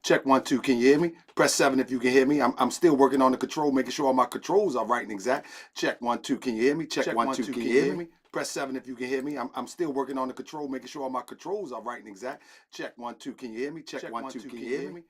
Check 1 2. Can you hear me? Press 7 if you can hear me. I'm still working on the control, making sure all my controls are right and exact. Check 1 2. Can you hear me? Check 1 2. Can you hear me? Press 7 if you can hear me. I'm still working on the control, making sure all my controls are right and exact. Check 1 2. Can you hear me? Check 1 2. Can you hear me?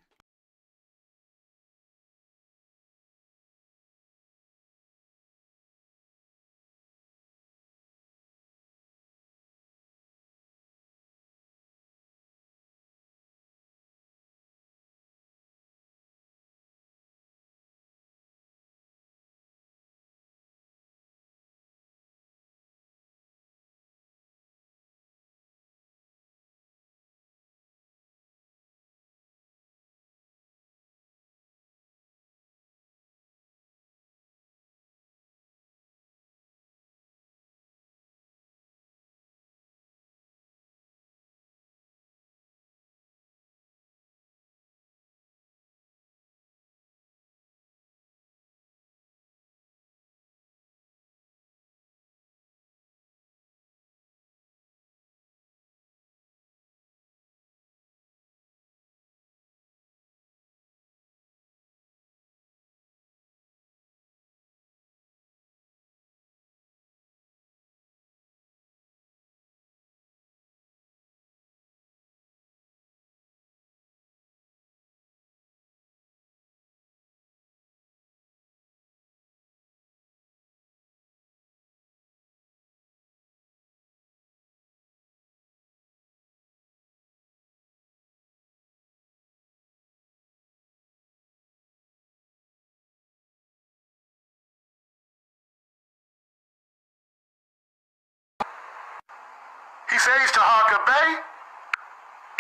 He says Taharkabey,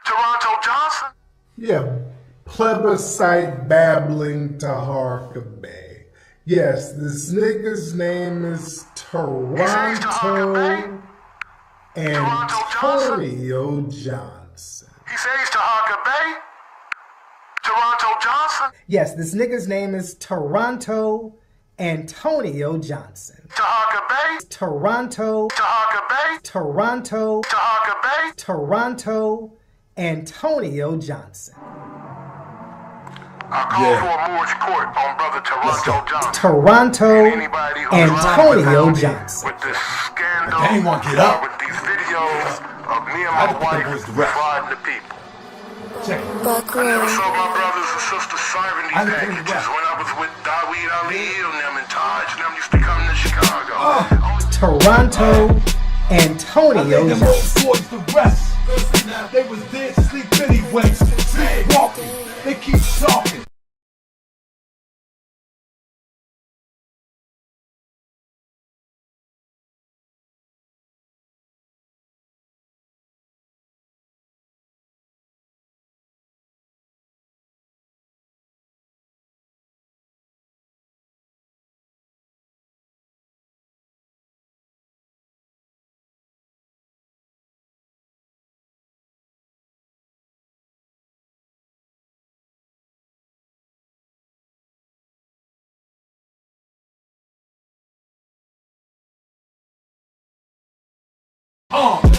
Toronto Johnson. Yeah, plebiscite babbling Taharkabey. Yes, this nigga's name is Toronto Antonio Johnson. He says Taharkabey, Toronto Johnson. Yes, this nigga's name is Toronto Antonio Johnson. Taharkabey, Toronto, Taharkabey, Toronto, Taharkabey, Toronto Antonio Johnson. I call for a Moorish court on brother Toronto Johnson. Toronto Anybody who's Antonio Johnson. With this scandal, anyone get up? with these videos of me and my wife defrauding the people. Check it. I never saw my brothers and sisters serving these packages when I was with Daweed Ali and them and Taj and them used to come to Chicago. Toronto Antonio Johnson. Boys the rest. They was dead sleep anyway. Sleepwalking. They keep talking.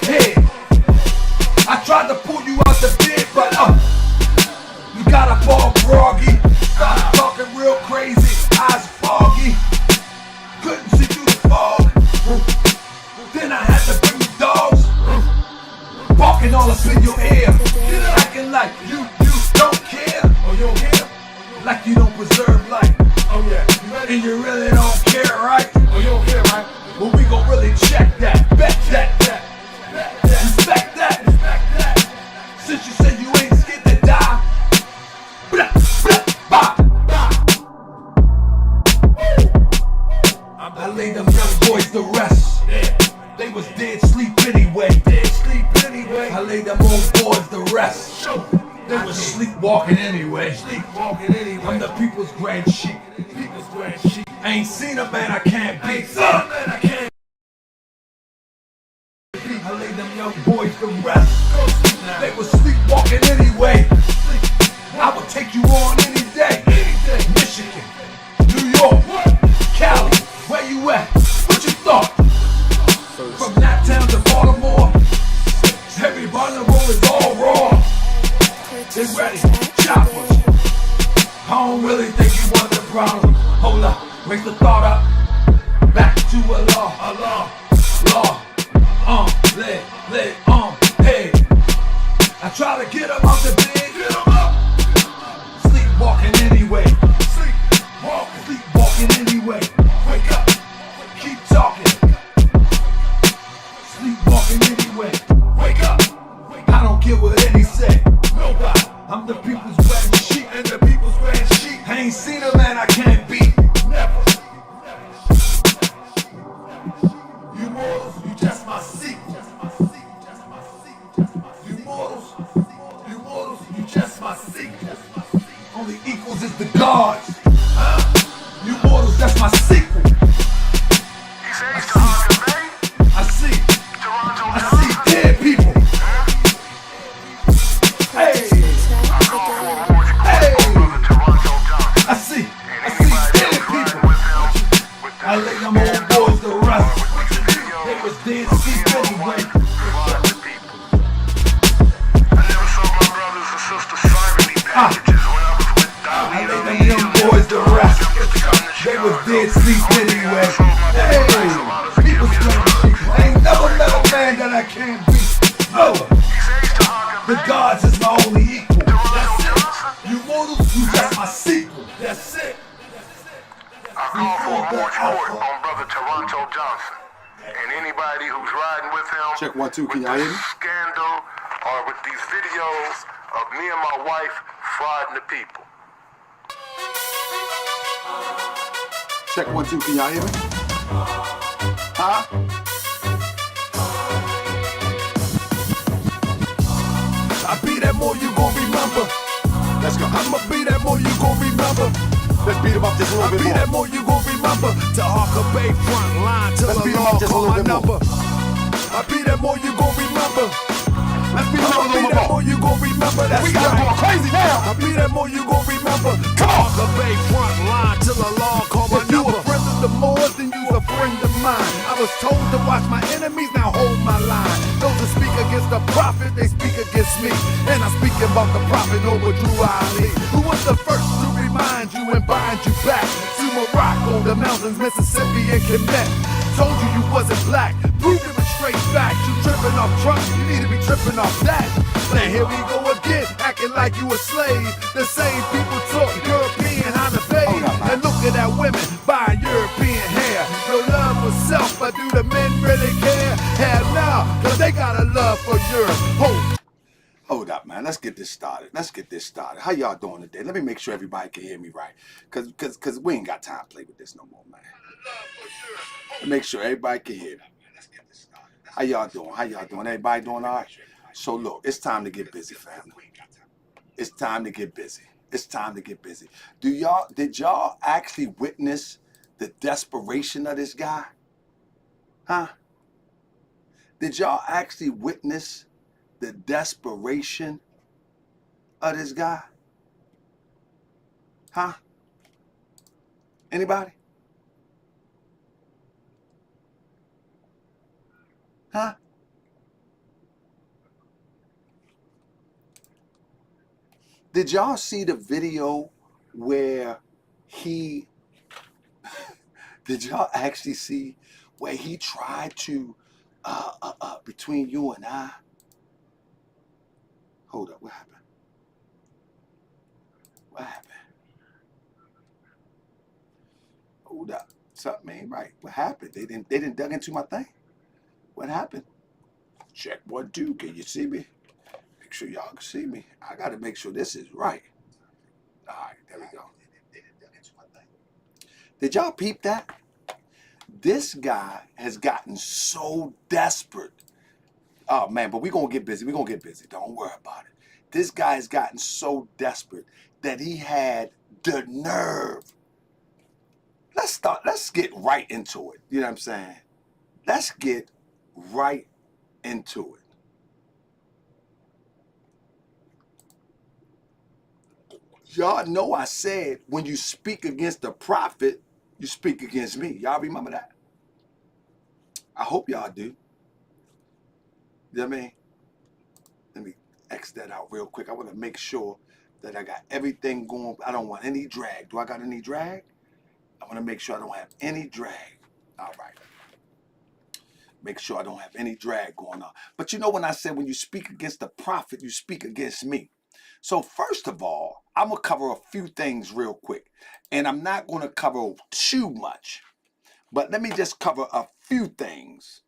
Hey, I tried to pull you out the bed, but you got up all groggy, started talking real crazy, eyes foggy, couldn't see through the fog. Then I had to bring the dogs, barking all up in your ear, acting like you don't care. Oh, you don't care? Like you don't preserve life. Oh yeah, and you really don't care, right? Oh, you don't care, right? Well, we gon' really check that, bet that. Respect that. Since you said you ain't scared to die. Blah, blah, bah. I laid them young boys to rest. They was dead sleep anyway. I laid them old boys to rest. They was sleepwalking anyway. I'm the people's grand sheep. I ain't seen a man I can't beat. I laid them young boys to rest. They was sleepwalking anyway. I would take you on any day. Michigan, New York, Cali, where you at? What you thought? From that town to Baltimore, everybody on the road is all raw. They ready, choppers. Allah, hey. I try to get him out the bed, get him up. Sleepwalking anyway, sleepwalking anyway. Wake up, keep talking. Sleepwalking anyway, wake up. I don't care what any say, nobody. I'm the people's wedding sheep, and the people's wedding sheep. I ain't seen a man I can't beat, never. You mortals, you just my sequel. You mortals, you just my sequel. Only equals is the gods. You mortals, that's my sequel. He said he's Taharkabey. I see Toronto, dead people. Hey, I call for a war on brother Toronto Johnson. I see Anybody dead else riding people. with him, with I lay them old boys to rest. They was dead sleep anyway. ride the people. I never saw my brothers and sisters signing these packages when I was with I lay David them young boys to rest. They was dead sleep anyway. Hey, people still shit. I ain't never met a man that I can't beat. No, the gods is my only equal. That's it. You mortals, you just my sequel. That's it. I call for a moratorium on brother Toronto Johnson and anybody who's riding with him. Check 1 2. Can with y'all hear this me? scandal or with these videos of me and my wife frauding the people. Check 1 2. Can y'all hear me? Huh? I be that more you gon' remember. Let's go. I'ma be that more you gon' remember. Let's beat him up just a I little be bit that more. more you gon' remember. Taharkabey front line till Let's the beat 'em law up just a call little my bit more. number. I be that more you gon' remember. Let's beat him up a I'ma be little that more. more you gon' remember. That's We got right. going crazy now. I be that more you gon' remember. Taharkabey front line till the law call my If you number. a friend of the Moors, then you's a friend of mine. I was told to watch my enemies, now hold my line. Those who speak against the prophet, they speak against me. And I'm speaking about the prophet over Drew Ali, who was the first to remind you and bind you back to Morocco, the mountains, Mississippi, and Quebec. Told you you wasn't black, proved it with straight facts. You tripping off trust, you need to be tripping off that. Now here we go again, acting like you a slave. The same people talk European, how to pay. And look at that women buying European hair. No love for self, but do the men really care? Hell no, cause they got a love for Europe. Hold up, man. Let's get this started. How y'all doing today? Let me make sure everybody can hear me right. Cause we ain't got time to play with this no more, man. Make sure everybody can hear me. How y'all doing? Everybody doing all right? So look, it's time to get busy, family. It's time to get busy. Did y'all actually witness the desperation of this guy? Huh? Did y'all actually witness the desperation of this guy? Huh? Anybody? Huh? Did y'all see the video where he did y'all actually see where he tried to between you and I? Hold up, what happened? Hold up. Something ain't right. What happened? They didn't dug into my thing. What happened? Check 1 2. Can you see me? Make sure y'all can see me. I gotta make sure this is right. All right, there we go. Did y'all peep that? This guy has gotten so desperate. Oh man, but we're gonna get busy. Don't worry about it. This guy has gotten so desperate that he had the nerve. Let's get right into it. You know what I'm saying? Let's get right into it. Y'all know I said when you speak against the prophet, you speak against me. Y'all remember that? I hope y'all do. You know what I mean? Let me X that out real quick. I want to make sure that I got everything going. I don't want any drag. Do I got any drag? I want to make sure I don't have any drag. All right. Make sure I don't have any drag going on. But you know when I said when you speak against the prophet, you speak against me. So first of all, I'm going to cover a few things real quick. And I'm not going to cover too much. But let me just cover a few things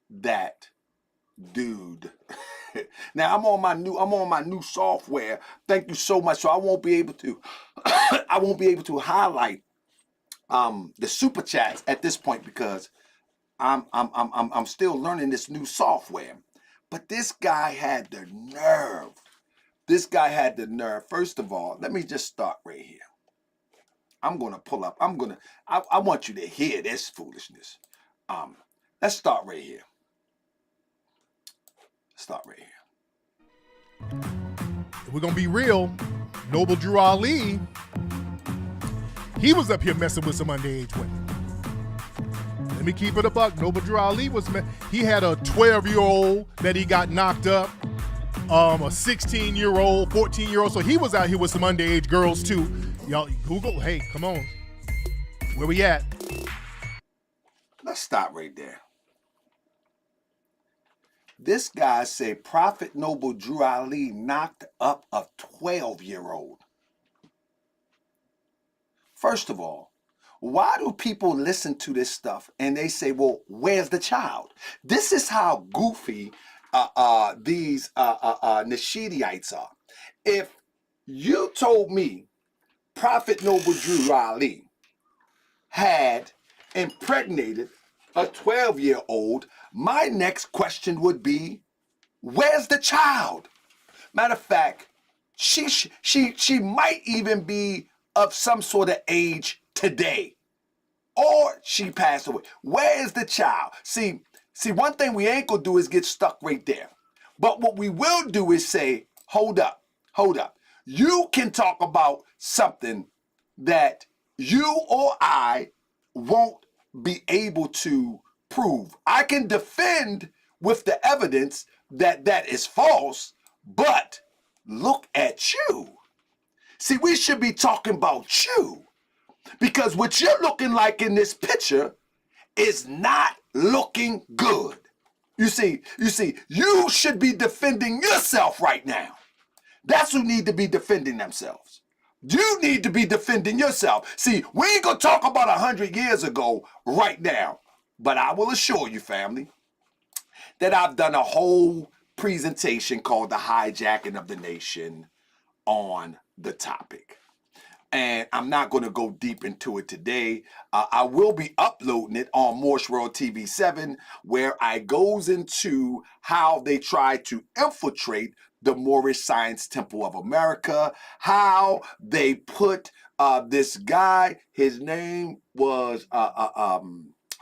that dude. Now I'm on my new software. Thank you so much. So I won't be able to highlight the super chats at this point because I'm still learning this new software. But this guy had the nerve. First of all, let me just start right here. I'm gonna pull up. I want you to hear this foolishness. Let's start right here. If we're gonna be real, Noble Drew Ali, he was up here messing with some underage women. Let me keep it a buck. Noble Drew Ali he had a 12-year-old that he got knocked up, a 16-year-old, 14-year-old. So he was out here with some underage girls too. Y'all Google, hey, come on. Where we at? Let's stop right there. This guy said Prophet Noble Drew Ali knocked up a 12-year-old. First of all, why do people listen to this stuff and they say, well, where's the child? This is how goofy these Nasheedites are. If you told me Prophet Noble Drew Ali had impregnated a 12-year-old, my next question would be, where's the child? Matter of fact, she might even be of some sort of age today, or she passed away. Where is the child? See, one thing we ain't gonna do is get stuck right there. But what we will do is say, hold up. You can talk about something that you or I won't be able to prove. I can defend with the evidence that that is false, but look at you. See, we should be talking about you because what you're looking like in this picture is not looking good. You see, you should be defending yourself right now. That's who need to be defending themselves. You need to be defending yourself. See, we ain't gonna talk about 100 years ago right now, but I will assure you, family, that I've done a whole presentation called The Hijacking of the Nation on the topic. And I'm not going to go deep into it today. I will be uploading it on Moorish World TV 7, where I goes into how they try to infiltrate the Moorish Science Temple of America, how they put this guy, his name was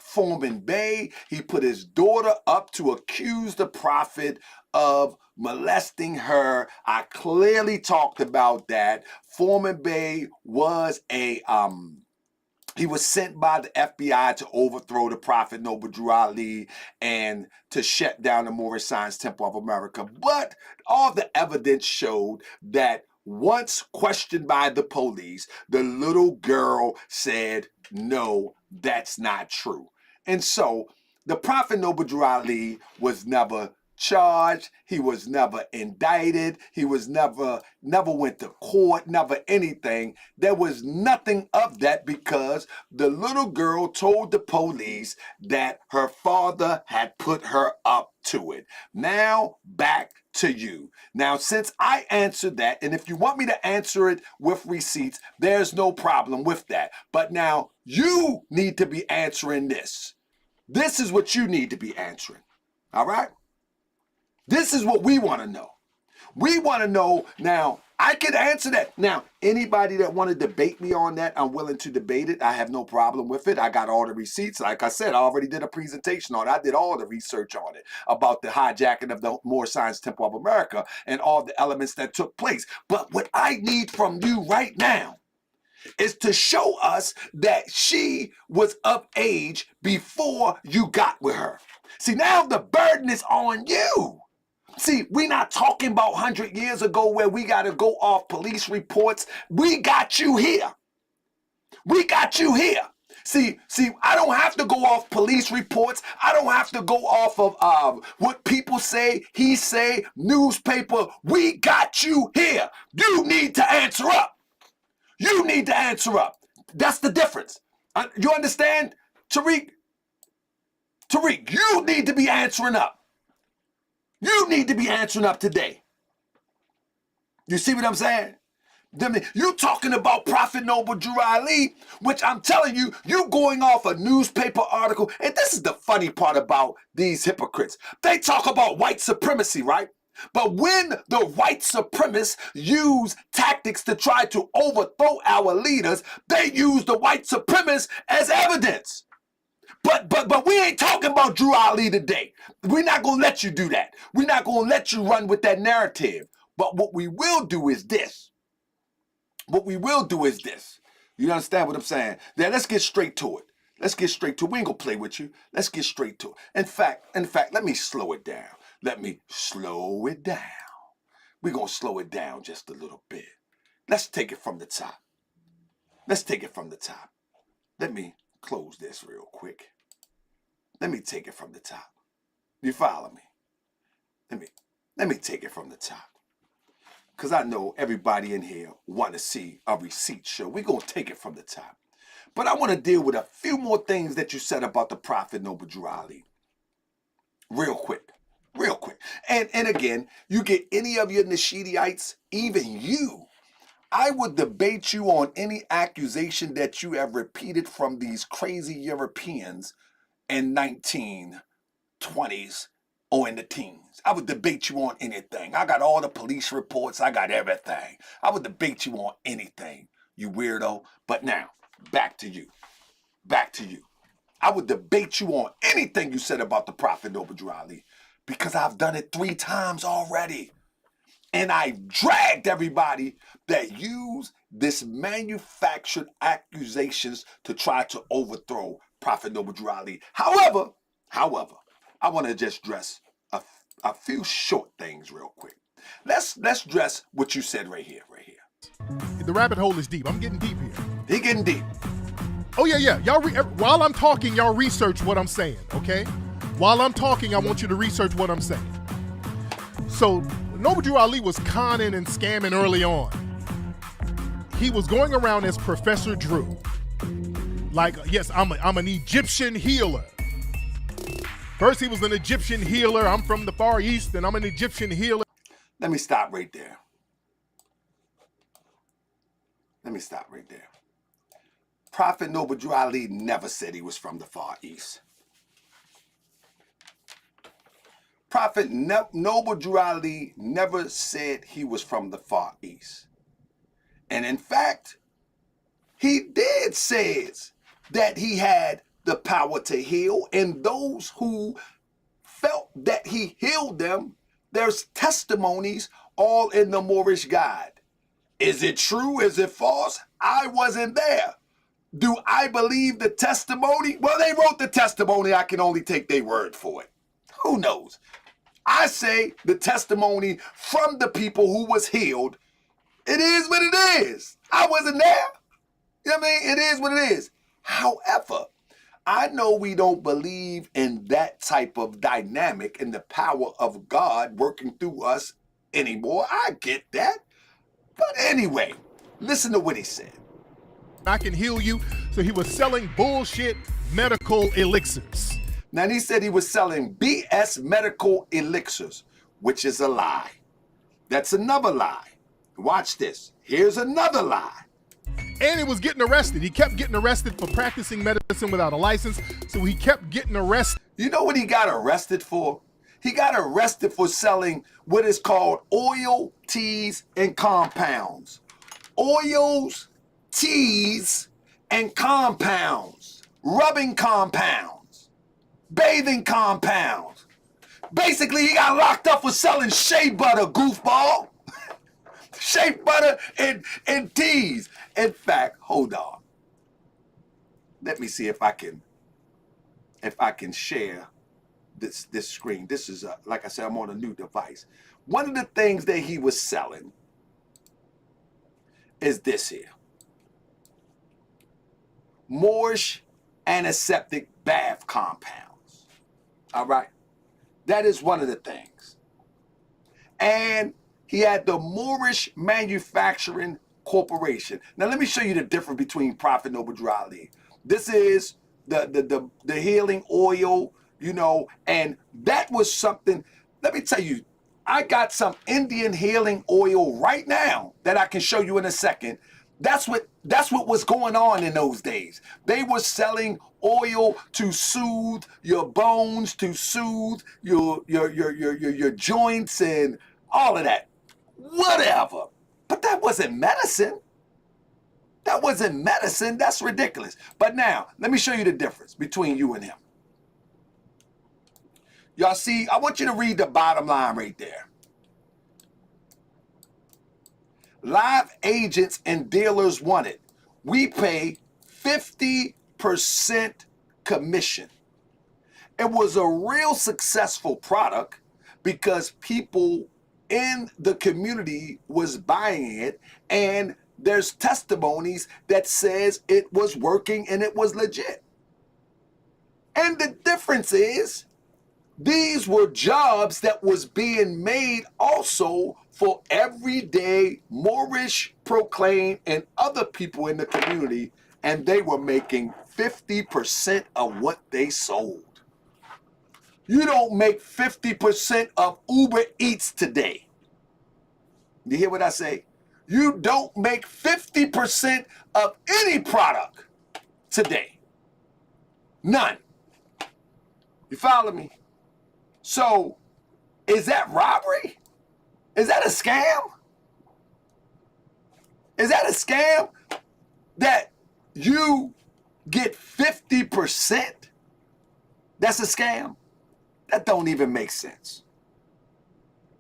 Foreman Bay. He put his daughter up to accuse the prophet of molesting her. I clearly talked about that. Foreman Bay was he was sent by the FBI to overthrow the prophet Noble Drew Ali and to shut down the Moorish Science Temple of America. But all the evidence showed that once questioned by the police, the little girl said, no, that's not true. And so the prophet Noble Drew Ali was never charged. He was never indicted. He was never went to court, never anything. There was nothing of that because the little girl told the police that her father had put her up to it. Now back to you. Now, since I answered that, and if you want me to answer it with receipts, there's no problem with that. But now you need to be answering this. This is what you need to be answering. All right? This is what we want to know. We want to know now. I can answer that. Now, anybody that want to debate me on that, I'm willing to debate it. I have no problem with it. I got all the receipts. Like I said, I already did a presentation on it. I did all the research on it about the hijacking of the Moorish Science Temple of America and all the elements that took place. But what I need from you right now is to show us that she was of age before you got with her. See, now the burden is on you. See, we're not talking about 100 years ago where we got to go off police reports. We got you here. We got you here. See, I don't have to go off police reports. I don't have to go off of what people say, he say, newspaper. We got you here. You need to answer up. You need to answer up. That's the difference. You understand, Tariq? Tariq, you need to be answering up. You need to be answering up today. You see what I'm saying? You talking about Prophet Noble Drew Ali, which I'm telling you, you going off a newspaper article. And this is the funny part about these hypocrites. They talk about white supremacy, right? But when the white supremacists use tactics to try to overthrow our leaders, they use the white supremacists as evidence. But we ain't talking about Drew Ali today. We're not going to let you do that. We're not going to let you run with that narrative. But what we will do is this. What we will do is this. You understand what I'm saying? Now, let's get straight to it. Let's get straight to it. We ain't going to play with you. Let's get straight to it. In fact, let me slow it down. Let me slow it down. We're going to slow it down just a little bit. Let's take it from the top. Let's take it from the top. Let me close this real quick. Let me take it from the top. You follow me? Let me take it from the top. Because I know everybody in here want to see a receipt show. We're going to take it from the top. But I want to deal with a few more things that you said about the Prophet Noble Drew Ali. Real quick. Real quick. And again, you get any of your Nasheedites, even you, I would debate you on any accusation that you have repeated from these crazy Europeans in 1920s or in the teens. I would debate you on anything. I got all the police reports. I got everything. I would debate you on anything, you weirdo. But now, back to you. Back to you. I would debate you on anything you said about the Prophet Noble Drew Ali because I've done it 3 times already. And I dragged everybody that use this manufactured accusations to try to overthrow Prophet Noble Drew Ali. However, I want to just address a few short things real quick. Let's address what you said right here. The rabbit hole is deep. I'm getting deep here. He getting deep. Oh yeah. Y'all, while I'm talking, y'all research what I'm saying, okay? While I'm talking, I want you to research what I'm saying. So, Noble Drew Ali was conning and scamming early on. He was going around as Professor Drew. Like, yes, I'm an Egyptian healer. First, he was an Egyptian healer. I'm from the Far East, and I'm an Egyptian healer. Let me stop right there. Prophet Noble Drew Ali never said he was from the Far East. Prophet Noble Drew Ali never said he was from the Far East. And in fact, he did say that he had the power to heal, and those who felt that he healed them, there's testimonies all in the Moorish Guide. Is it true? Is it false? I wasn't there. Do I believe the testimony? Well, they wrote the testimony. I can only take their word for it. Who knows? I say the testimony from the people who was healed, it is what it is. I wasn't there. You know what I mean? It is what it is. However, I know we don't believe in that type of dynamic and the power of God working through us anymore. I get that. But anyway, listen to what he said. I can heal you. So he was selling bullshit medical elixirs. Now, he said he was selling BS medical elixirs, which is a lie. That's another lie. Watch this. Here's another lie. And he was getting arrested. He kept getting arrested for practicing medicine without a license, so he kept getting arrested. You know what he got arrested for? He got arrested for selling what is called oil, teas, and compounds. Oils, teas, and compounds. Rubbing compounds. Bathing compounds. Basically, he got locked up for selling shea butter, goofball. Shea butter and teas. In fact, hold on. Let me see if I can share this screen. This is like I said, I'm on a new device. One of the things that he was selling is this here. Moorish antiseptic bath compounds. All right? That is one of the things. And he had the Moorish Manufacturing Corporation. Now let me show you the difference between Prophet Noble Drew Ali. This is the healing oil, you know, and that was something. Let me tell you, I got some Indian healing oil right now that I can show you in a second. That's what was going on in those days. They were selling oil to soothe your bones, to soothe your joints and all of that. Whatever. But that wasn't medicine. That wasn't medicine. That's ridiculous. But now, let me show you the difference between you and him. Y'all see, I want you to read the bottom line right there. Live agents and dealers want it. We pay 50% commission. It was a real successful product because people in the community was buying it, and there's testimonies that says it was working and it was legit. And the difference is, these were jobs that was being made also for everyday Moorish, proclaim, and other people in the community, and they were making 50% of what they sold. You don't make 50% of Uber Eats today. You hear what I say? You don't make 50% of any product today. None. You follow me? So, is that robbery? Is that a scam? Is that a scam that you get 50%? That's a scam? That don't even make sense.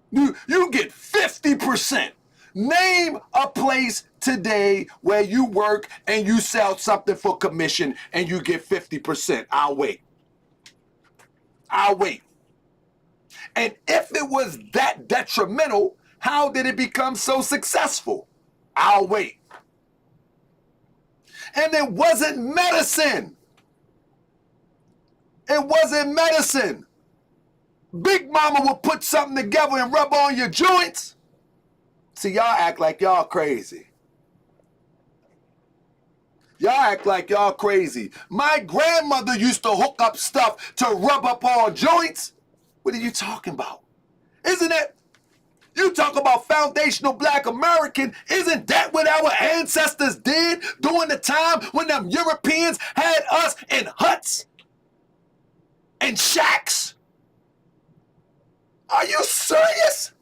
You get 50%. Name a place today where you work and you sell something for commission and you get 50%. I'll wait. I'll wait. And if it was that detrimental, how did it become so successful? I'll wait. And it wasn't medicine. It wasn't medicine. Big Mama would put something together and rub on your joints. See, y'all act like y'all crazy. Y'all act like y'all crazy. My grandmother used to hook up stuff to rub up on joints. What are you talking about? Isn't it? You talk about foundational Black American. Isn't that what our ancestors did during the time when them Europeans had us in huts and shacks? Are you serious?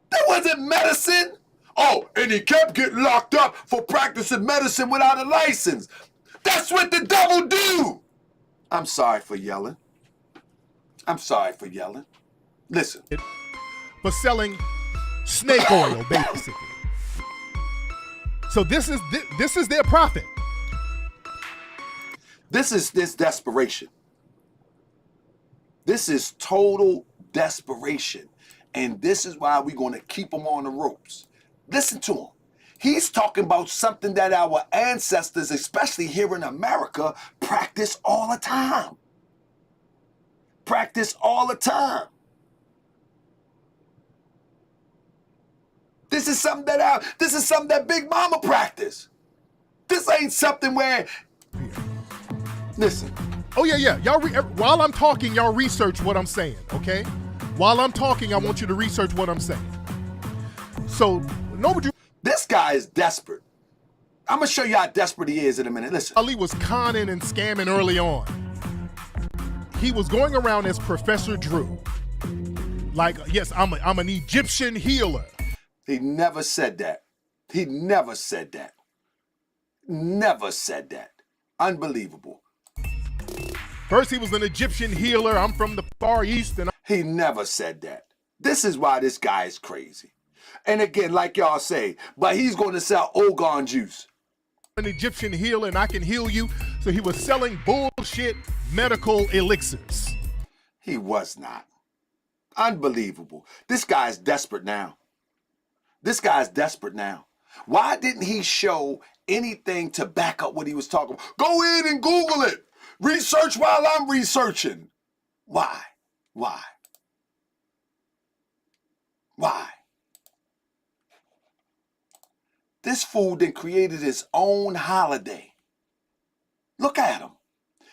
That wasn't medicine. Oh, and he kept getting locked up for practicing medicine without a license. That's what the devil do. I'm sorry for yelling. I'm sorry for yelling. Listen. For selling snake oil, basically. So this is their profit. This is desperation. This is total desperation. And this is why we're going to keep him on the ropes. Listen to him. He's talking about something that our ancestors, especially here in America, practice all the time. Practice all the time. This is something that Big Mama practiced. This ain't something where, listen. Oh yeah. Y'all while I'm talking, y'all research what I'm saying, okay? While I'm talking, I want you to research what I'm saying. So, this guy is desperate. I'm gonna show you how desperate he is in a minute. Listen. Ali was conning and scamming early on. He was going around as Professor Drew. Like, yes, I'm an Egyptian healer. He never said that. He never said that. Never said that. Unbelievable. First, he was an Egyptian healer. I'm from the Far East. And he never said that. This is why this guy is crazy. And again, like y'all say, but he's going to sell Ogon juice. An Egyptian healer and I can heal you. So he was selling bullshit medical elixirs. He was not. Unbelievable. This guy's desperate now. This guy's desperate now. Why didn't he show anything to back up what he was talking about. Go in and Google it. Research while I'm researching. Why? Why? Why? This fool then created his own holiday. Look at him.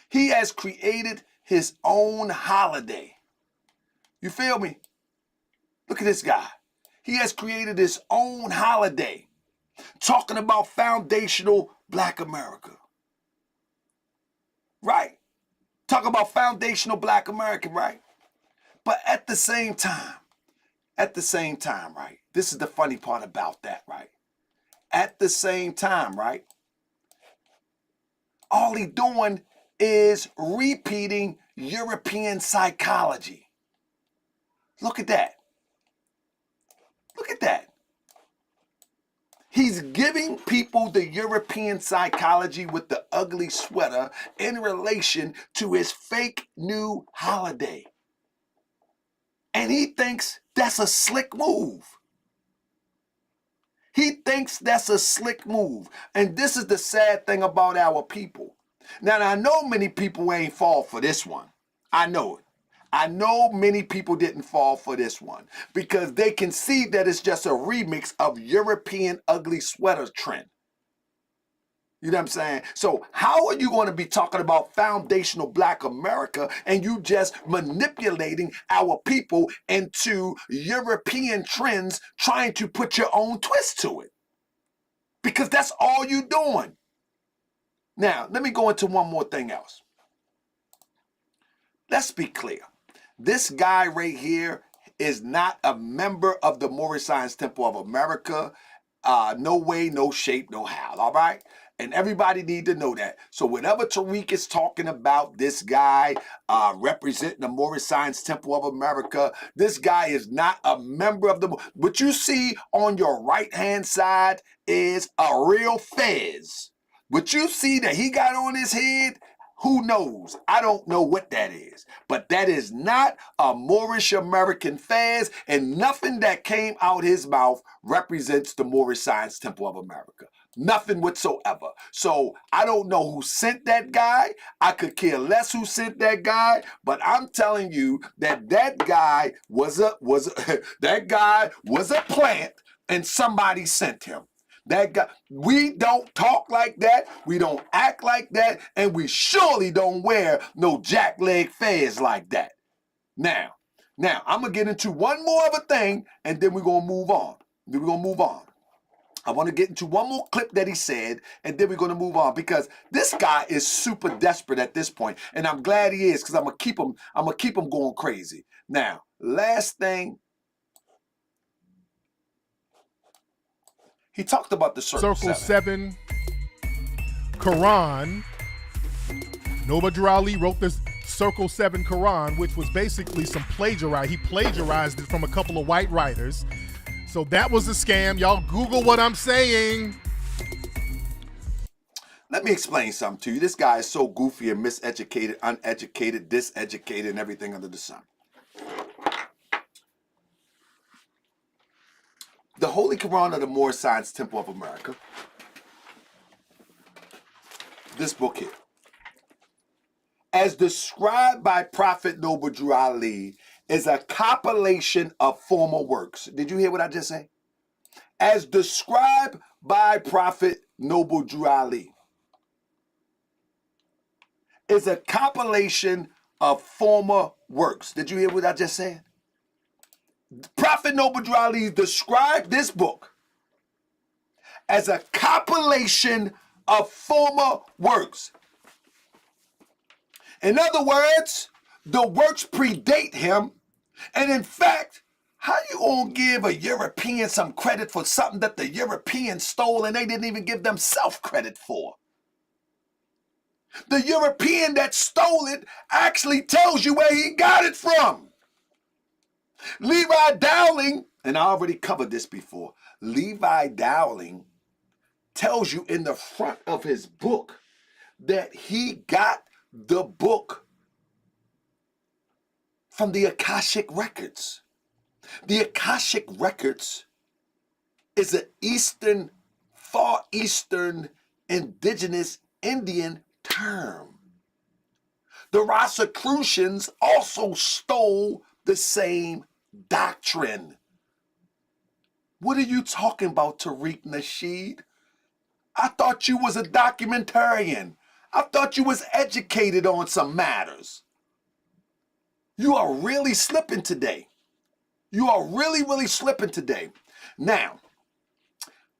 He has created his own holiday. You feel me? Look at this guy. He has created his own holiday. Talking about foundational Black America. Right? Talk about foundational Black America, right? But at the same time, right? This is the funny part about that, right? At the same time, right? All he doing is repeating European psychology. Look at that. Look at that. He's giving people the European psychology with the ugly sweater in relation to his fake new holiday. And he thinks that's a slick move. He thinks that's a slick move. And this is the sad thing about our people. Now, I know many people ain't fall for this one. I know it. I know many people didn't fall for this one because they can see that it's just a remix of European ugly sweater trend. You know what I'm saying? So how are you going to be talking about foundational Black America and you just manipulating our people into European trends trying to put your own twist to it? Because that's all you're doing. Now, let me go into one more thing else. Let's be clear. This guy right here is not a member of the Moorish Science Temple of America. No way, no shape, no how, all right? And everybody need to know that. So whenever Tariq is talking about this guy representing the Moorish Science Temple of America, this guy is not a member of the... What you see on your right-hand side is a real fez. What you see that he got on his head, who knows? I don't know what that is. But that is not a Moorish American fez, and nothing that came out his mouth represents the Moorish Science Temple of America. Nothing whatsoever. So I don't know who sent that guy. I could care less who sent that guy, but I'm telling you that that guy was a plant, and somebody sent him. That guy, we don't talk like that, we don't act like that, and we surely don't wear no jackleg fez like that. Now, I'm going to get into one more of a thing, and then we're going to move on. I want to get into one more clip that he said, and then we're going to move on, because this guy is super desperate at this point, and I'm glad he is, because I'm going to keep him going crazy. Now, last thing, he talked about the Circle 7 Quran. Noble Ali wrote this Circle 7 Quran, which was basically some plagiarized. He plagiarized it from a couple of white writers. So that was a scam. Y'all Google what I'm saying. Let me explain something to you. This guy is so goofy and miseducated, uneducated, diseducated, and everything under the sun. The Holy Quran of the Moorish Science Temple of America, this book here, as described by Prophet Noble Drew Ali, is a compilation of former works. Did you hear what I just said? As described by Prophet Noble Drew Ali, is a compilation of former works. Did you hear what I just said? Prophet Noble Drew Ali described this book as a compilation of former works. In other words, the works predate him, and in fact, how you gonna give a European some credit for something that the Europeans stole and they didn't even give themselves credit for? The European that stole it actually tells you where he got it from. Levi Dowling, and I already covered this before, Levi Dowling tells you in the front of his book that he got the book from the Akashic Records. The Akashic Records is an Far Eastern indigenous Indian term. The Rosicrucians also stole the same doctrine. What are you talking about, Tariq Nasheed? I thought you was a documentarian. I thought you was educated on some matters. You are really slipping today. You are really, really slipping today. Now,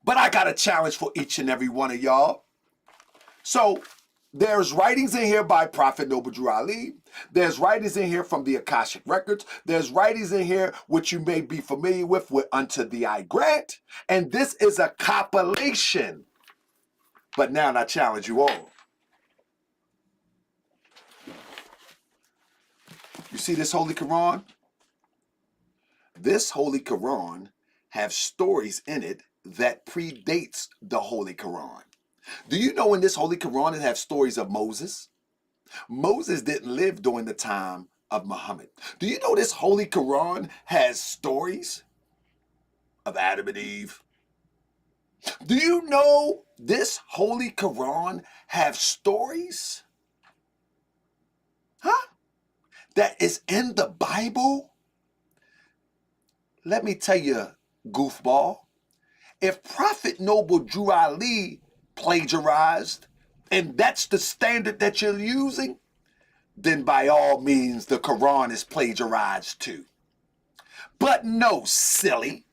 but I got a challenge for each and every one of y'all. So, there's writings in here by Prophet Noble Drew Ali. There's writings in here from the Akashic Records. There's writings in here which you may be familiar with Unto Thee I Grant. And this is a compilation. But now I challenge you all. You see this Holy Quran? This Holy Quran have stories in it that predates the Holy Quran. Do you know in this Holy Quran it have stories of Moses? Moses didn't live during the time of Muhammad. Do you know this Holy Quran has stories of Adam and Eve? Do you know this Holy Quran have stories? Huh? That is in the Bible? Let me tell you, goofball, if Prophet Noble Drew Ali plagiarized, and that's the standard that you're using, then by all means the Quran is plagiarized too. But no, silly.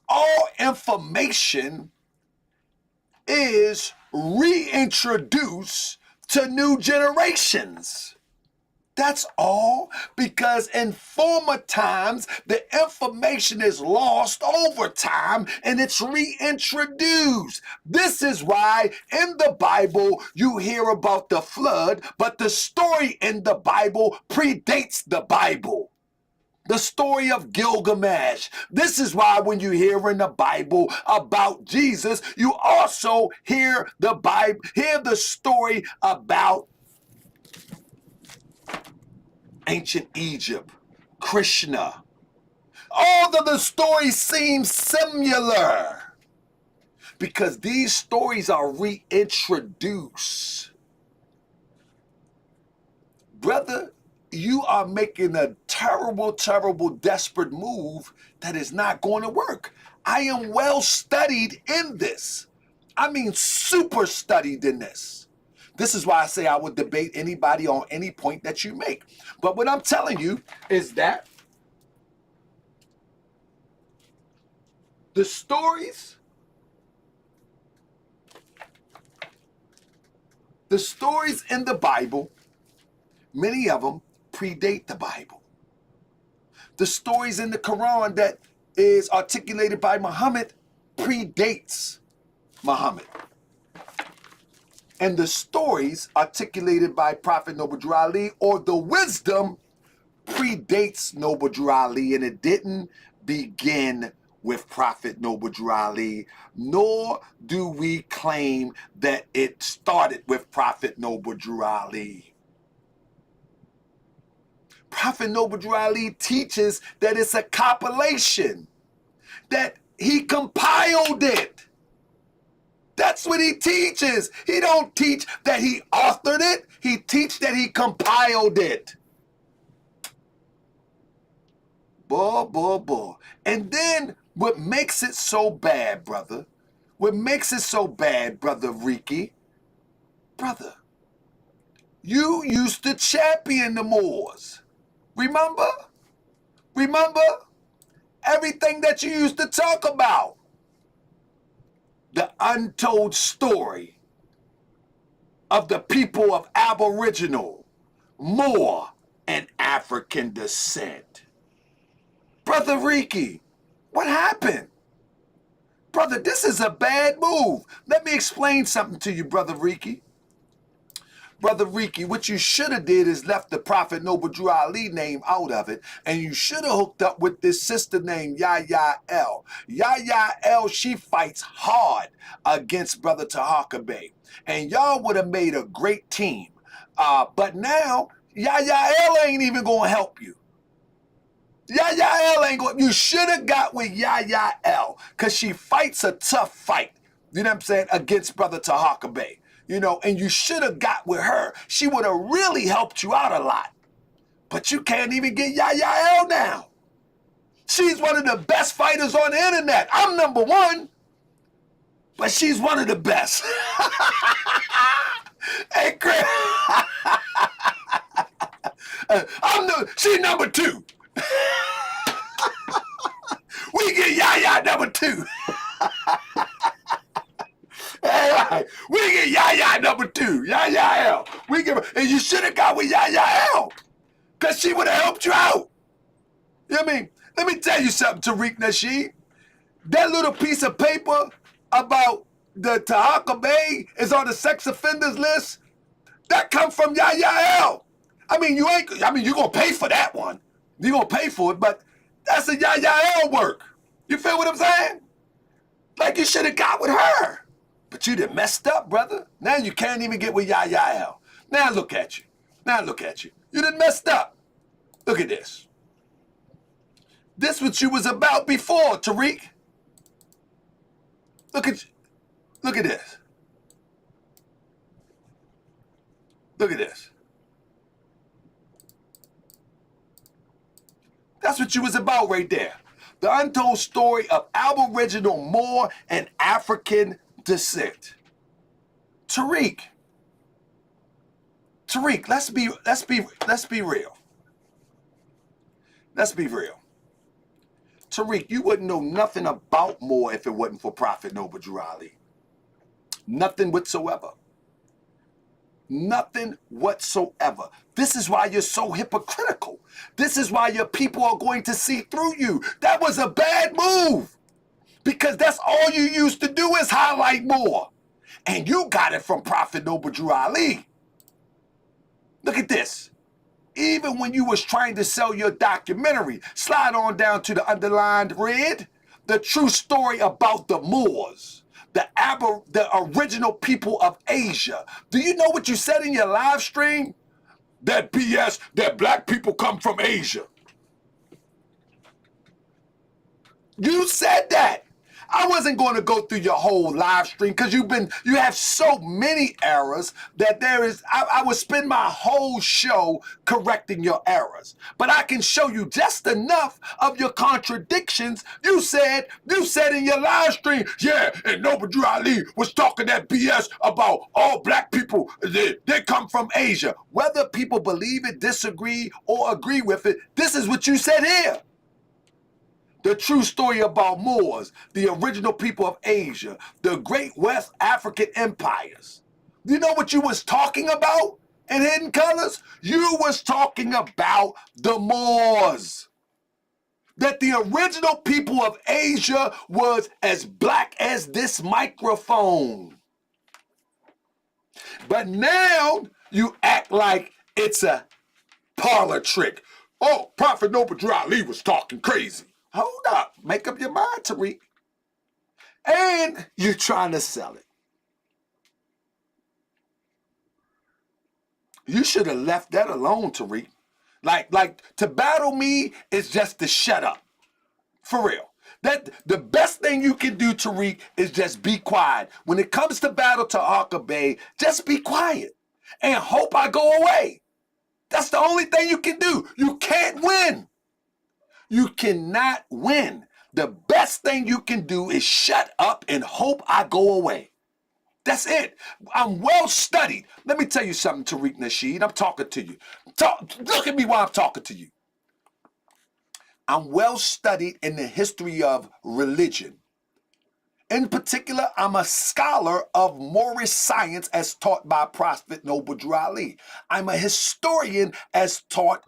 All information is reintroduced to new generations. That's all, because in former times, the information is lost over time and it's reintroduced. This is why in the Bible you hear about the flood, but the story in the Bible predates the Bible. The story of Gilgamesh. This is why when you hear in the Bible about Jesus, you also hear the story about ancient Egypt, Krishna. All of the stories seem similar because these stories are reintroduced. Brother, you are making a terrible, terrible, desperate move that is not going to work. I am well studied in this. I mean, super studied in this. This is why I say I would debate anybody on any point that you make. But what I'm telling you is that the stories in the Bible, many of them predate the Bible. The stories in the Quran that is articulated by Muhammad predates Muhammad. And the stories articulated by Prophet Noble Drew Ali, or the wisdom, predates Noble Drew Ali, and it didn't begin with Prophet Noble Drew Ali, nor do we claim that it started with Prophet Noble Drew Ali. Prophet Noble Drew Ali teaches that it's a compilation, that he compiled it. That's what he teaches. He don't teach that he authored it. He teaches that he compiled it. Boy. And then what makes it so bad, brother, brother Ricky, brother, you used to champion the Moors. Remember? Everything that you used to talk about. The untold story of the people of Aboriginal, Moor, and African descent. Brother Ricky, what happened? Brother, this is a bad move. Let me explain something to you, Brother Ricky. Brother Ricky, what you should have did is left the Prophet Noble Drew Ali name out of it, and you should have hooked up with this sister named Yahya L. Yahya L, she fights hard against Brother Taharkabey, and y'all would have made a great team. But now, Yahya L ain't even going to help you. Yahya L ain't going. You should have got with Yahya L, because she fights a tough fight. you know what I'm saying, against Brother Taharkabey. You know, and you should have got with her. She would have really helped you out a lot. But you can't even get Yaya now. She's one of the best fighters on the internet. I'm number one, but she's one of the best. Hey, Chris. She's number two. We get Yaya number two. Hey, we get Yaya number two. Yaya L. We give her, and you should have got with Yaya L, because she would have helped you out. You know what I mean? Let me tell you something, Tariq Nasheed. That little piece of paper about the Taharkabey is on the sex offenders list. That comes from Yaya L. I mean, you're gonna pay for that one. You're gonna pay for it, but that's a Yaya L work. You feel what I'm saying? Like, you should have got with her. But you done messed up, brother. Now you can't even get with Yaya L. Now look at you. Now look at you. You done messed up. Look at this. This what you was about before, Tariq. Look at you. Look at this. Look at this. That's what you was about right there. The untold story of Aboriginal, Moor, and African descent. Tariq, let's be real. Let's be real. Tariq, you wouldn't know nothing about Moor if it wasn't for Prophet Noble Drew Ali. Nothing whatsoever. Nothing whatsoever. This is why you're so hypocritical. This is why your people are going to see through you. That was a bad move. Because that's all you used to do is highlight Moor. And you got it from Prophet Noble Drew Ali. Look at this. Even when you was trying to sell your documentary, slide on down to the underlined red, the true story about the Moors, the original people of Asia. Do you know what you said in your live stream? That BS, that black people come from Asia. You said that. I wasn't going to go through your whole live stream because you have so many errors that I would spend my whole show correcting your errors. But I can show you just enough of your contradictions. You said in your live stream, yeah, and Noble Drew Ali was talking that BS about all black people, they come from Asia. Whether people believe it, disagree, or agree with it, this is what you said here. The true story about Moors, the original people of Asia, the great West African empires. You know what you was talking about in Hidden Colors? You was talking about the Moors. That the original people of Asia was as black as this microphone. But now you act like it's a parlor trick. Oh, Prophet Noble Drew Ali was talking crazy. Hold up. Make up your mind, Tariq. And you're trying to sell it. You should have left that alone, Tariq. Like to battle me is just to shut up. For real. The best thing you can do, Tariq, is just be quiet. When it comes to battle Taharkabey, just be quiet. And hope I go away. That's the only thing you can do. You can't win. You cannot win. The best thing you can do is shut up and hope I go away. That's it. I'm well studied. Let me tell you something, Tariq Nasheed. I'm talking to you. Look at me while I'm talking to you. I'm well studied in the history of religion. In particular, I'm a scholar of Moorish science as taught by Prophet Noble Drew Ali. I'm a historian as taught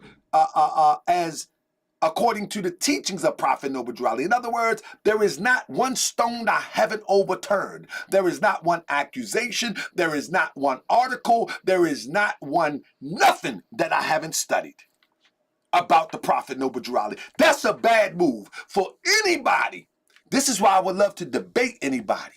according to the teachings of Prophet Noble Drew Ali. In other words, there is not one stone I haven't overturned. There is not one accusation. There is not one article. There is not nothing that I haven't studied about the Prophet Noble Drew Ali. That's a bad move for anybody. This is why I would love to debate anybody.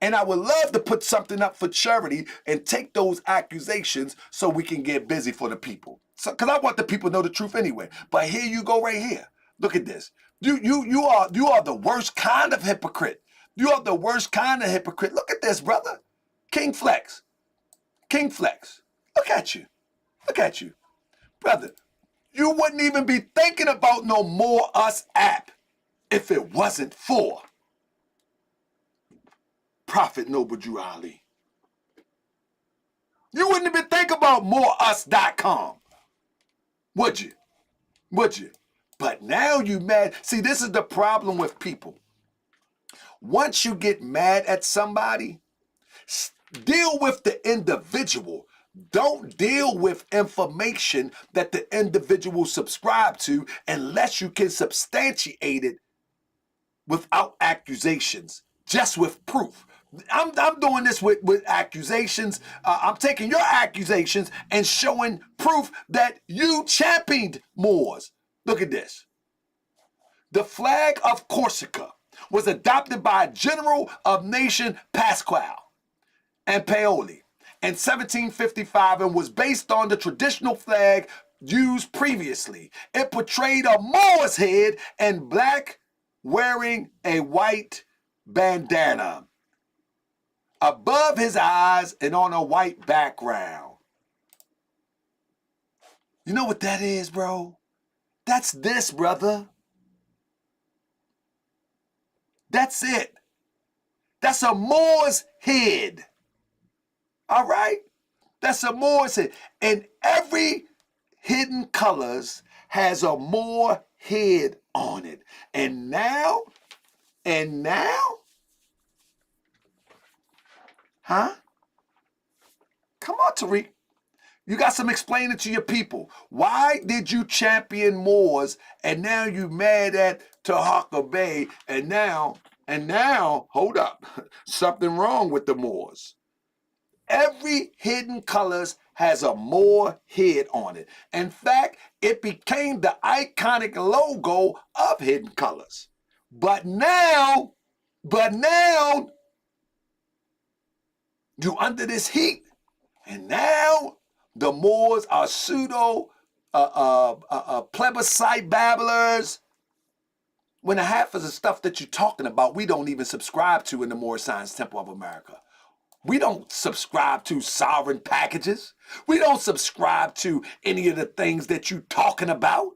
And I would love to put something up for charity and take those accusations so we can get busy for the people. Because I want the people to know the truth anyway. But here you go right here. Look at this. You are the worst kind of hypocrite. You are the worst kind of hypocrite. Look at this, brother. King Flex. King Flex. Look at you. Look at you. Brother, you wouldn't even be thinking about no Moor Us app if it wasn't for Prophet Noble Drew Ali. You wouldn't even think about moreus.com. Would you? Would you? But now you mad. See, this is the problem with people. Once you get mad at somebody, deal with the individual. Don't deal with information that the individual subscribe to unless you can substantiate it without accusations, just with proof. I'm doing this with accusations. I'm taking your accusations and showing proof that you championed Moors. Look at this. The flag of Corsica was adopted by General of Nation Pasquale and Paoli in 1755 and was based on the traditional flag used previously. It portrayed a Moor's head and black wearing a white bandana above his eyes and on a white background. You know what that is, bro? That's this, brother. That's it. That's a Moor's head. All right? That's a Moor's head. And every hidden colors has a Moor head on it. And now, huh? Come on, Tariq. You got some explaining to your people. Why did you champion Moors and now you mad at Taharkabey and now, hold up, something wrong with the Moors. Every hidden colors has a Moor head on it. In fact, it became the iconic logo of Hidden Colors. But now, you under this heat, and now the Moors are pseudo plebiscite babblers. When the half of the stuff that you're talking about, we don't even subscribe to in the Moorish Science Temple of America. We don't subscribe to sovereign packages. We don't subscribe to any of the things that you're talking about.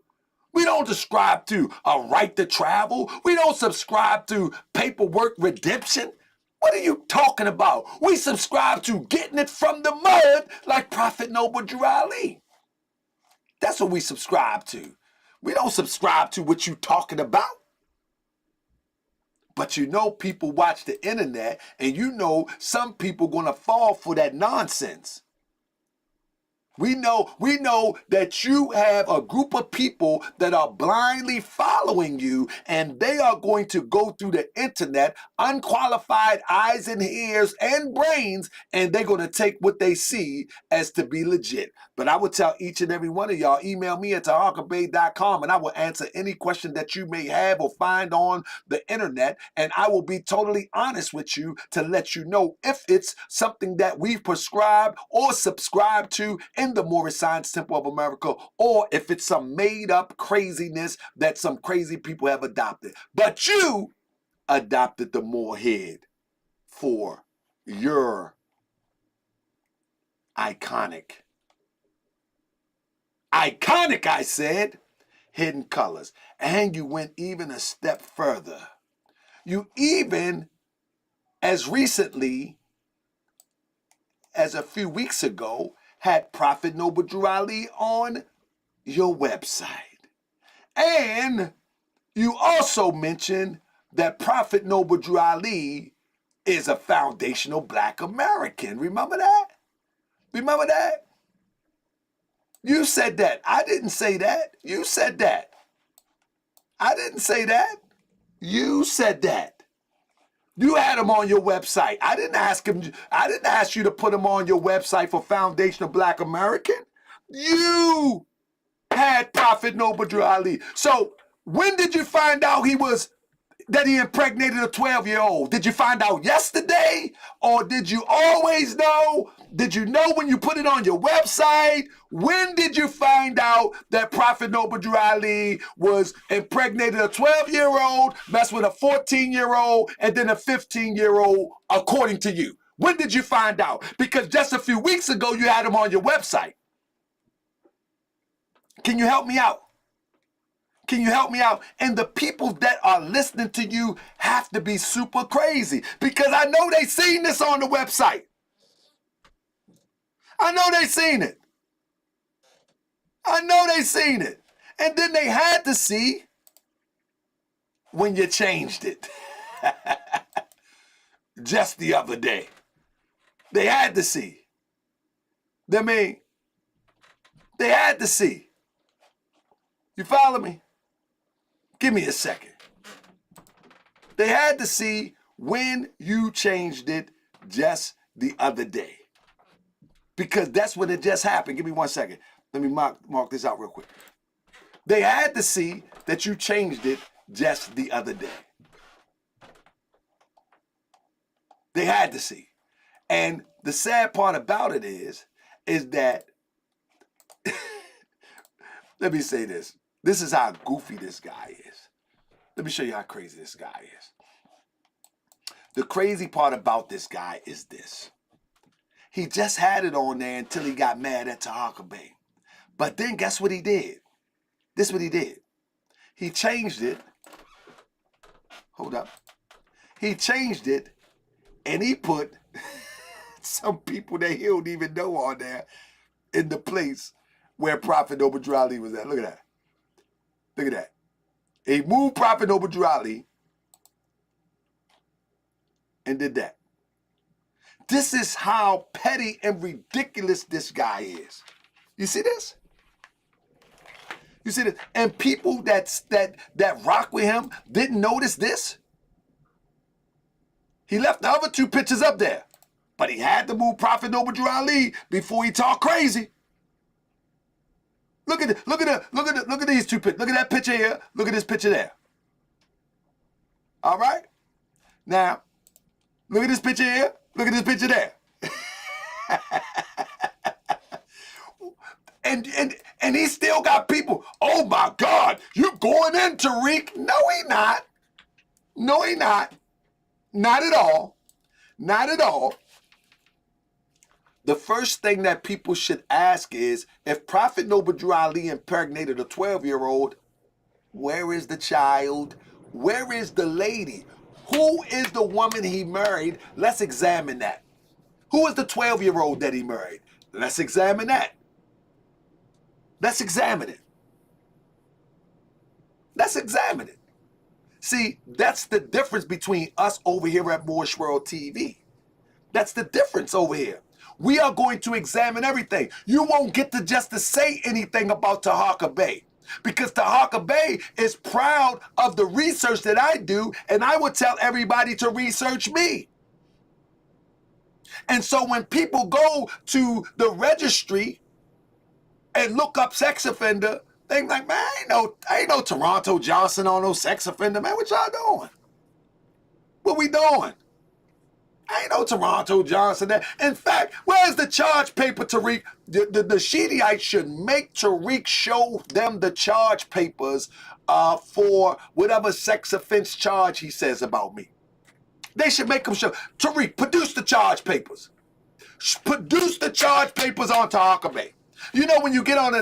We don't subscribe to a right to travel. We don't subscribe to paperwork redemption. What are you talking about? We subscribe to getting it from the mud like Prophet Noble Drew Ali. That's what we subscribe to. We don't subscribe to what you talking about. But you know people watch the internet and you know some people gonna fall for that nonsense. We know that you have a group of people that are blindly following you, and they are going to go through the internet, unqualified eyes and ears and brains, and they're going to take what they see as to be legit. But I would tell each and every one of y'all, email me at Taharkabey.com, and I will answer any question that you may have or find on the internet, and I will be totally honest with you to let you know if it's something that we've prescribed or subscribed to in the Moorish Science Temple of America, or if it's some made-up craziness that some crazy people have adopted. But you adopted the Moor head for your iconic, I said, Hidden Colors. And you went even a step further. You even, as recently as a few weeks ago, had Prophet Noble Drew Ali on your website. And you also mentioned that Prophet Noble Drew Ali is a foundational Black American. Remember that? Remember that? You said that. I didn't say that. You said that. I didn't say that. You said that. You had him on your website. I didn't ask you to put him on your website for Foundational Black American. You had Prophet Noble Drew Ali. So when did you find out that he impregnated a 12-year-old? Did you find out yesterday? Or did you always know? Did you know when you put it on your website? When did you find out that Prophet Noble Drew Ali was impregnated a 12-year-old, messed with a 14-year-old, and then a 15-year-old, according to you? When did you find out? Because just a few weeks ago, you had him on your website. Can you help me out? Can you help me out? And the people that are listening to you have to be super crazy, because I know they seen this on the website. I know they seen it. I know they seen it. And then they had to see when you changed it. Just the other day. They had to see. I mean, they had to see. You follow me? Give me a second. They had to see when you changed it just the other day. Because that's when it just happened. Give me 1 second. Let me mark this out real quick. They had to see that you changed it just the other day. They had to see. And the sad part about it is that, let me say this. This is how goofy this guy is. Let me show you how crazy this guy is. The crazy part about this guy is this. He just had it on there until he got mad at Taharkabey. But then guess what he did? This is what he did. He changed it. Hold up. He changed it and he put some people that he don't even know on there in the place where Prophet Noble Drew Ali was at. Look at that. Look at that. He moved Prophet Noble Drew Ali and did that. This is how petty and ridiculous this guy is. You see this? You see this? And people that rock with him didn't notice this. He left the other two pictures up there, but he had to move Prophet Noble Drew Ali before he talked crazy. Look at these two pictures. Look at that picture here. Look at this picture there. All right? Now, look at this picture here. Look at this picture there. and he still got people. Oh my God, you going in, Tariq? No, he not. No, he not. Not at all. Not at all. The first thing that people should ask is, if Prophet Noble Drew Ali impregnated a 12-year-old, where is the child? Where is the lady? Who is the woman he married? Let's examine that. Who is the 12-year-old that he married? Let's examine that. Let's examine it. Let's examine it. See, that's the difference between us over here at Moorish World TV. That's the difference over here. We are going to examine everything. You won't get to just to say anything about Taharkabey, because Taharkabey is proud of the research that I do, and I would tell everybody to research me. And so when people go to the registry and look up sex offender, they like, man, ain't no Toronto Johnson on no sex offender, man. What y'all doing? What we doing? Ain't no Toronto Johnson there. In fact, where's the charge paper, Tariq? The Nasheedites should make Tariq show them the charge papers for whatever sex offense charge he says about me. They should make him show. Tariq, produce the charge papers. Produce the charge papers on Taharkabey. You know, when you get on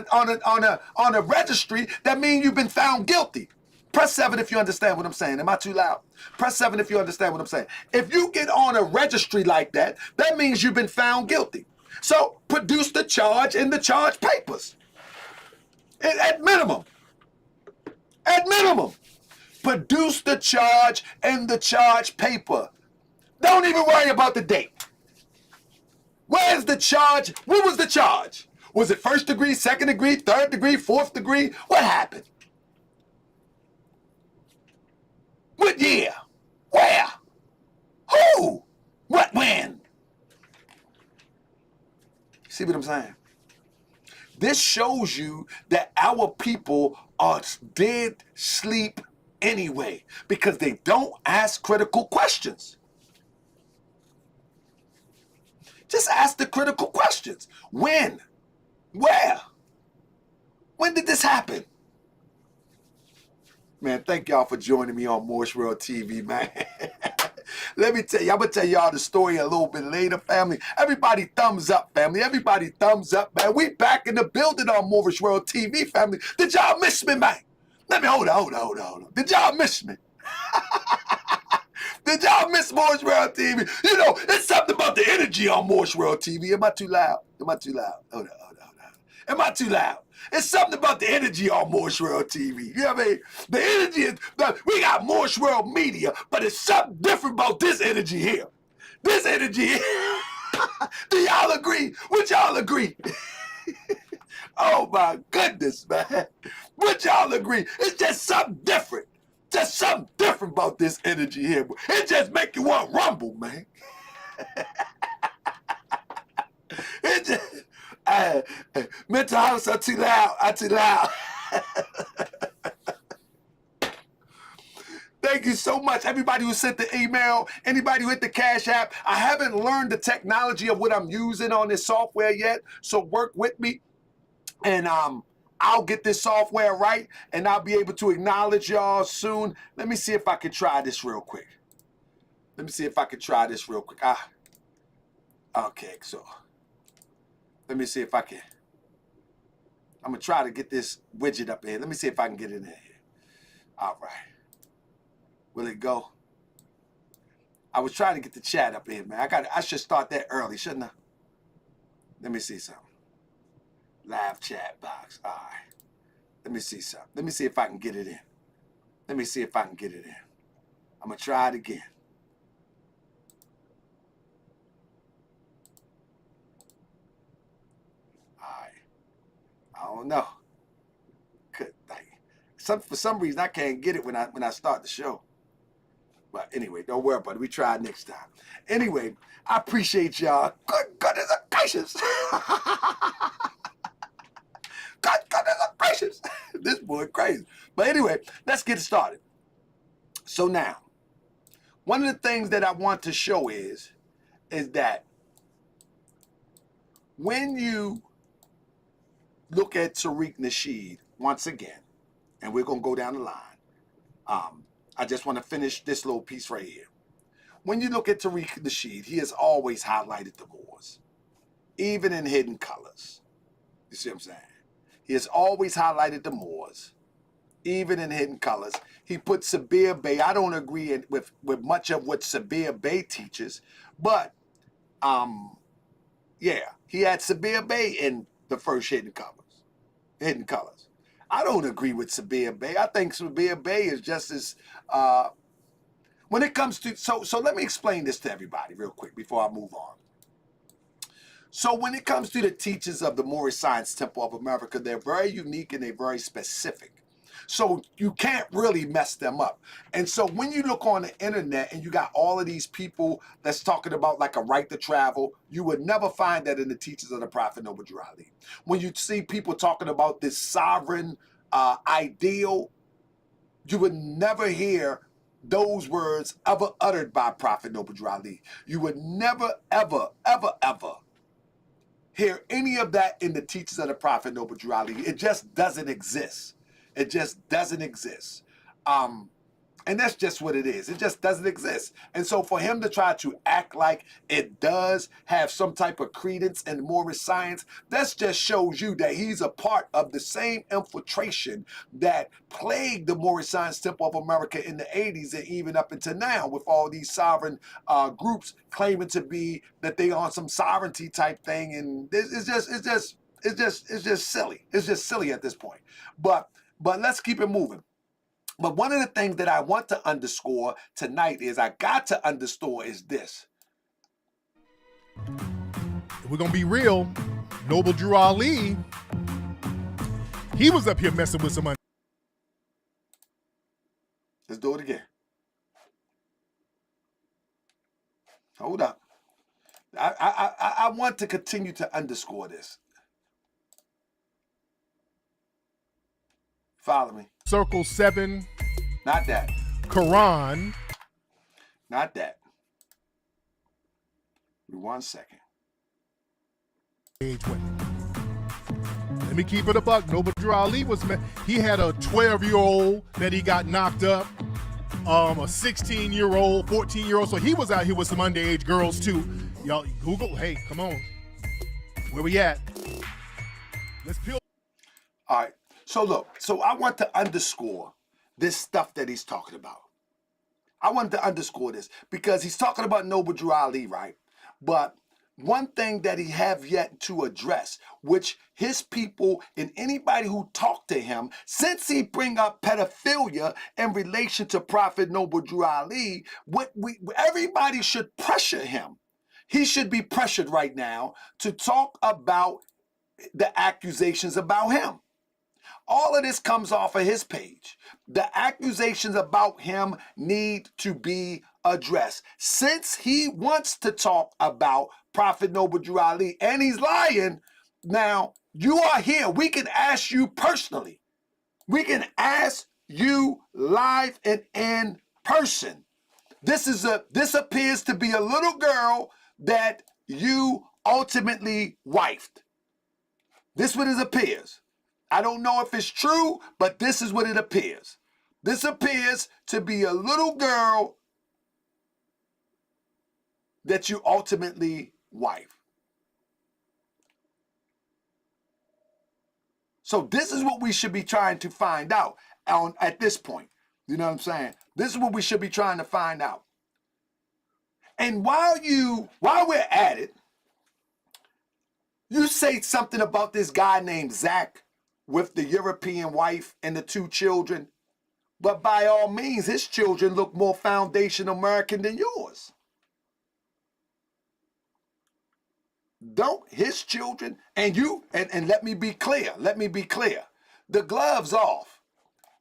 a registry, that means you've been found guilty. Press 7 if you understand what I'm saying. Am I too loud? Press 7 if you understand what I'm saying. If you get on a registry like that, that means you've been found guilty. So produce the charge and the charge papers. At minimum. At minimum. Produce the charge and the charge paper. Don't even worry about the date. Where's the charge? What was the charge? Was it 1st degree, 2nd degree, 3rd degree, 4th degree? What happened? What year? Where? Who? What, when? See what I'm saying? This shows you that our people are dead sleep anyway, because they don't ask critical questions. Just ask the critical questions. When? Where? When did this happen? Man, thank y'all for joining me on Moorish World TV, man. Let me tell you, I'm going to tell y'all the story a little bit later, family. Everybody thumbs up, family. Everybody thumbs up, man. We back in the building on Moorish World TV, family. Did y'all miss me, man? Let me hold on. Did y'all miss me? Did y'all miss Moorish World TV? You know, it's something about the energy on Moorish World TV. Am I too loud? Hold on. Am I too loud? It's something about the energy on Moorish World TV. You know what I mean? The energy is, we got Moorish World Media, but it's something different about this energy here. This energy here. Do y'all agree? Would y'all agree? Oh my goodness, man. Would y'all agree? It's just something different. Just something different about this energy here. It just make you want to rumble, man. It just... mental house, I'm too loud. Thank you so much, everybody who sent the email, anybody who hit the Cash App. I haven't learned the technology of what I'm using on this software yet, so work with me, and I'll get this software right, and I'll be able to acknowledge y'all soon. Let me see if I can try this real quick. Okay, so... let me see if I can. I'm going to try to get this widget up here. Let me see if I can get it in here. All right. Will it go? I was trying to get the chat up here, man. I should start that early, shouldn't I? Let me see something. Live chat box. All right. Let me see something. Let me see if I can get it in. I'm going to try it again. I don't know. For some reason, I can't get it when I start the show. But anyway, don't worry about it. We try it next time. Anyway, I appreciate y'all. Goodness gracious. Goodness gracious. This boy crazy. But anyway, let's get started. So now, one of the things that I want to show is that when you look at Tariq Nasheed once again, and we're going to go down the line. I just want to finish this little piece right here. When you look at Tariq Nasheed, he has always highlighted the Moors, even in hidden colors. You see what I'm saying? He has always highlighted the Moors, even in hidden colors. He put Sabir Bey. I don't agree with much of what Sabir Bey teaches, but yeah, he had Sabir Bey in the first hidden colors. I don't agree with Sabir Bey. I think Sabir Bey is just as when it comes to so let me explain this to everybody real quick before I move on. So when it comes to the teachers of the Moorish Science Temple of America, they're very unique and they're very specific. So you can't really mess them up. And so when you look on the internet and you got all of these people that's talking about like a right to travel, you would never find that in the teachings of the Prophet Noble Drew Ali. When you see people talking about this sovereign ideal, you would never hear those words ever uttered by Prophet Noble Drew Ali. You would never, ever, ever, ever hear any of that in the teachings of the Prophet Noble Drew Ali. It just doesn't exist. It just doesn't exist. And that's just what it is. It just doesn't exist. And so for him to try to act like it does have some type of credence in Moorish science, that just shows you that he's a part of the same infiltration that plagued the Moorish Science Temple of America in the 80s and even up until now, with all these sovereign groups claiming to be that they on some sovereignty type thing. And it's just silly. It's just silly at this point. But let's keep it moving. But one of the things that I want to underscore tonight is I got to underscore is this. If we're going to be real, Noble Drew Ali, he was up here messing with some... Let's do it again. Hold up. I want to continue to underscore this. Follow me. Circle 7. Not that. Quran. Not that. Give me 1 second. age women. Let me keep it a buck. Noble Drew Ali he had a 12-year-old that he got knocked up, a 16-year-old, 14-year-old. So he was out here with some underage girls too. Y'all Google, hey, come on. Where we at? Let's peel. All right. So look, so I want to underscore this stuff that he's talking about. I wanted to underscore this because he's talking about Noble Drew Ali, right? But one thing that he have yet to address, which his people and anybody who talked to him, since he bring up pedophilia in relation to Prophet Noble Drew Ali, everybody should pressure him. He should be pressured right now to talk about the accusations about him. All of this comes off of his page. The accusations about him need to be addressed. Since he wants to talk about Prophet Noble Drew Ali and he's lying, now you are here. We can ask you personally. We can ask you live and in person. This appears to be a little girl that you ultimately wifed. This is what it appears. I don't know if it's true, but this is what it appears. This appears to be a little girl that you ultimately wife. So this is what we should be trying to find out at this point. You know what I'm saying? This is what we should be trying to find out. And while we're at it, you say something about this guy named Zach with the European wife and the 2 children, but by all means, his children look more foundation American than yours. Don't his children, and let me be clear, the gloves off.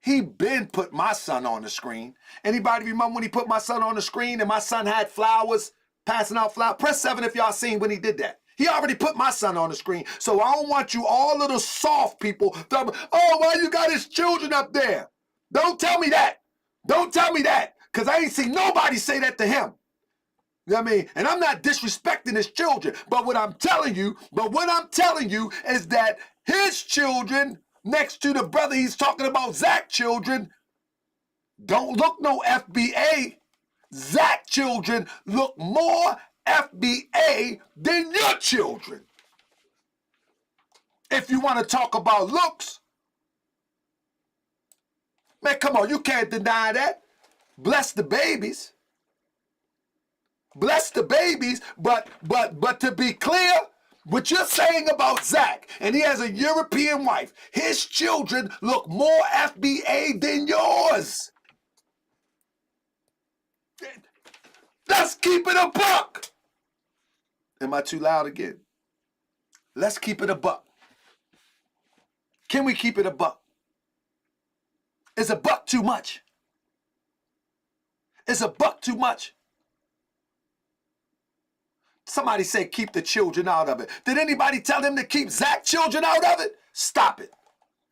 He been put my son on the screen. Anybody remember when he put my son on the screen and my son had flowers, passing out flowers? Press 7 if y'all seen when he did that. He already put my son on the screen. So I don't want you all little soft people to, oh, why you got his children up there? Don't tell me that. Don't tell me that. Because I ain't seen nobody say that to him. You know what I mean? And I'm not disrespecting his children. But what I'm telling you is that his children, next to the brother he's talking about, Zach children, don't look no FBA. Zach children look more FBA than your children. If you want to talk about looks, man, come on, you can't deny that. Bless the babies. Bless the babies, but to be clear, what you're saying about Zach, and he has a European wife, his children look more FBA than yours. Let's keep it a buck. Am I too loud again? Let's keep it a buck. Can we keep it a buck? Is a buck too much? Is a buck too much? Somebody say keep the children out of it. Did anybody tell him to keep Zach children out of it? Stop it.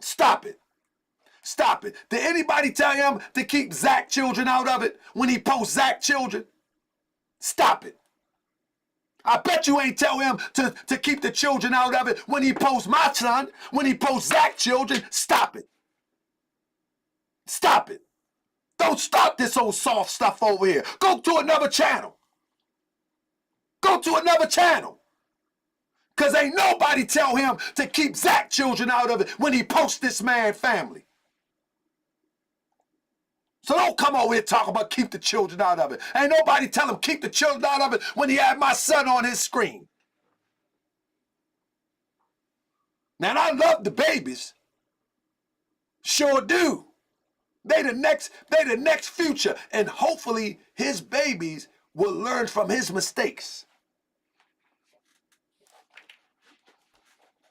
Stop it. Stop it. Did anybody tell him to keep Zach children out of it when he posts Zach children? Stop it. I bet you ain't tell him to keep the children out of it when he posts my son, when he posts Zach children. Stop it. Stop it. Don't start this old soft stuff over here. Go to another channel. Go to another channel. Because ain't nobody tell him to keep Zach children out of it when he posts this man's family. So don't come over here talking about keep the children out of it. Ain't nobody tell him keep the children out of it when he had my son on his screen. Now, I love the babies. Sure do. They the next future. And hopefully his babies will learn from his mistakes.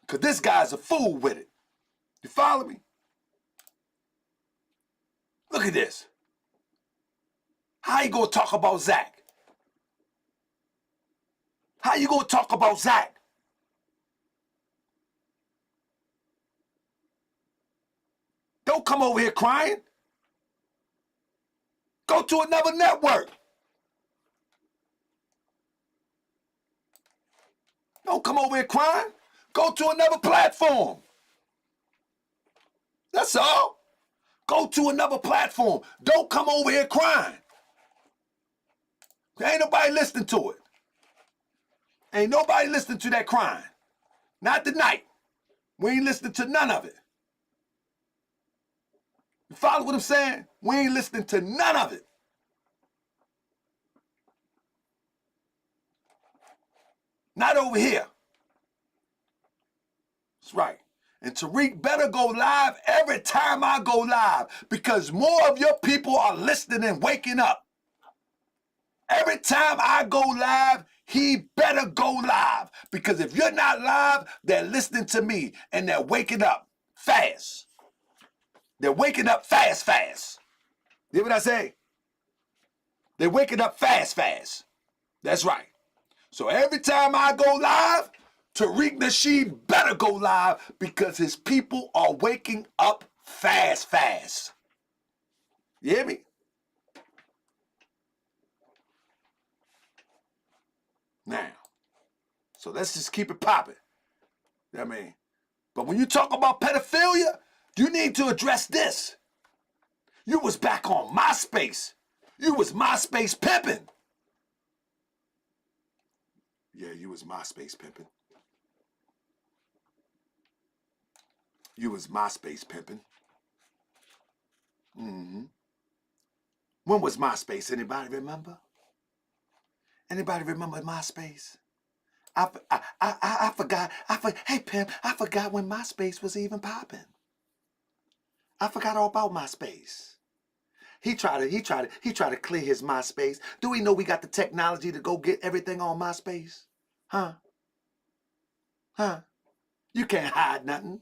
Because this guy's a fool with it. You follow me? Look at this. How you gonna talk about Zach? How you gonna talk about Zach? Don't come over here crying. Go to another network. Don't come over here crying. Go to another platform. That's all. Go to another platform. Don't come over here crying. Ain't nobody listening to it. Ain't nobody listening to that crying. Not tonight. We ain't listening to none of it. You follow what I'm saying? We ain't listening to none of it. Not over here. That's right. And Tariq better go live every time I go live, because more of your people are listening and waking up. Every time I go live, he better go live, because if you're not live, they're listening to me and they're waking up fast. They're waking up fast. You hear what I say? They're waking up fast. That's right. So every time I go live, Tariq Nasheed better go live, because his people are waking up fast. You hear me? Now, so let's just keep it popping. You know what I mean? But when you talk about pedophilia, you need to address this. You was back on MySpace. You was MySpace pimping. Yeah, you was MySpace pimping. You was MySpace pimping. When was MySpace? Anybody remember? Anybody remember MySpace? I forgot. Hey, pimp, I forgot when MySpace was even popping. I forgot all about MySpace. He tried to clear his MySpace. Do we know we got the technology to go get everything on MySpace? Huh? You can't hide nothing.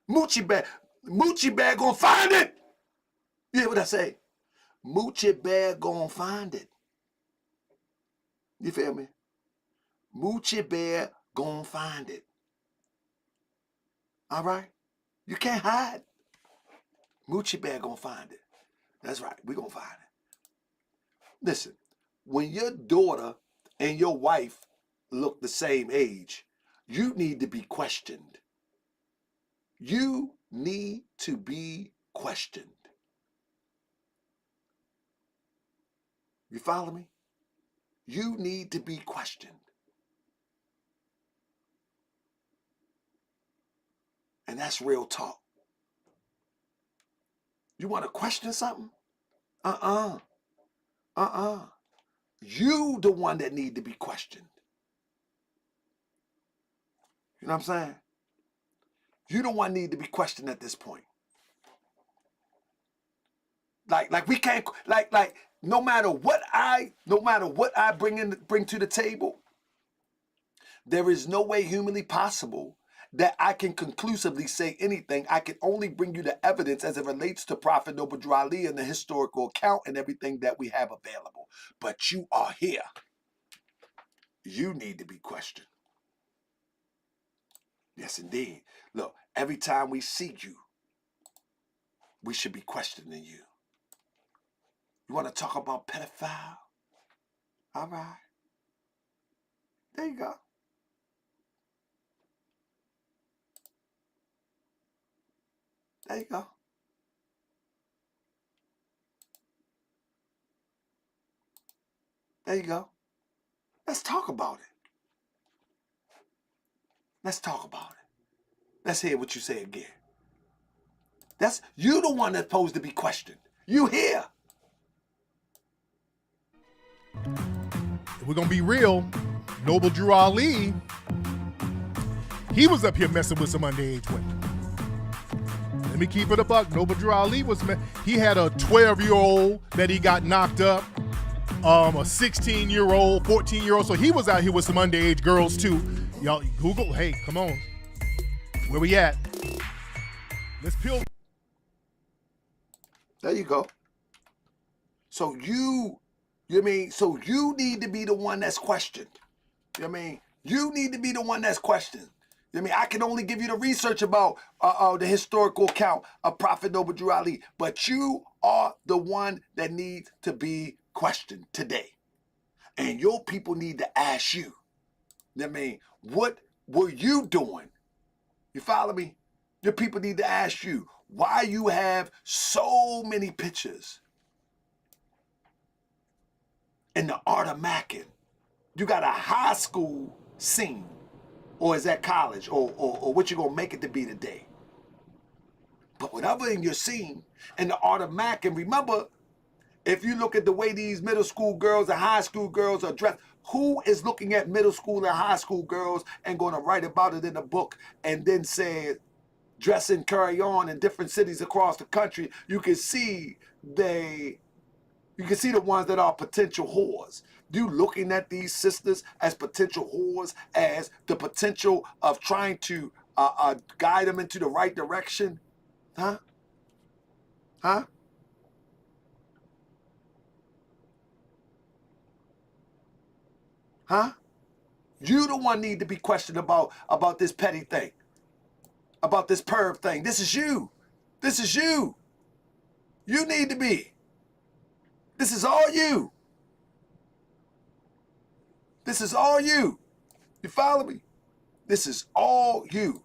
Moochie Bear gonna find it. You hear what I say? Moochie Bear gonna find it. You feel me? Moochie Bear gonna find it. All right? You can't hide. Moochie Bear gonna find it. That's right. We gonna find it. Listen, when your daughter and your wife look the same age, you need to be questioned. You need to be questioned. You follow me? You need to be questioned. And that's real talk. You want to question something? You the one that need to be questioned. You know what I'm saying? You the one need to be questioned at this point. Like we can't, like no matter what I bring to the table, there is no way humanly possible that I can conclusively say anything. I can only bring you the evidence as it relates to Prophet Noble Drew Ali and the historical account and everything that we have available. But you are here. You need to be questioned. Yes, indeed. Look, every time we see you, we should be questioning you. You want to talk about pedophile? All right. There you go. There you go. There you go. Let's talk about it. Let's talk about it. Let's hear what you say again. That's you the one that's supposed to be questioned. You here. If we're gonna be real, Noble Drew Ali, he was up here messing with some underage women. Let me keep it a buck. Noble Drew Ali he had a 12-year-old that he got knocked up, a 16-year-old, 14-year-old. So he was out here with some underage girls too. Y'all Google, hey, come on. Where we at? Let's peel. There you go. So you need to be the one that's questioned. You know what I mean? You need to be the one that's questioned. You know what I mean? I can only give you the research about the historical account of Prophet Noble Drew Ali, but you are the one that needs to be questioned today. And your people need to ask you, you know what I mean, what were you doing You follow me? Your people need to ask you why you have so many pictures in the art of macking. You got a high school scene, or is that college, or what you gonna make it to be today? But whatever in your scene, in the art of macking, remember, if you look at the way these middle school girls and high school girls are dressed, who is looking at middle school and high school girls and going to write about it in a book and then say, dress and carry on in different cities across the country? You can see the ones that are potential whores. You looking at these sisters as potential whores, as the potential of trying to guide them into the right direction? Huh? Huh? Huh? You the one need to be questioned about this petty thing, about this perv thing. This is you. This is you. You need to be. This is all you. This is all you. You follow me? This is all you.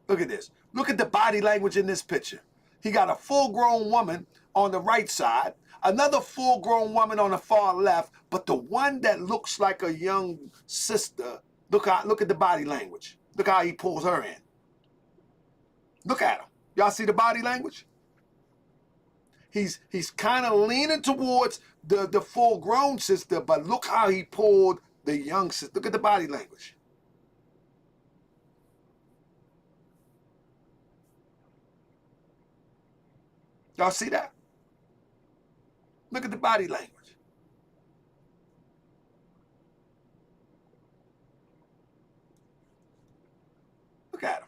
Look at this. Look at the body language in this picture. He got a full-grown woman on the right side, another full-grown woman on the far left, but the one that looks like a young sister, look at the body language. Look how he pulls her in. Look at him. Y'all see the body language? He's kind of leaning towards the full-grown sister, but look how he pulled the young sister. Look at the body language. Y'all see that? Look at the body language. Look at him.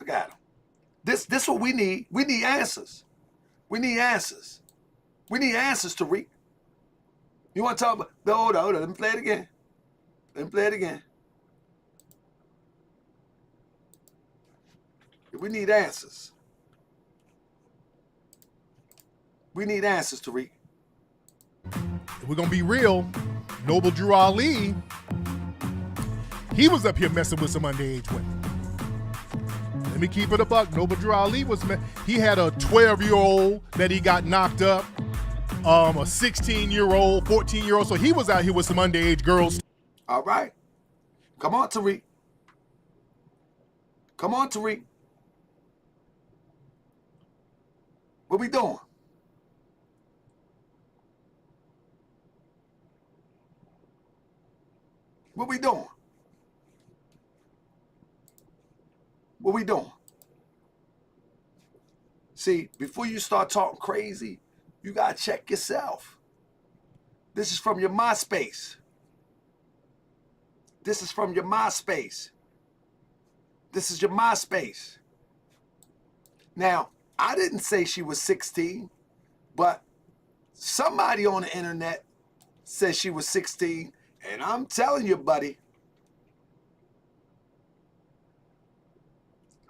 Look at him. This what we need. We need answers. We need answers. We need answers, Tariq. You want to talk about? Hold on. Let me play it again. Let me play it again. We need answers. We need answers, Tariq. If we're gonna be real, Noble Drew Ali, he was up here messing with some underage women. Let me keep it a buck. Noble Drew Ali he had a 12-year-old that he got knocked up, a 16-year-old, 14-year-old. So he was out here with some underage girls. All right. Come on, Tariq. Come on, Tariq. What we doing? What we doing? What we doing? See, before you start talking crazy, you got to check yourself. This is from your MySpace. This is from your MySpace. This is your MySpace. Now, I didn't say she was 16, but somebody on the internet said she was 16. And I'm telling you, buddy,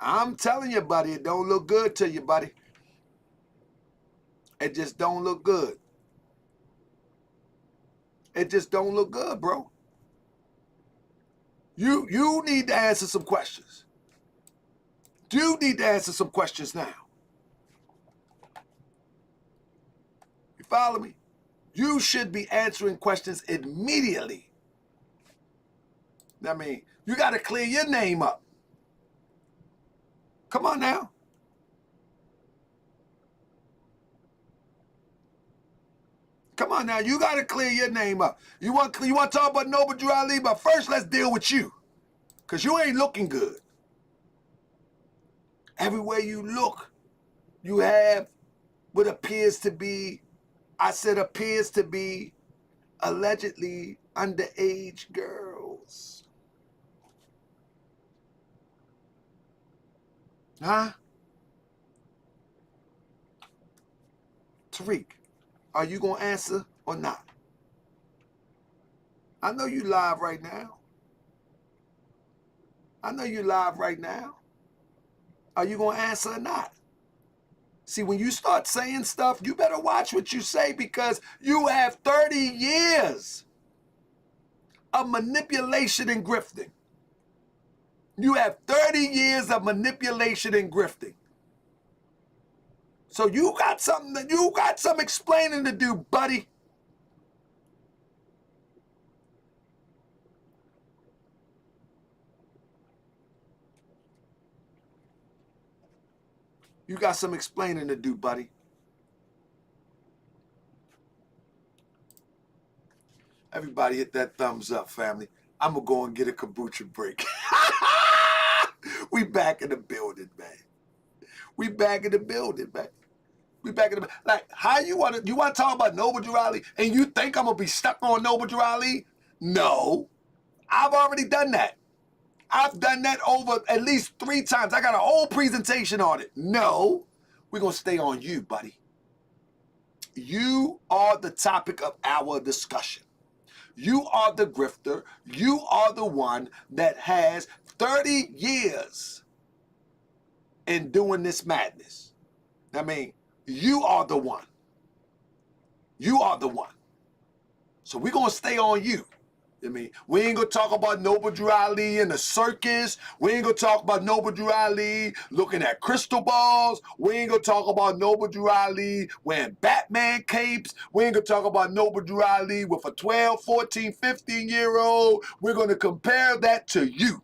it don't look good to you, buddy. It just don't look good. It just don't look good, bro. You need to answer some questions. You need to answer some questions now. You follow me? You should be answering questions immediately. I mean, you got to clear your name up. Come on now. Come on now. You got to clear your name up. You want to talk about Noble Drew Ali, but first let's deal with you. Because you ain't looking good. Everywhere you look, you have what appears to be, allegedly underage girls. Huh? Tariq, are you going to answer or not? I know you live right now. Are you going to answer or not? See, when you start saying stuff, you better watch what you say, because you have 30 years of manipulation and grifting. You have 30 years of manipulation and grifting. So you got some explaining to do, buddy. You got some explaining to do, buddy. Everybody hit that thumbs up, family. I'm going to go and get a kombucha break. We back in the building, man. We back in the building, man. We back in the like. How you want to talk about Noble Drew Ali, and you think I'm gonna be stuck on Noble Drew Ali? No, I've already done that. I've done that over at least 3 times. I got a whole presentation on it. No, we're gonna stay on you, buddy. You are the topic of our discussion. You are the grifter. You are the one that has 30 years in doing this madness. I mean, you are the one. You are the one. So we're going to stay on you. I mean, we ain't going to talk about Noble Drew Ali in the circus. We ain't going to talk about Noble Drew Ali looking at crystal balls. We ain't going to talk about Noble Drew Ali wearing Batman capes. We ain't going to talk about Noble Drew Ali with a 12, 14, 15-year-old. We're going to compare that to you.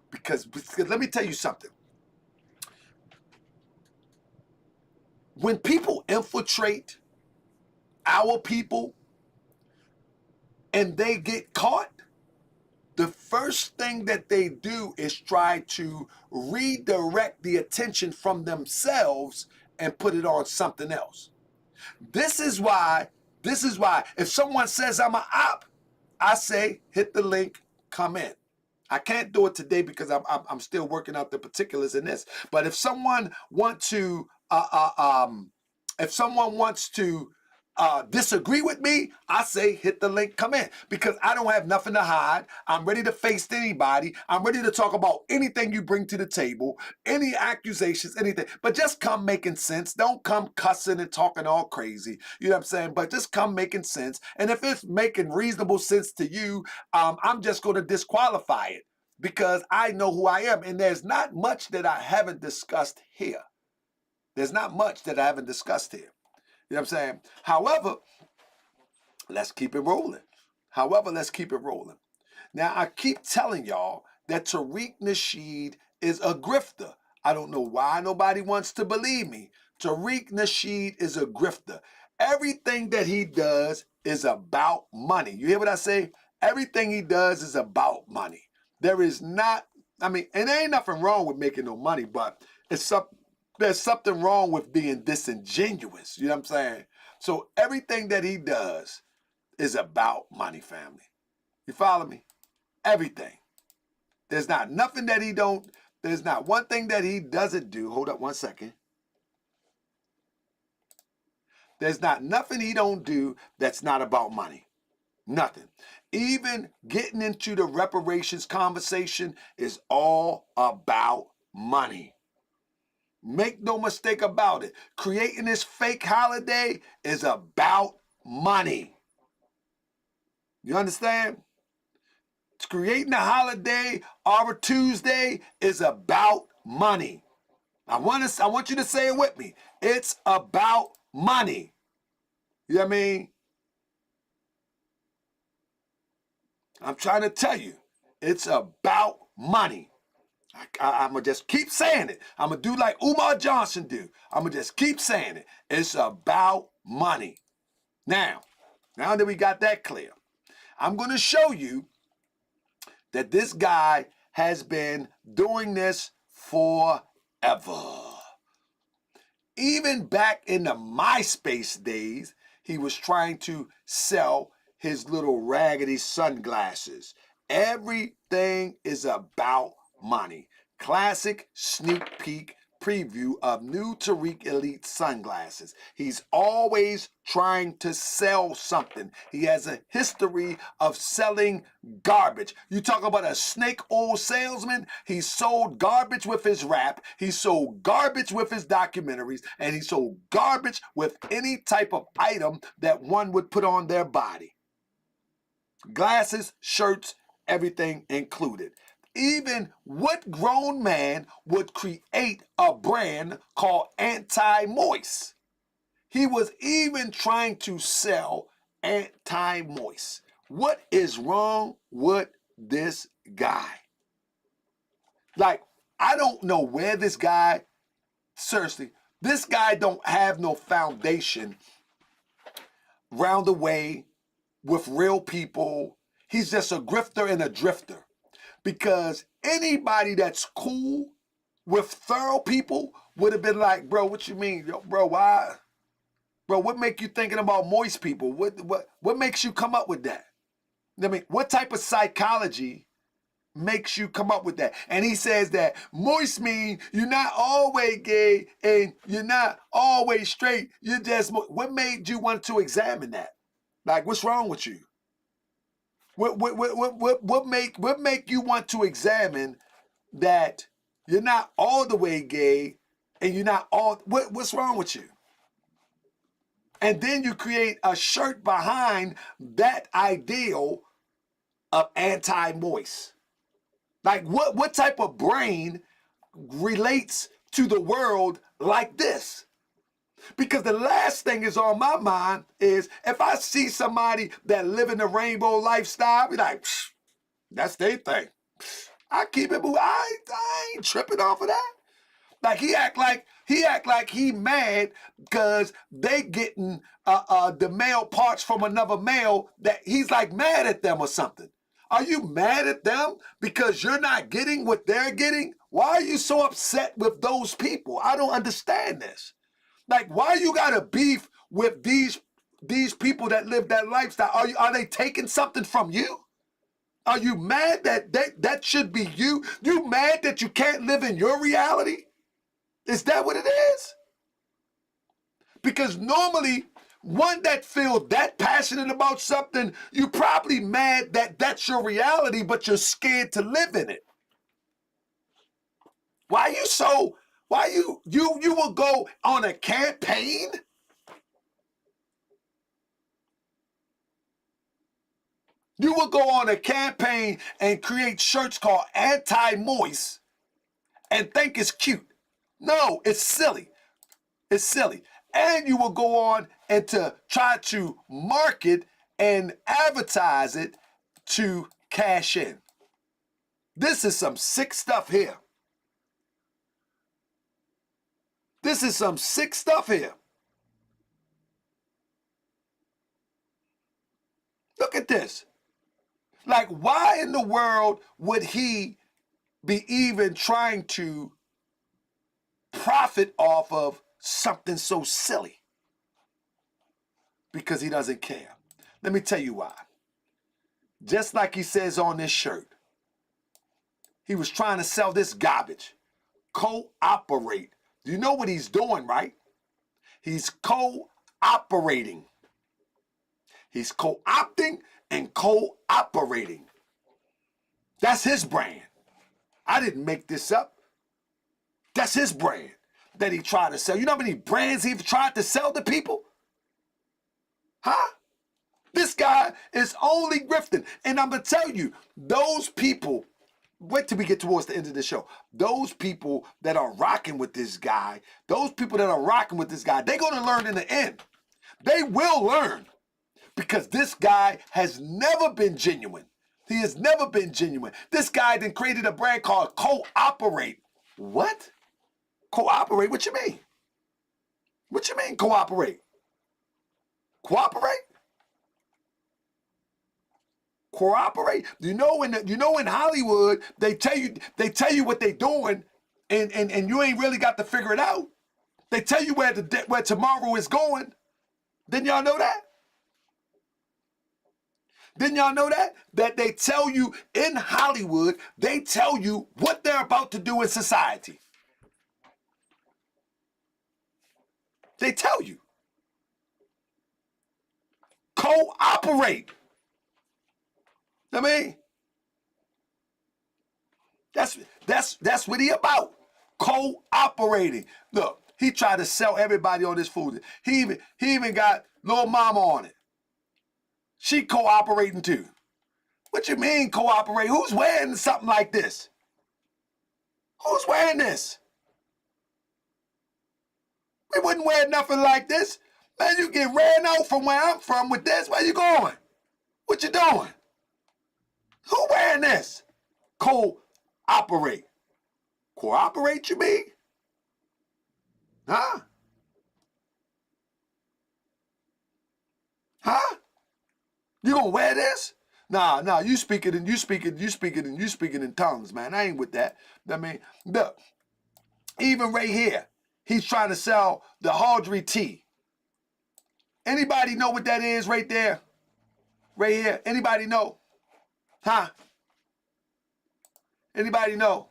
Because let me tell you something. When people infiltrate our people and they get caught, the first thing that they do is try to redirect the attention from themselves and put it on something else. This is why if someone says I'm an op, I say hit the link, come in. I can't do it today because I'm still working out the particulars in this. But if someone wants to disagree with me, I say hit the link, come in, because I don't have nothing to hide. I'm ready to face anybody. I'm ready to talk about anything you bring to the table, any accusations, anything. But just come making sense. Don't come cussing and talking all crazy. You know what I'm saying? But just come making sense. And if it's making reasonable sense to you, I'm just going to disqualify it because I know who I am. And there's not much that I haven't discussed here. There's not much that I haven't discussed here. You know what I'm saying? However, let's keep it rolling. Now, I keep telling y'all that Tariq Nasheed is a grifter. I don't know why nobody wants to believe me. Tariq Nasheed is a grifter. Everything that he does is about money. You hear what I say? Everything he does is about money. There is not, and there ain't nothing wrong with making no money, but there's something wrong with being disingenuous. You know what I'm saying? So everything that he does is about money, family. You follow me? Everything. There's not nothing that he don't, there's not one thing that he doesn't do. Hold up one second. There's not nothing he don't do that's not about money. Nothing. Even getting into the reparations conversation is all about money. Make no mistake about it. Creating this fake holiday is about money. You understand? Creating a holiday or a Tuesday is about money. I want you to say it with me. It's about money. You know what I mean? I'm trying to tell you, it's about money. I'm going to just keep saying it. I'm going to do like Umar Johnson do. I'm going to just keep saying it. It's about money. Now that we got that clear, I'm going to show you that this guy has been doing this forever. Even back in the MySpace days, he was trying to sell his little raggedy sunglasses. Everything is about money. Classic sneak peek preview of new Tariq Elite sunglasses. He's always trying to sell something. He has a history of selling garbage. You talk about a snake oil salesman. He sold garbage with his rap. He sold garbage with his documentaries. And he sold garbage with any type of item that one would put on their body. Glasses, shirts, everything included. even, what grown man would create a brand called anti-moist? He was even trying to sell anti-moist. What is wrong with this guy? Like, I don't know where this guy, seriously, this guy don't have no foundation round the way with real people. He's just a grifter and a drifter. Because anybody that's cool with thorough people would have been like, bro, what you mean? Yo, bro, why? Bro, what make you thinking about moist people? What makes you come up with that? I mean, what type of psychology makes you come up with that? And he says that moist mean you're not always gay and you're not always straight. You're just, what made you want to examine that? Like, what's wrong with you? What make you want to examine that you're not all the way gay and you're not all, what's wrong with you? And then you create a shirt behind that ideal of anti-moist. Like, what type of brain relates to the world like this? Because the last thing is on my mind is if I see somebody that live in the rainbow lifestyle, I be like, that's their thing. I keep it moving. I ain't tripping off of that. Like, he act like he mad because they getting the male parts from another male, that he's like mad at them or something. Are you mad at them because you're not getting what they're getting? Why are you so upset with those people? I don't understand this. Like, why you gotta beef with these people that live that lifestyle? Are they taking something from you? Are you mad that that should be you? You mad that you can't live in your reality? Is that what it is? Because normally, one that feels that passionate about something, you probably mad that that's your reality, but you're scared to live in it. Why you will go on a campaign? You will go on a campaign and create shirts called anti-moist and think it's cute. No, it's silly. It's silly. And you will go on and to try to market and advertise it to cash in. This is some sick stuff here. This is some sick stuff here. Look at this. Like, why in the world would he be even trying to profit off of something so silly? Because he doesn't care. Let me tell you why. Just like he says on this shirt, he was trying to sell this garbage. Cooperate. You know what he's doing, right? He's cooperating. He's co-opting and cooperating. That's his brand. I didn't make this up. That's his brand that he tried to sell. You know how many brands he's tried to sell to people? Huh? This guy is only grifting. And I'm going to tell you, those people, wait till we get towards the end of the show. Those people that are rocking with this guy, they're going to learn in the end. They will learn. Because this guy has never been genuine. He has never been genuine. This guy then created a brand called Cooperate. What? Cooperate? What you mean? What you mean cooperate? Cooperate? Cooperate? You know in Hollywood they tell you what they're doing and you ain't really got to figure it out. They tell you where tomorrow is going. Didn't y'all know that? Didn't y'all know that? That they tell you in Hollywood, they tell you what they're about to do in society. They tell you. Cooperate. I mean, that's what he about. Cooperating. Look, he tried to sell everybody on this food. He even got little mama on it. She cooperating too. What you mean cooperate? Who's wearing something like this? Who's wearing this? We wouldn't wear nothing like this. Man, you get ran out from where I'm from with this. Where you going? What you doing? Who wearing this? Cooperate. Cooperate, you mean? Huh? Huh? You gonna wear this? Nah, you speaking in tongues, man. I ain't with that. I mean, look, even right here, he's trying to sell the Hawdry tea. Anybody know what that is right there? Right here? Anybody know? Huh? Anybody know?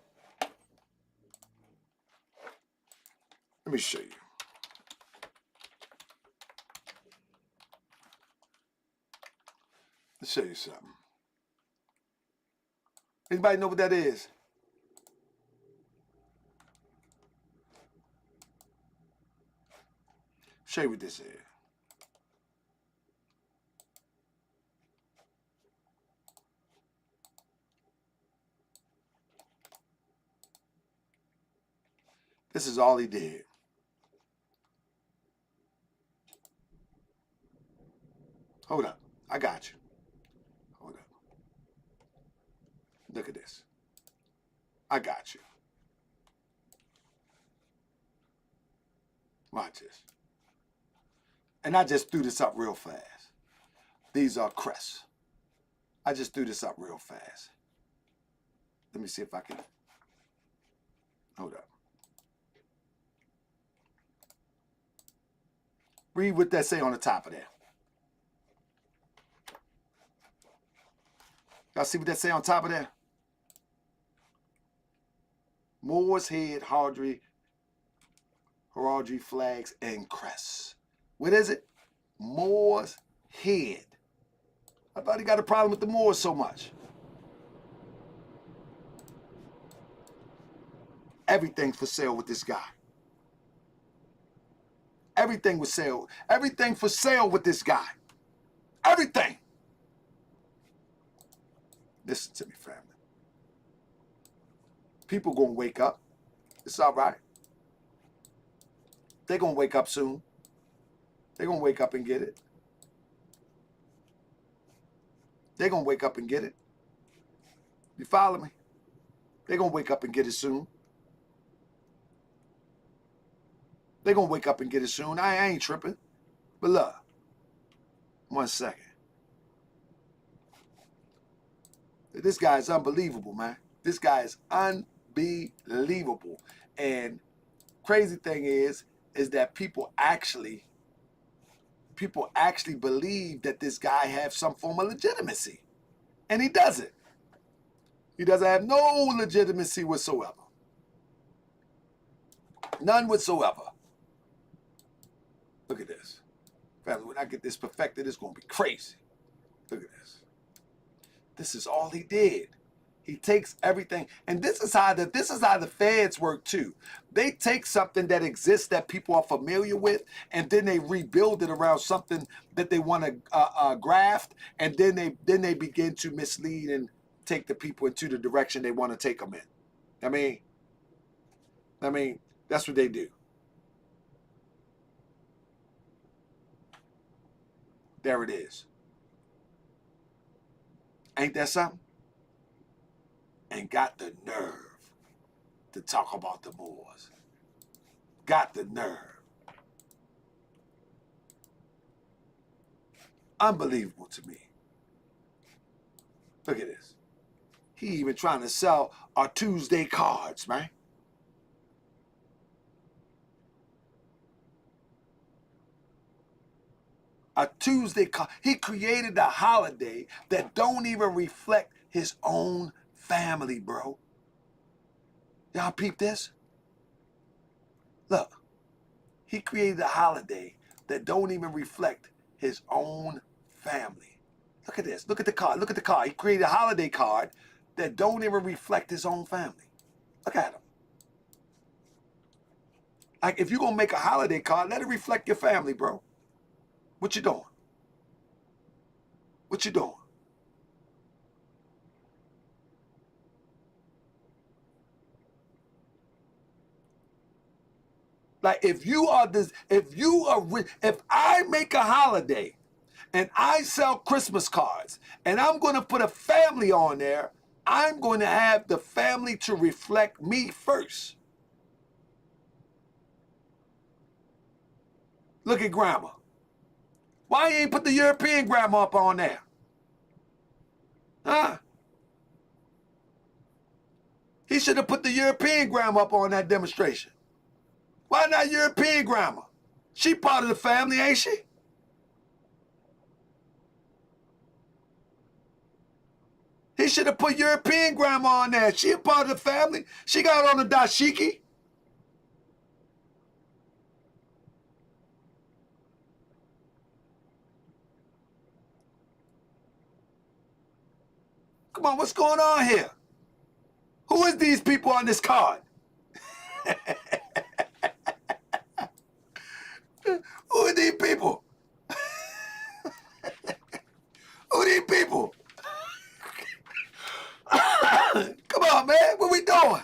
Let me show you. Let's show you something. Anybody know what that is? Show you what this is. This is all he did. Hold up. I got you. Hold up. Look at this. I got you. Watch this. And I just threw this up real fast. These are crests. I just threw this up real fast. Let me see if I can. Hold up. Read what that say on the top of that. Y'all see what that say on top of that? Moor's head, heraldry, flags, and crests. What is it? Moor's head. I thought he got a problem with the Moors so much. Everything's for sale with this guy. Everything was sale. Everything for sale with this guy. Everything. Listen to me, family. People gonna wake up. It's all right. They're gonna wake up soon. They're gonna wake up and get it. They're gonna wake up and get it. You follow me? They're gonna wake up and get it soon. They're gonna wake up and get it soon. I ain't tripping. But look, 1 second. This guy is unbelievable, man. This guy is unbelievable. And crazy thing is that people actually believe that this guy has some form of legitimacy. And he doesn't. He doesn't have no legitimacy whatsoever. None whatsoever. Look at this. Family, when I get this perfected, it's going to be crazy. Look at this. This is all he did. He takes everything. And this is how the feds work too. They take something that exists that people are familiar with, and then they rebuild it around something that they want to graft, and then they begin to mislead and take the people into the direction they want to take them in. I mean, that's what they do. There it is. Ain't that something? And got the nerve to talk about the Moors. Got the nerve. Unbelievable to me. Look at this. He even trying to sell our Tuesday cards, man. A Tuesday card. He created a holiday that don't even reflect his own family, bro. Y'all peep this? Look. He created a holiday that don't even reflect his own family. Look at this. Look at the card. Look at the card. He created a holiday card that don't even reflect his own family. Look at him. Like, if you're going to make a holiday card, let it reflect your family, bro. What you doing? What you doing? Like if you are this, if I make a holiday and I sell Christmas cards and I'm going to put a family on there, I'm going to have the family to reflect me first. Look at grandma. Why you ain't put the European grandma up on there? Huh? He should have put the European grandma up on that demonstration. Why not European grandma? She part of the family, ain't she? He should have put European grandma on there. She a part of the family. She got on the dashiki. Come on, what's going on here? Who is these people on this card? Who are these people? Who are these people? Come on, man. What we doing?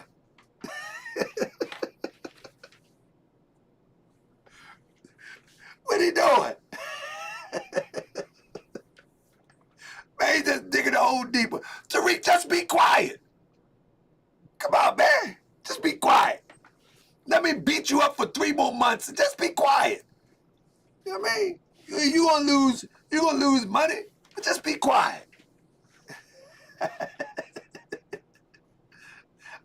What he doing? Man, he's just digging a hole deeper. Tariq, just be quiet. Come on, man. Just be quiet. Let me beat you up for 3 more months and just be quiet. You know what I mean? You're gonna lose money, but just be quiet.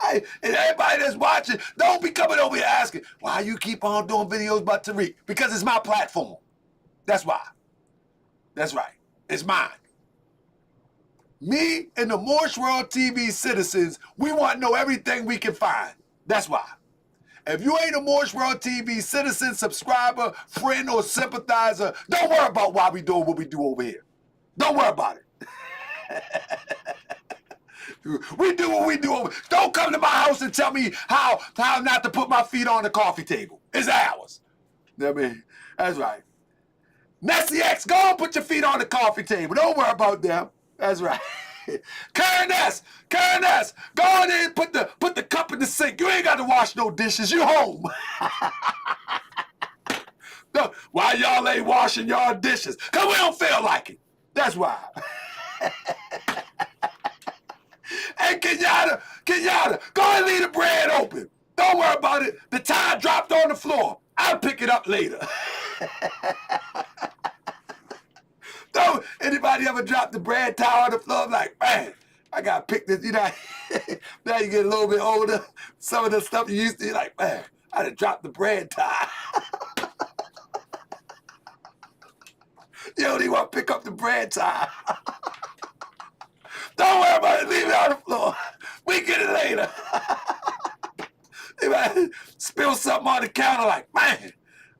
And everybody that's watching, don't be coming over here asking, why you keep on doing videos about Tariq? Because it's my platform. That's why. That's right. It's mine. Me and the Moorish World TV citizens, we want to know everything we can find. That's why. If you ain't a Moorish World TV citizen, subscriber, friend, or sympathizer, don't worry about why we doing what we do over here. Don't worry about it. We do what we do over. Don't come to my house and tell me how not to put my feet on the coffee table. It's ours. You know what I mean? That's right. Nessie X, go and put your feet on the coffee table. Don't worry about them. That's right. Karen S, go on in and put the cup in the sink. You ain't got to wash no dishes. You home. No, why y'all ain't washing y'all dishes? Because we don't feel like it. That's why. Hey, Kenyatta, go and leave the bread open. Don't worry about it. The tile dropped on the floor. I'll pick it up later. Don't anybody ever drop the bread towel on the floor? I'm like, man, I gotta pick this. You know, now you get a little bit older. Some of the stuff you used to, you're like, man, I done dropped the bread towel. You don't even want to pick up the bread towel. Don't worry about it. Leave it on the floor. We get it later. If I spill something on the counter, like, man,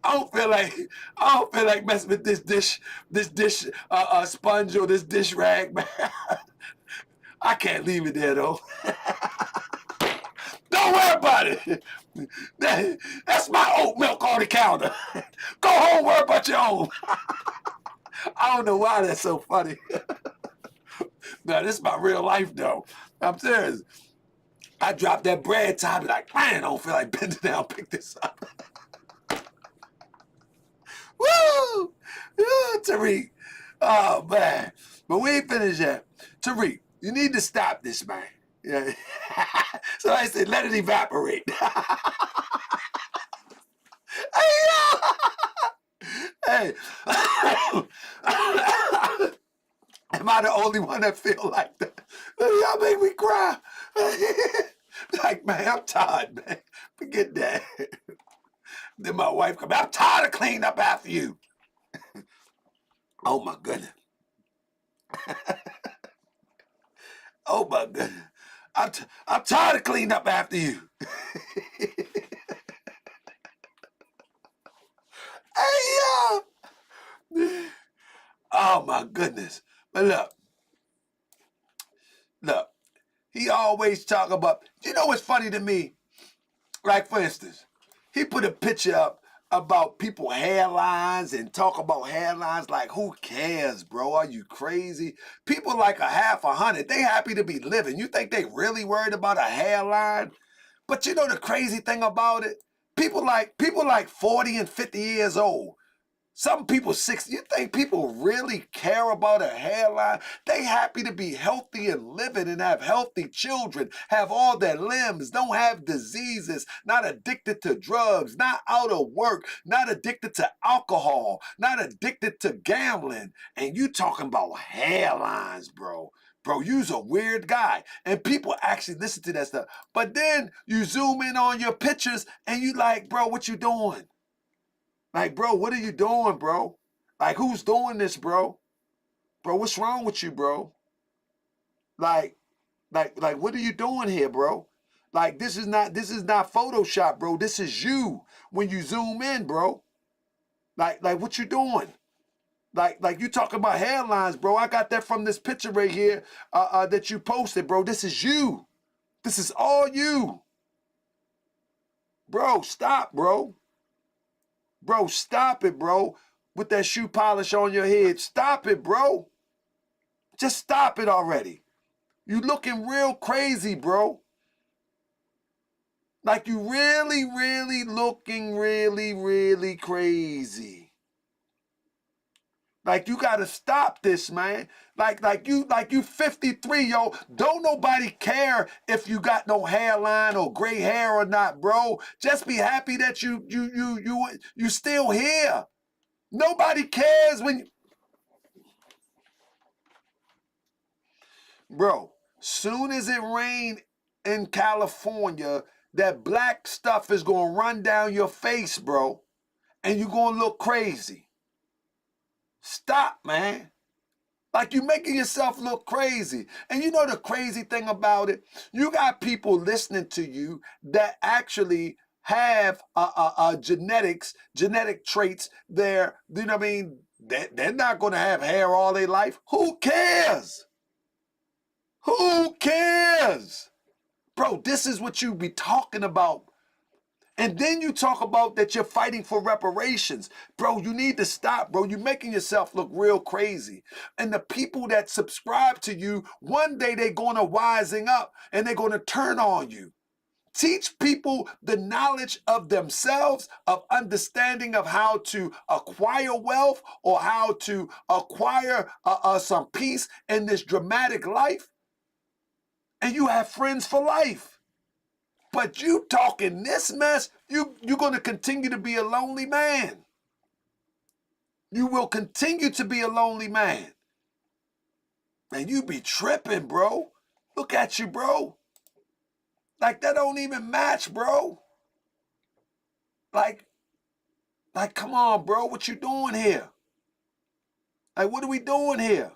I don't feel like messing with this dish sponge or this dish rag, man. I can't leave it there though. Don't worry about it. That's my oat milk on the counter. Go home, worry about your own. I don't know why that's so funny. No, this is my real life though. I'm serious. I dropped that bread towel, be like, man, I don't feel like bending down, pick this up. Woo! Tariq. Oh, man. But we ain't finished yet. Tariq, you need to stop this, man. Yeah. So I said, let it evaporate. Hey. Am I the only one that feel like that? Y'all make me cry. Like, man, I'm tired, man. Forget that. Then my wife come, I'm tired of cleaning up after you. Oh, my goodness. Oh, my goodness. I'm tired of cleaning up after you. Hey, yo. Oh, my goodness. But look, he always talk about, you know what's funny to me? Like, for instance, he put a picture up about people hairlines and talk about hairlines like, who cares, bro? Are you crazy? People like a half 100, they happy to be living. You think they really worried about a hairline? But you know the crazy thing about it? People like 40 and 50 years old. Some people 60. You think people really care about a hairline? They happy to be healthy and living and have healthy children, have all their limbs, don't have diseases, not addicted to drugs, not out of work, not addicted to alcohol, not addicted to gambling. And you talking about hairlines, bro. Bro, you's a weird guy. And people actually listen to that stuff. But then you zoom in on your pictures and you like, bro, what you doing? Like, bro, what are you doing, bro? Like, who's doing this, bro? Bro, what's wrong with you, bro? Like, what are you doing here, bro? Like, this is not Photoshop, bro. This is you when you zoom in, bro. Like, what you doing? Like you talking about hairlines, bro. I got that from this picture right here that you posted, bro. This is you. This is all you. Bro, stop, bro. Bro, stop it, bro. With that shoe polish on your head. Stop it, bro. Just stop it already. You looking real crazy, bro. Like you really, really looking really, really crazy. Like you gotta stop this, man. Like you 53, yo. Don't nobody care if you got no hairline or gray hair or not, bro. Just be happy that you still here. Nobody cares when you... Bro, soon as it rain in California, that black stuff is gonna run down your face, bro. And you're gonna look crazy. Stop, man. Like you making yourself look crazy. And you know the crazy thing about it? You got people listening to you that actually have genetic traits there. You know what I mean? They're not going to have hair all their life. Who cares? Who cares? Bro, this is what you be talking about. And then you talk about that you're fighting for reparations. Bro, you need to stop, bro. You're making yourself look real crazy. And the people that subscribe to you, one day they're going to wising up and they're going to turn on you. Teach people the knowledge of themselves, of understanding of how to acquire wealth or how to acquire some peace in this dramatic life. And you have friends for life. But you talking this mess, you're going to continue to be a lonely man. You will continue to be a lonely man. And you be tripping, bro. Look at you, bro. Like, that don't even match, bro. Like, come on, bro. What you doing here? Like, what are we doing here?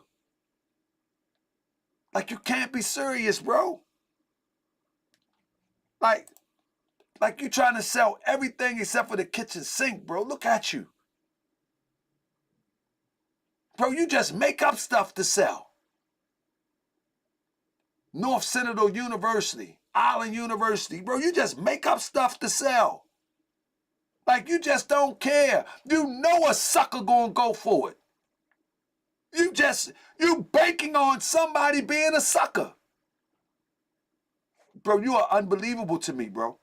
Like, you can't be serious, bro. Like you trying to sell everything except for the kitchen sink, bro. Look at you. Bro, you just make up stuff to sell. North Central University, Island University. Bro, you just make up stuff to sell. Like you just don't care. You know a sucker gonna go for it. You banking on somebody being a sucker. Bro, you are unbelievable to me, bro.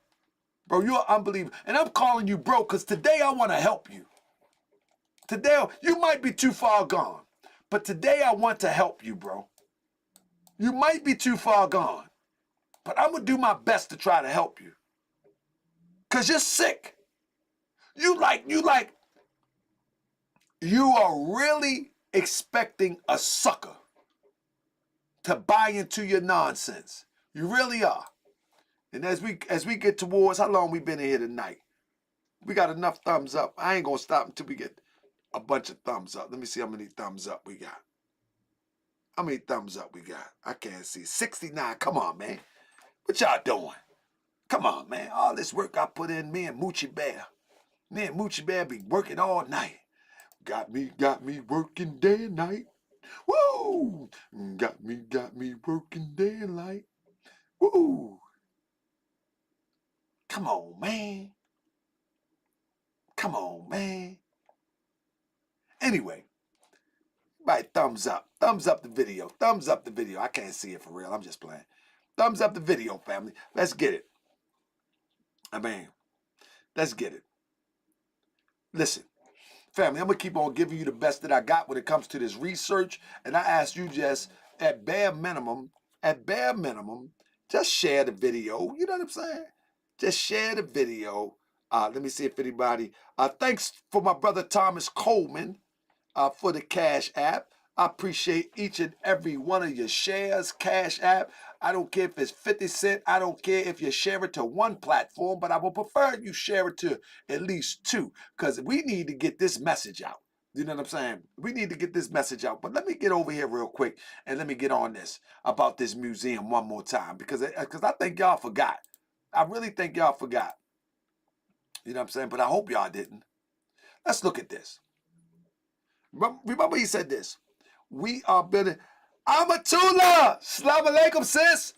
Bro, you are unbelievable. And I'm calling you bro because today I want to help you. Today, you might be too far gone. But today I want to help you, bro. You might be too far gone. But I'm going to do my best to try to help you. Because you're sick. You are really expecting a sucker to buy into your nonsense. You really are. And as we get towards, how long we been in here tonight? We got enough thumbs up. I ain't gonna stop until we get a bunch of thumbs up. Let me see how many thumbs up we got. How many thumbs up we got? I can't see. 69. Come on, man. What y'all doing? Come on, man. All this work I put in, me and Moochie Bear. Me and Moochie Bear be working all night. Got me working day and night. Woo! Got me working day and night. Woo! Come on, man. Come on, man. Anyway, right, thumbs up. Thumbs up the video. Thumbs up the video. I can't see it for real. I'm just playing. Thumbs up the video, family. Let's get it. I mean, Let's get it. Listen, family, I'm going to keep on giving you the best that I got when it comes to this research. And I ask you just, at bare minimum, just share the video. You know what I'm saying? Just share the video. Let me see if anybody... thanks for my brother Thomas Coleman for the Cash App. I appreciate each and every one of your shares, Cash App. I don't care if it's 50 cents. I don't care if you share it to one platform, but I would prefer you share it to at least two, because we need to get this message out. You know what I'm saying? We need to get this message out. But let me get over here real quick and let me get on this about this museum one more time, because I think y'all forgot. I really think y'all forgot. You know what I'm saying? But I hope y'all didn't. Let's look at this. Remember he said this. We are building. Amatullah! Assalamu alaikum, sis.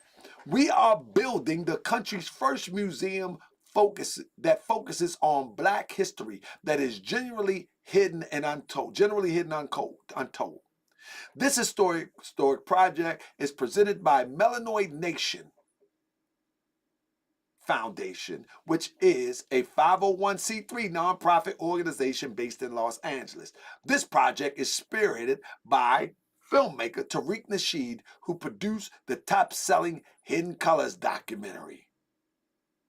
We are building the country's first museum that focuses on Black history that is genuinely hidden and untold. Untold. This historic project is presented by Melanoid Nation Foundation, which is a 501c3 nonprofit organization based in Los Angeles. This project is spearheaded by filmmaker Tariq Nasheed, who produced the top-selling Hidden Colors documentary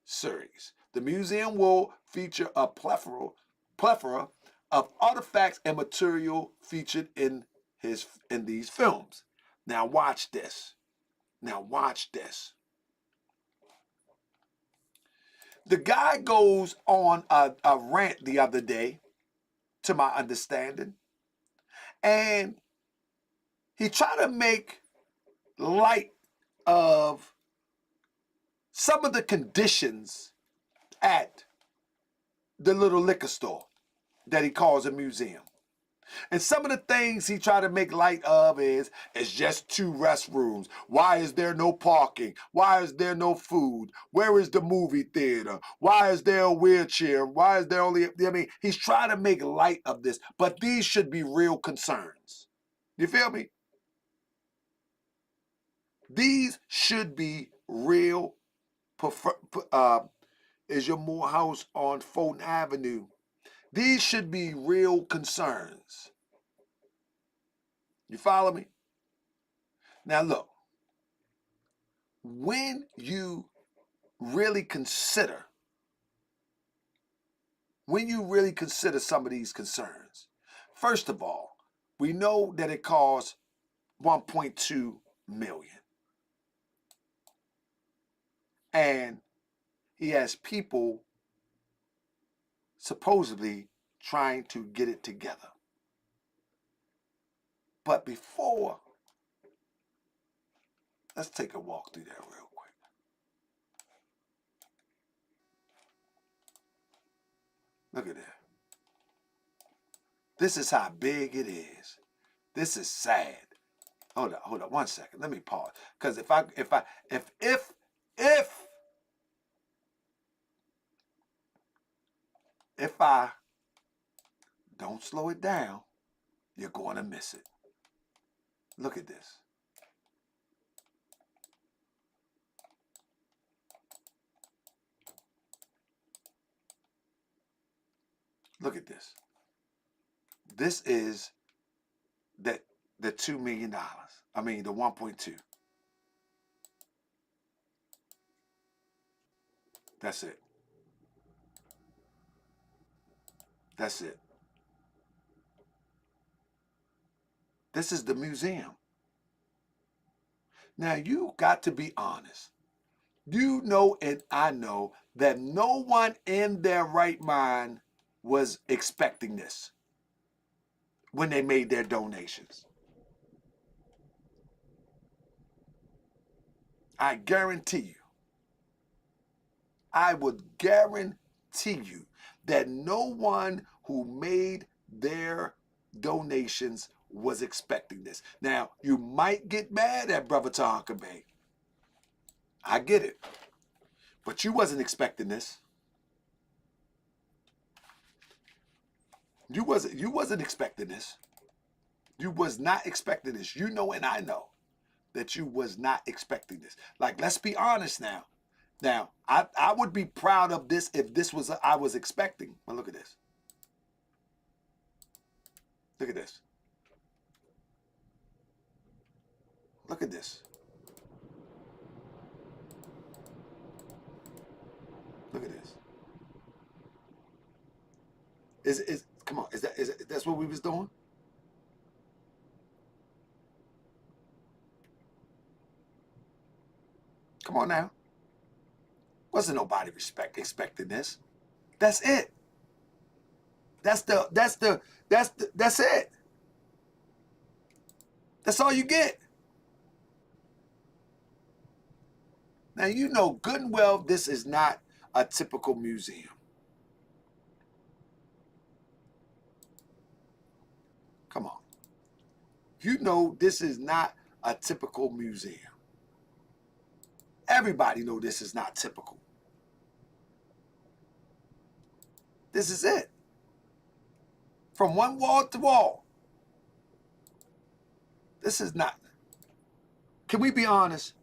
series. The museum will feature a plethora of artifacts and material featured in these films. Now watch this. The guy goes on a rant the other day, to my understanding, and he tried to make light of some of the conditions at the little liquor store that he calls a museum. And some of the things he tried to make light of is, it's just 2 restrooms. Why is there no parking? Why is there no food? Where is the movie theater? Why is there a wheelchair? Why is there only... I mean, he's trying to make light of this, but these should be real concerns. You feel me? These should be real... is your Moor House on Fulton Avenue? These should be real concerns. You follow me? Now look, when you really consider some of these concerns, first of all, we know that it costs $1.2 million. And he has people supposedly trying to get it together. But before, let's take a walk through that real quick. Look at that. This is how big it is. This is sad. Hold up 1 second. Let me pause. Because if I don't slow it down, you're going to miss it. Look at this. Look at this. This is the $2 million. I mean, the 1.2. That's it. That's it. This is the museum. Now, you got to be honest. You know and I know that no one in their right mind was expecting this when they made their donations. I guarantee you. I would guarantee you that no one who made their donations was expecting this. Now, you might get mad at Brother Taharkabey. I get it. But you wasn't expecting this. You wasn't expecting this. You was not expecting this. You know and I know that you was not expecting this. Like, let's be honest now. Now, I would be proud of this if this was I was expecting. But look at this. Look at this. Look at this. Look at this. Come on, that's what we was doing? Come on now. Wasn't nobody expecting this. That's it. That's it. That's all you get. Now you know good and well this is not a typical museum. Come on. You know this is not a typical museum. Everybody know this is not typical. This is it. From one wall to wall. This is not. Can we be honest?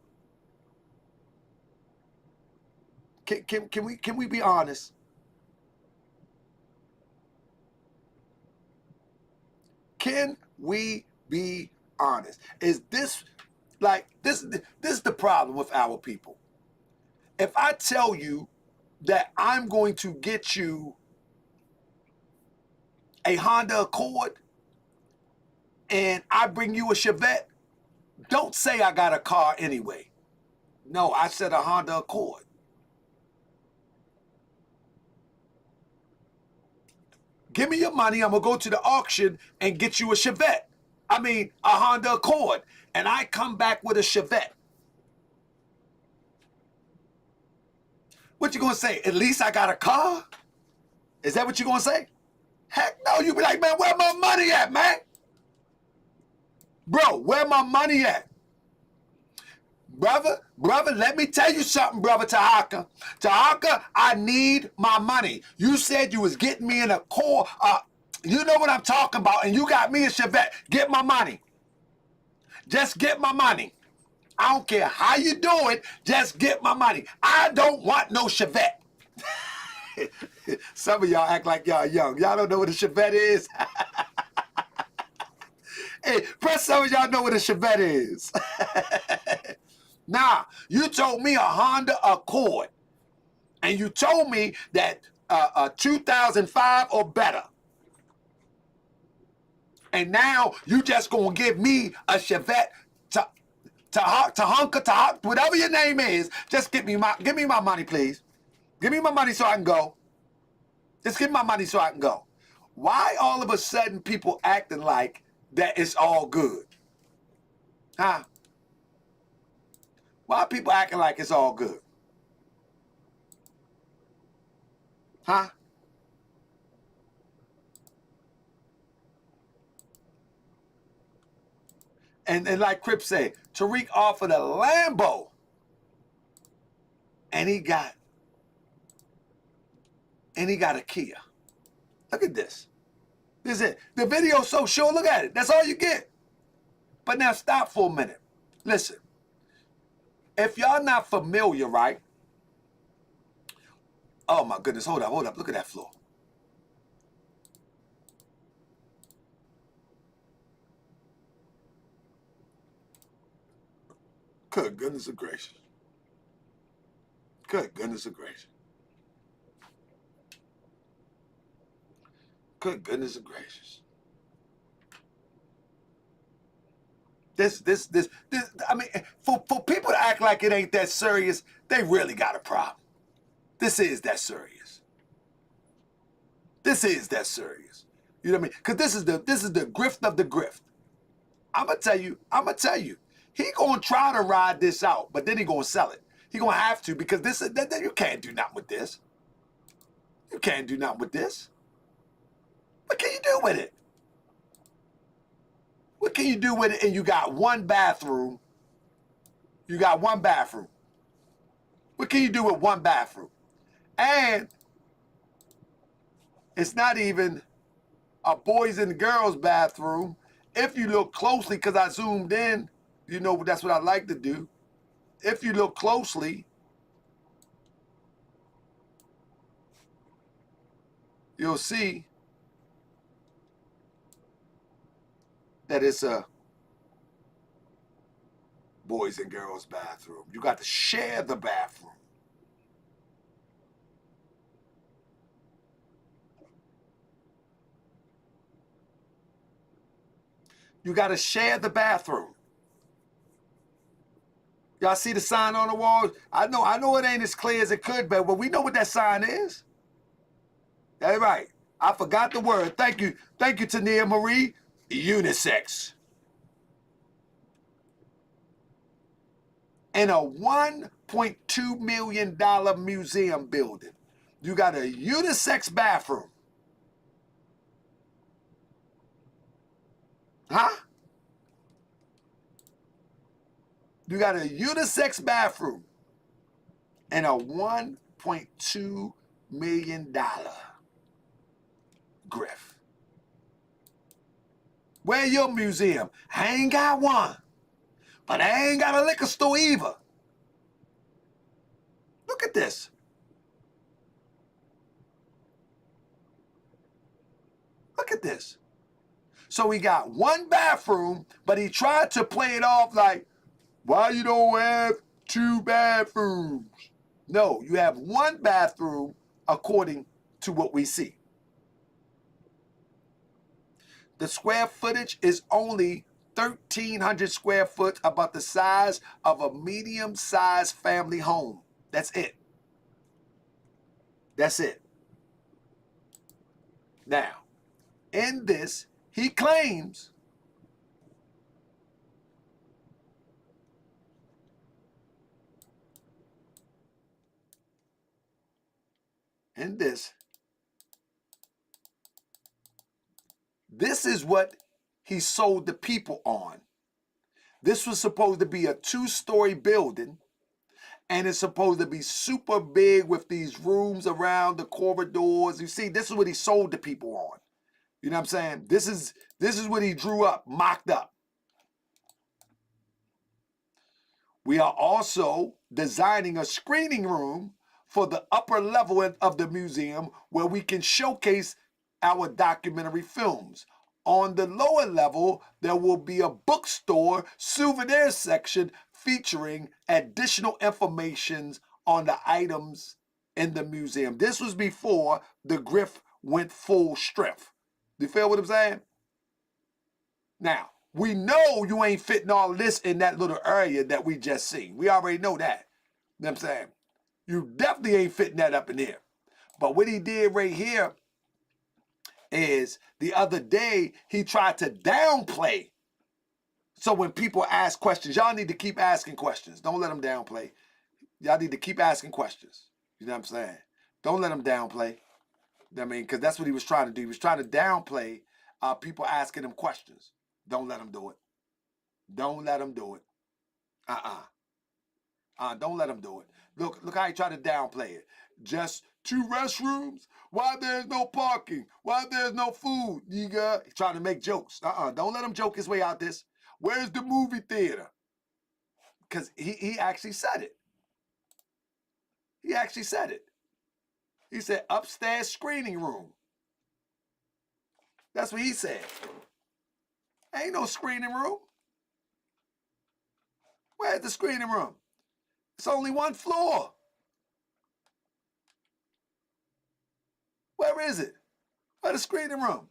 Can we be honest? Can we be honest? Is this like this is the problem with our people. If I tell you that I'm going to get you a Honda Accord and I bring you a Chevette, don't say I got a car anyway. No, I said a Honda Accord. Give me your money, I'm going to go to the auction and get you a Chevette. I mean, a Honda Accord. And I come back with a Chevette. What you going to say? At least I got a car? Is that what you going to say? Heck no, you be like, man, where my money at, man? Bro, where my money at? Brother, let me tell you something, brother Taharka. Taharka, I need my money. You said you was getting me in a core. You know what I'm talking about, and you got me a Chevette. Get my money. Just get my money. I don't care how you do it, just get my money. I don't want no Chevette. Some of y'all act like y'all young. Y'all don't know what a Chevette is? Hey, press some of y'all know what a Chevette is. Nah, you told me a Honda Accord. And you told me that 2005 or better. And now you just gonna give me a Chevette to whatever your name is. Just give me my money, please. Give me my money so I can go. Just give me my money so I can go. Why all of a sudden people acting like that it's all good? Huh? Why are people acting like it's all good? Huh? And like Crip said, Tariq offered a Lambo. And he got a Kia. Look at this. This is it. The video's so short, look at it. That's all you get. But now stop for a minute. Listen. If y'all not familiar, right? Oh my goodness, hold up. Look at that floor. Good goodness gracious. Good goodness gracious. Good goodness gracious. This, I mean, for people to act like it ain't that serious, they really got a problem. This is that serious. This is that serious. You know what I mean? Because this is the grift of the grift. I'm gonna tell you. He gonna try to ride this out, but then he gonna sell it. He gonna have to, because you can't do nothing with this. You can't do nothing with this. What can you do with it? What can you do with it? And you got one bathroom. You got one bathroom. What can you do with one bathroom? And it's not even a boys and girls bathroom. If you look closely, because I zoomed in, you know that's what I like to do. If you look closely, you'll see that it's a boys and girls bathroom. You got to share the bathroom. You got to share the bathroom. Y'all see the sign on the wall? I know it ain't as clear as it could be, but we know what that sign is. That's right. I forgot the word. Thank you, Tania Marie. Unisex. In a $1.2 million museum building, you got a unisex bathroom. Huh? You got a unisex bathroom and a $1.2 million grift. Where your museum? I ain't got one, but I ain't got a liquor store either. Look at this. Look at this. So he got one bathroom, but he tried to play it off like, why you don't have two bathrooms? No, you have one bathroom according to what we see. The square footage is only 1,300 square foot, about the size of a medium-sized family home. That's it. That's it. Now, in this, he claims this is what he sold the people on. This was supposed to be a 2-story building, and it's supposed to be super big with these rooms around the corridors. You see, this is what he sold the people on. You know what I'm saying? This is what he drew up, mocked up. We are also designing a screening room for the upper level of the museum where we can showcase our documentary films. On the lower level, there will be a bookstore souvenir section featuring additional information on the items in the museum. This was before the grift went full strength. You feel what I'm saying? Now, we know you ain't fitting all this in that little area that we just seen. We already know that. You know what I'm saying? You definitely ain't fitting that up in here. But what he did right here is the other day he tried to downplay. So when people ask questions, y'all need to keep asking questions. Don't let them downplay. Y'all need to keep asking questions. You know what I'm saying? Don't let them downplay. I mean, because that's what he was trying to do. He was trying to downplay people asking him questions. Don't let him do it. Don't let him do it. Don't let him do it. Look how he tried to downplay it. Just 2 restrooms? Why there's no parking? Why there's no food? He's trying to make jokes. Don't let him joke his way out this. Where's the movie theater? Because he actually said it. He actually said it. He said upstairs screening room. That's what he said. Ain't no screening room. Where's the screening room? It's only 1 floor. Where is it? Where's the screening room?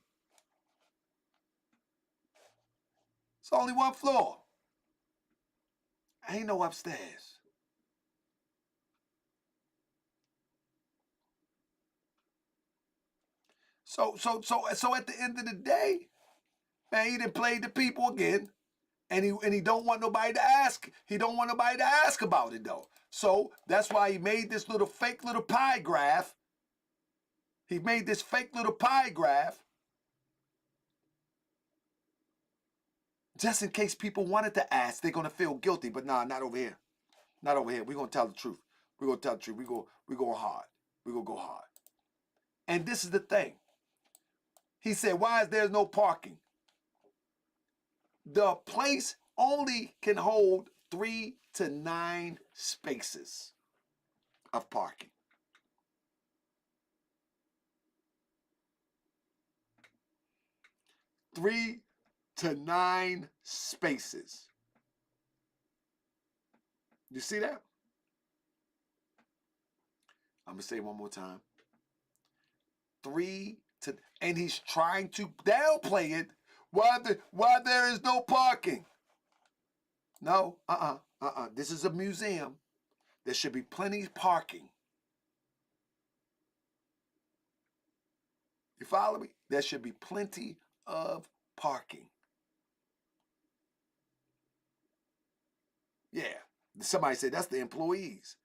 It's only 1 floor. Ain't no upstairs. So at the end of the day, man, he done played the people again, and he don't want nobody to ask. He don't want nobody to ask about it though. So that's why he made this little fake little pie graph. He made this fake little pie graph just in case people wanted to ask. They're gonna feel guilty, but nah, not over here. Not over here. We're gonna tell the truth. We're gonna tell the truth. We go hard. We're gonna go hard. And this is the thing. He said, why is there no parking? The place only can hold 3 to 9 spaces of parking. 3 to 9 spaces. You see that? I'm going to say it one more time. 3 to, and he's trying to downplay it why there is no parking. No, this is a museum. There should be plenty of parking. You follow me? There should be plenty of parking. Yeah. Somebody said that's the employees.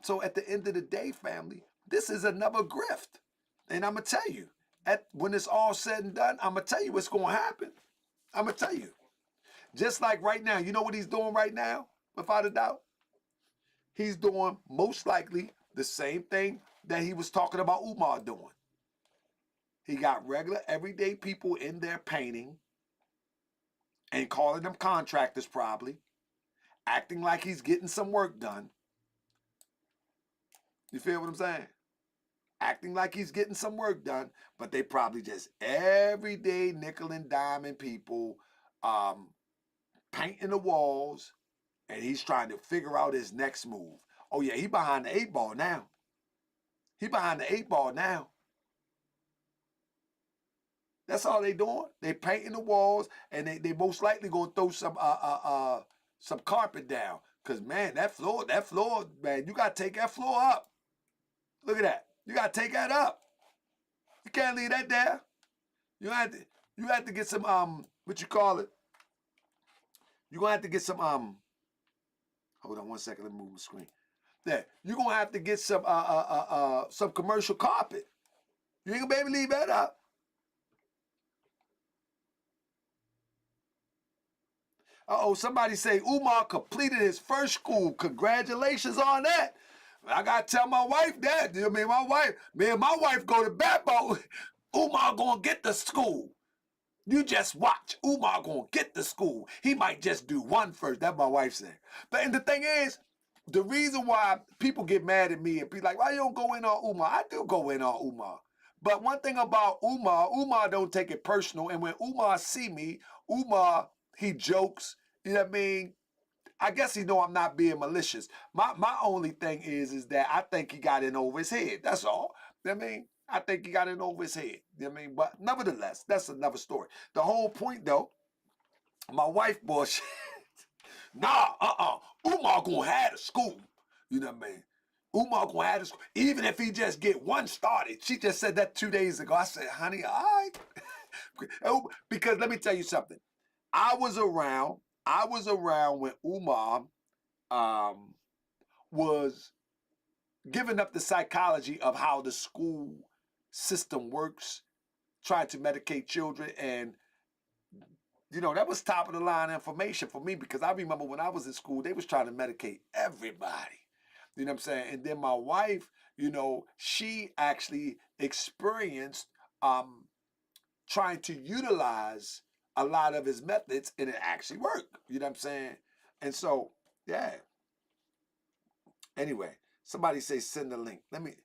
So at the end of the day, family, this is another grift. And I'm going to tell you, when it's all said and done, I'm going to tell you what's going to happen. I'm going to tell you. Just like right now, you know what he's doing right now, without a doubt? He's doing most likely the same thing that he was talking about Umar doing. He got regular, everyday people in there painting and calling them contractors probably, acting like he's getting some work done. You feel what I'm saying? Acting like he's getting some work done, but they probably just everyday nickel and diamond people painting the walls, and he's trying to figure out his next move. Oh yeah, he behind the 8 ball now. He behind the 8 ball now. That's all they doing. They painting the walls, and they most likely gonna throw some carpet down. Cause man, that floor, man, you gotta take that floor up. Look at that. You gotta take that up. You can't leave that there. You have to get some what you call it? You gonna have to get some hold on one second, let me move my screen. There. You're gonna have to get some commercial carpet. You ain't gonna be able to leave that up. Somebody say Umar completed his first school. Congratulations on that. I gotta tell my wife that. Me and my wife go to bat ball. Umar gonna get the school. You just watch. Umar gonna get the school. He might just do one first. That's my wife said. And the thing is, the reason why people get mad at me and be like, why you don't go in on Umar? I do go in on Umar. But one thing about Umar don't take it personal. And when Umar see me, he jokes. You know what I mean? I guess he know I'm not being malicious. My only thing is that I think he got in over his head. That's all. You know what I mean? I think he got in over his head. You know what I mean? But nevertheless, that's another story. The whole point, though, my wife bullshit. Umar gonna have a school. You know what I mean? Umar gonna have a school. Even if he just get one started. She just said that 2 days ago. I said, honey, all right. Because let me tell you something. I was around when Umar was giving up the psychology of how the school system works, trying to medicate children. And, that was top of the line information for me, because I remember when I was in school, they was trying to medicate everybody. You know what I'm saying? And then my wife, she actually experienced trying to utilize a lot of his methods, and it actually worked. You know what I'm saying? And so, yeah. Anyway, somebody say send the link. Let me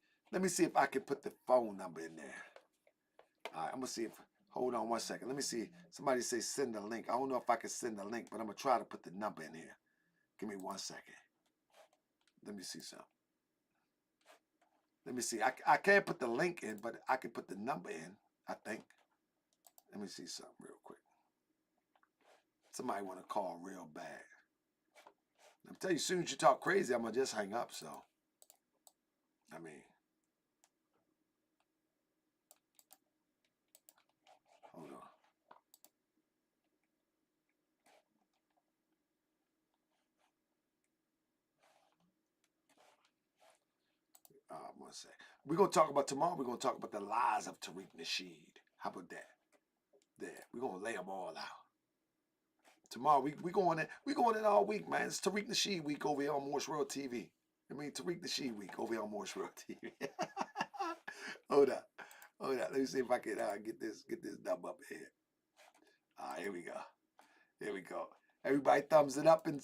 see if I can put the phone number in there. All right, I'm gonna see if. Hold on one second. Let me see. Somebody say send the link. I don't know if I can send the link, but I'm gonna try to put the number in here. Give me 1 second. Let me see something. Let me see. I can't put the link in, but I can put the number in, I think. Let me see something real quick. Somebody want to call real bad. I'm telling you, as soon as you talk crazy, I'm going to just hang up, so. I mean. Hold on. One sec. We're going to talk about tomorrow. We're going to talk about the lies of Tariq Nasheed. How about that? There. We're going to lay them all out. Tomorrow, we going in all week, man. It's Tariq Nasheed week over here on Moorish World TV. Tariq Nasheed week over here on Moorish World TV. Hold up. Let me see if I can get this number up here. Here we go. Everybody thumbs it up. I'm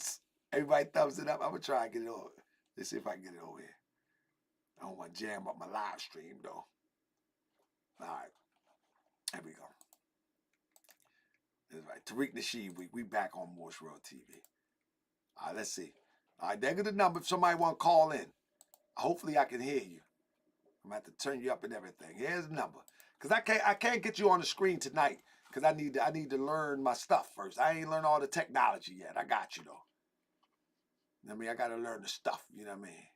going to try and get it over. Let's see if I can get it over here. I don't want to jam up my live stream, though. All right. There we go. That's right. Tariq Nasheed week. We back on Moorish World TV. All right, let's see. All right, there go the number if somebody want to call in. Hopefully I can hear you. I'm gonna have to turn you up and everything. Here's the number. Cause I can't get you on the screen tonight. Cause I need to learn my stuff first. I ain't learned all the technology yet. I got you though. You know what I mean? I gotta learn the stuff, you know what I mean?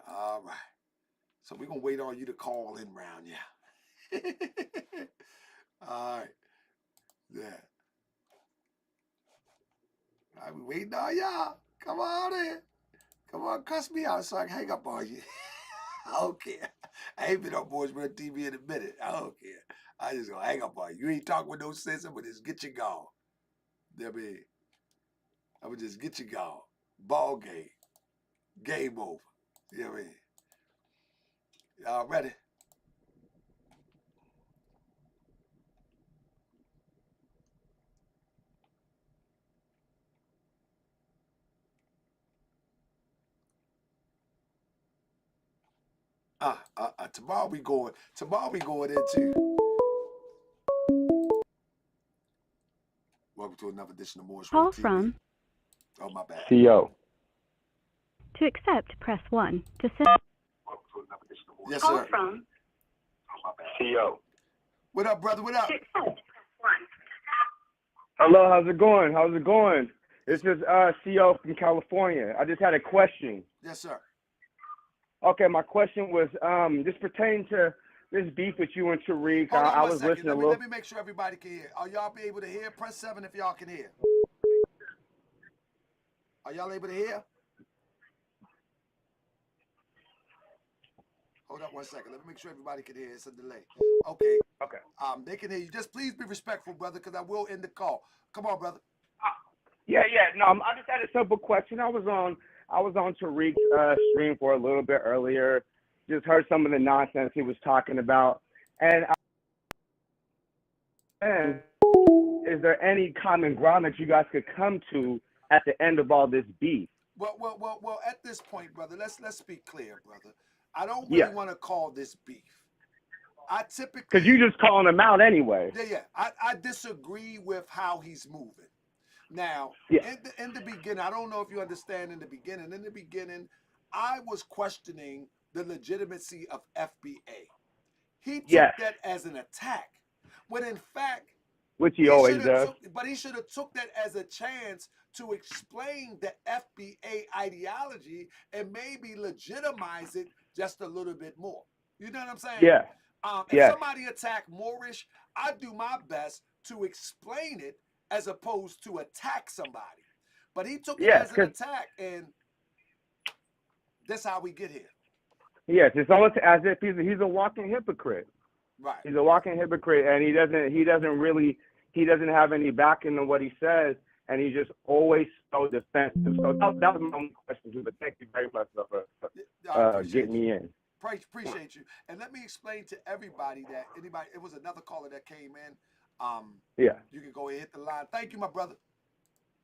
All right. So we're gonna wait on you to call in round, yeah. All right. Yeah. All right, we waiting on y'all. Come on in. Come on, cuss me out so I can hang up on you. I don't care. I ain't been on Moorish World TV in a minute. I don't care. I just gonna hang up on you. You ain't talking with no sense, but just get you gone. I mean, I would just get you gone. Ball game. Game over. You know what I mean? Y'all ready? Tomorrow we going into. Welcome to another edition of Moorish Call World TV. from Oh, my bad. CO. to accept, press 1. To send. Yes, Call sir. from CO. What up, brother? What up? to accept, press 1. Hello, how's it going? How's it going? This is CO from California. I just had a question. Yes, sir. Okay, my question was this pertaining to this beef with you and Tariq. Hold on I one was second. listening a little. Let me make sure everybody can hear. Are y'all be able to hear? Press 7 if y'all can hear. Are y'all able to hear? Hold up one second. Let me make sure everybody can hear. It's a delay. Okay. Okay. They can hear you. Just please be respectful, brother, because I will end the call. Come on, brother. Yeah. No, I just had a simple question. I was on Tariq's stream for a little bit earlier. Just heard some of the nonsense he was talking about. And is there any common ground that you guys could come to at the end of all this beef? Well. At this point, brother, let's be clear, brother. I don't really want to call this beef. I typically, because you just calling him out anyway. Yeah. I disagree with how he's moving. Now, in the beginning, I don't know if you understand. In the beginning, I was questioning the legitimacy of FBA. He took that as an attack, when in fact, which he always does. But he should have took that as a chance to explain the FBA ideology and maybe legitimize it just a little bit more. You know what I'm saying? Yeah. If somebody attack Moorish, I do my best to explain it as opposed to attack somebody. But he took it as an attack, and that's how we get here. Yes, it's almost as if he's a walking hypocrite. Right. He's a walking hypocrite, and he doesn't have any backing in what he says, and he's just always so defensive. So that was my only question, but thank you very much for getting me in. Appreciate you. And let me explain to everybody that it was another caller that came in. You can go ahead and hit the line. Thank you, my brother.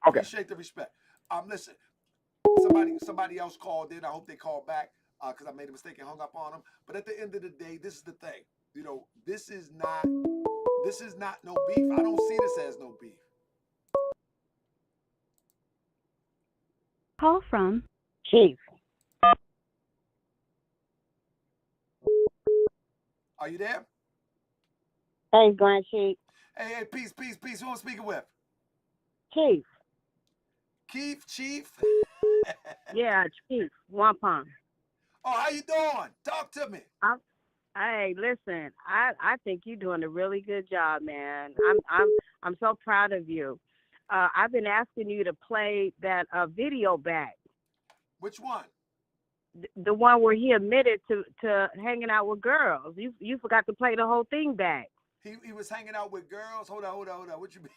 Okay. Appreciate the respect. Listen, somebody else called in. I hope they called back because I made a mistake and hung up on them. But at the end of the day, this is the thing. You know, this is not no beef. I don't see this as no beef. Call from Chief. Are you there? Hey, Grand Chief. Hey, peace. Who I'm speaking with? Chief. Chief? Yeah, Chief. Wampum. Oh, how you doing? Talk to me. Hey, listen. I think you're doing a really good job, man. I'm so proud of you. I've been asking you to play that video back. Which one? The one where he admitted to hanging out with girls. You forgot to play the whole thing back. He was hanging out with girls. Hold on. What you mean?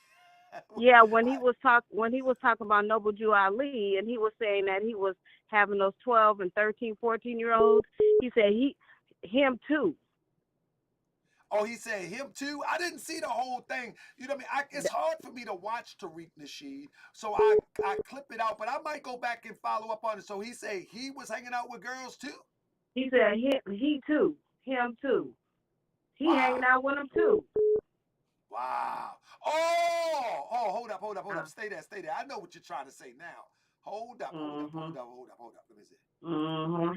Yeah, when he was talking about Noble Jew Ali, and he was saying that he was having those 12 and 13, 14-year-olds. He said him too. Oh, he said him too? I didn't see the whole thing. You know what I mean? It's hard for me to watch Tariq Nasheed, so I clip it out, but I might go back and follow up on it. So he said he was hanging out with girls too? He said he too. Him too. He hanging out with them too. Wow. Oh, hold up. Stay there. I know what you're trying to say now. Hold up. Let me see.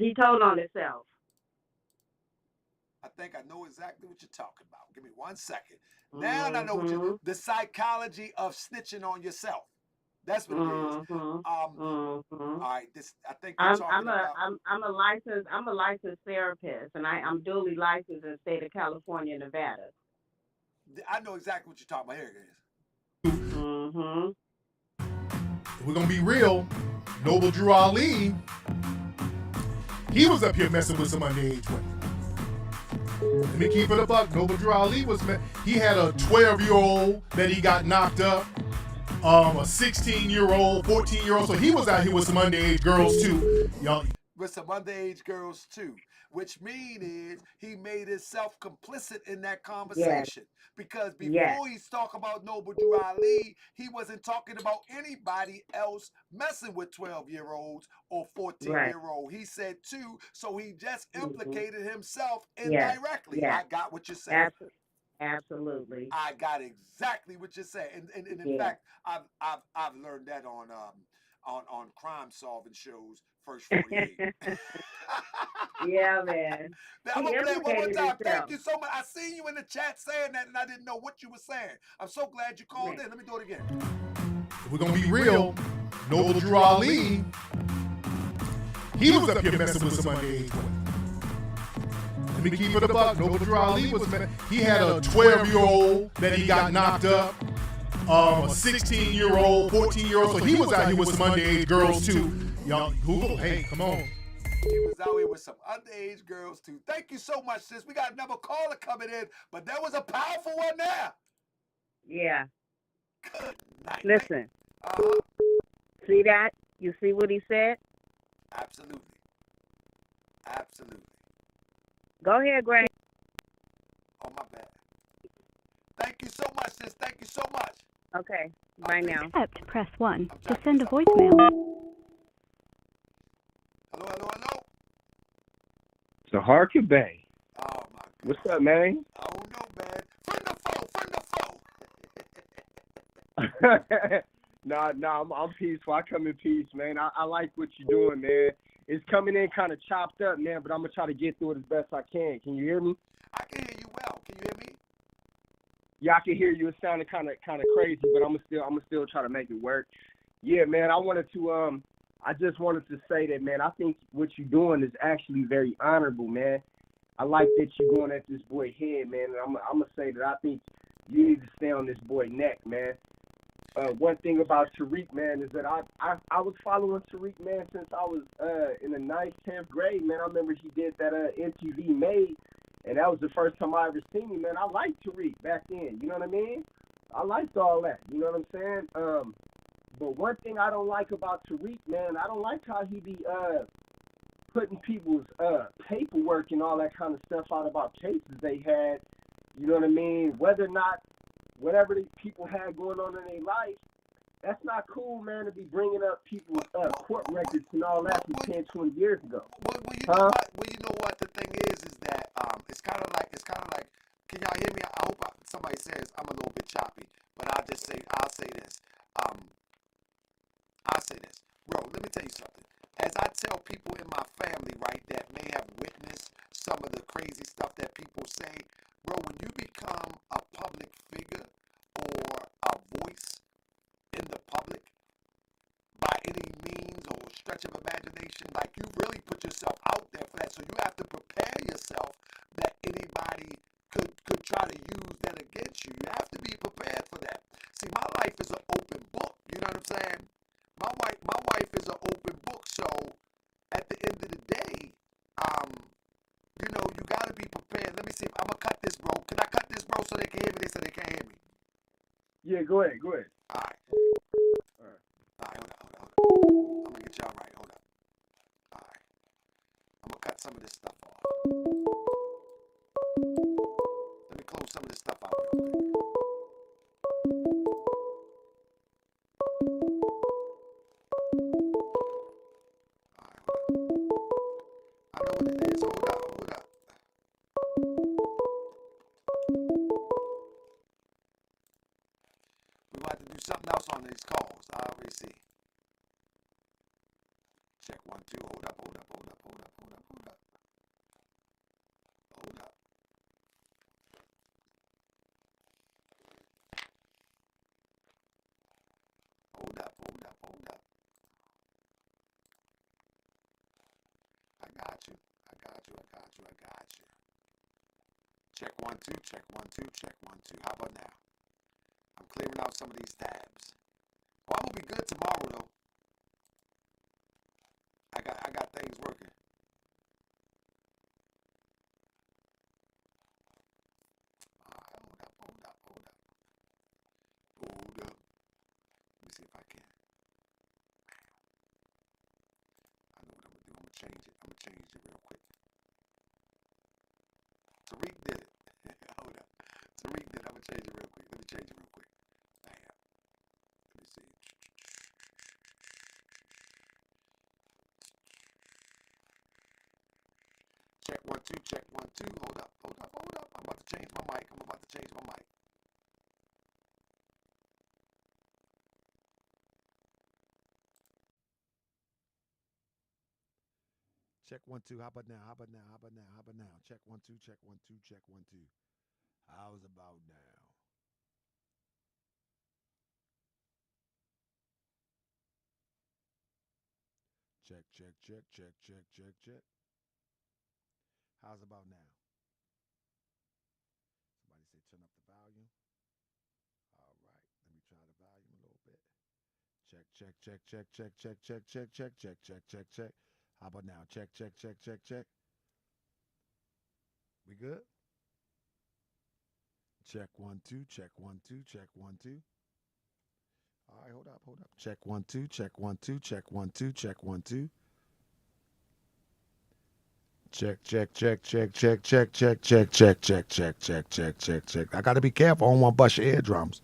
He told on himself. I think I know exactly what you're talking about. Give me 1 second. Now I know what the psychology of snitching on yourself. That's what it is. All right. I think you're talking about. I'm a licensed therapist, and I'm duly licensed in the state of California, Nevada. I know exactly what you're talking about. Here it is. We're gonna be real. Noble Drew Ali, he was up here messing with some underage women. Let me keep it a buck. Noble Drew Ali he had a 12-year-old that he got knocked up, a 16-year-old, 14-year-old. So he was out here with some underage girls too, y'all. With some underage girls too, which means he made himself complicit in that conversation. Yes. Because before he's talking about Noble Drew Ali, he wasn't talking about anybody else messing with 12-year-olds or 14-year-old. He said two, so he just implicated himself indirectly. Yes. I got what you're saying. Absolutely. I got exactly what you're saying, and in fact, I've learned that on crime solving shows. First 48. Yeah, man. I'm gonna play it one more time. Thank you so much. I seen you in the chat saying that, and I didn't know what you were saying. I'm so glad you called in. Let me do it again. We're gonna be real. Noble Drew Ali, he was up here messing with some underage women. Let me keep it a buck. Noble Drew Ali he had a 12-year-old that he got knocked up, a 16-year-old, 14-year-old. So he was out here with some underage girls too. Y'all, Google, hey, come on. He was out here with some underage girls too. Thank you so much, sis. We got another caller coming in, but that was a powerful one there. Yeah. Good night. Listen. See that? You see what he said? Absolutely. Go ahead, Greg. Oh, my bad. Thank you so much, sis. Thank you so much. Okay. Bye now. Accept, press 1 to send a voicemail. Hello. Taharkabey. Oh, my God. What's up, man? I don't know, man. Friend the foe. Nah, I'm peaceful. I come in peace, man. I like what you're doing, man. It's coming in kind of chopped up, man, but I'm going to try to get through it as best I can. Can you hear me? I can hear you well. Can you hear me? Yeah, I can hear you. It sounded kind of crazy, but I'm gonna still try to make it work. Yeah, man. I just wanted to say that, man. I think what you're doing is actually very honorable, man. I like that you're going at this boy's head, man. And I'm gonna say that I think you need to stay on this boy's neck, man. One thing about Tariq, man, is that I was following Tariq, man, since I was in the 9th, 10th grade, man. I remember he did that MTV Made, and that was the first time I ever seen him, man. I liked Tariq back then, you know what I mean? I liked all that, you know what I'm saying? But one thing I don't like about Tariq, man, I don't like how he be putting people's paperwork and all that kind of stuff out about cases they had, you know what I mean? Whether or not whatever the people had going on in their life, that's not cool, man, to be bringing up people's court records and all that from 10, 20 years ago. Well, you know what? The thing is that it's kind of like. Can y'all hear me? I hope somebody says I'm a little bit choppy, but I'll say this. Bro, let me tell you something. As I tell people in my family, right, that may have witnessed some of the crazy stuff that people say, bro, when you become a public figure or a voice in the public by any means or stretch of imagination, like you really put yourself out there for that. So you have to prepare yourself that anybody could try to use that against you. You have to be prepared for that. See, my life is an open book. You know what I'm saying? My wife is an open book. So at the end of the day, you know, you got to be prepared. Let me see. I'm going to cut this, bro. Can I cut this, bro, so they can hear me? They said they can't hear me. Yeah, go ahead. All right. Hold on. I'm going to get y'all right. Hold up. All right. I'm going to cut some of this stuff off. Let me close some of this stuff out real quick. I know what it is. Hold up. something else on these calls. I already see. Check 1 2. Hold up. Hold up. Hold up. Hold up. Hold up. Hold up. Hold up. Hold up. Hold up. Hold up. I got you. I got you. I got you. I got you. Check 1 2. Check 1 2. Check 1 2. How about now? I'm clearing out some of these tabs. Well, I'm gonna be good tomorrow though. I got things working. Alright, hold up, hold up, hold up. Hold up. Let me see if I can. I know what I'm gonna do. I'm gonna change it. I'm gonna change it real quick. Tariq did it. Hold up. Tariq did it. I'm gonna change it real quick. Let me change it real quick. Bam. Let me see. Check 1 2, check 1 2. Hold up, hold up, hold up. I'm about to change my mic. I'm about to change my mic. Check 1 2. How about now? How about now? How about now? How about now? Check 1 2, check 1 2, check 1 2. How's about now? Check, check, check, check, check, check, check. How's about now? Somebody say turn up the volume. All right. Let me try the volume a little bit. Check, check, check, check, check, check, check, check, check, check, check, check, check. How about now? Check, check, check, check, check. We good? Check 1 2, check 1 2, check 1 2. All right, hold up, hold up. Check 1 2, check 1 2, check 1 2, check 1 2. Check, check, check, check, check, check, check, check, check, check, check, check, check, check, check. I gotta be careful. I don't want to bust your eardrums.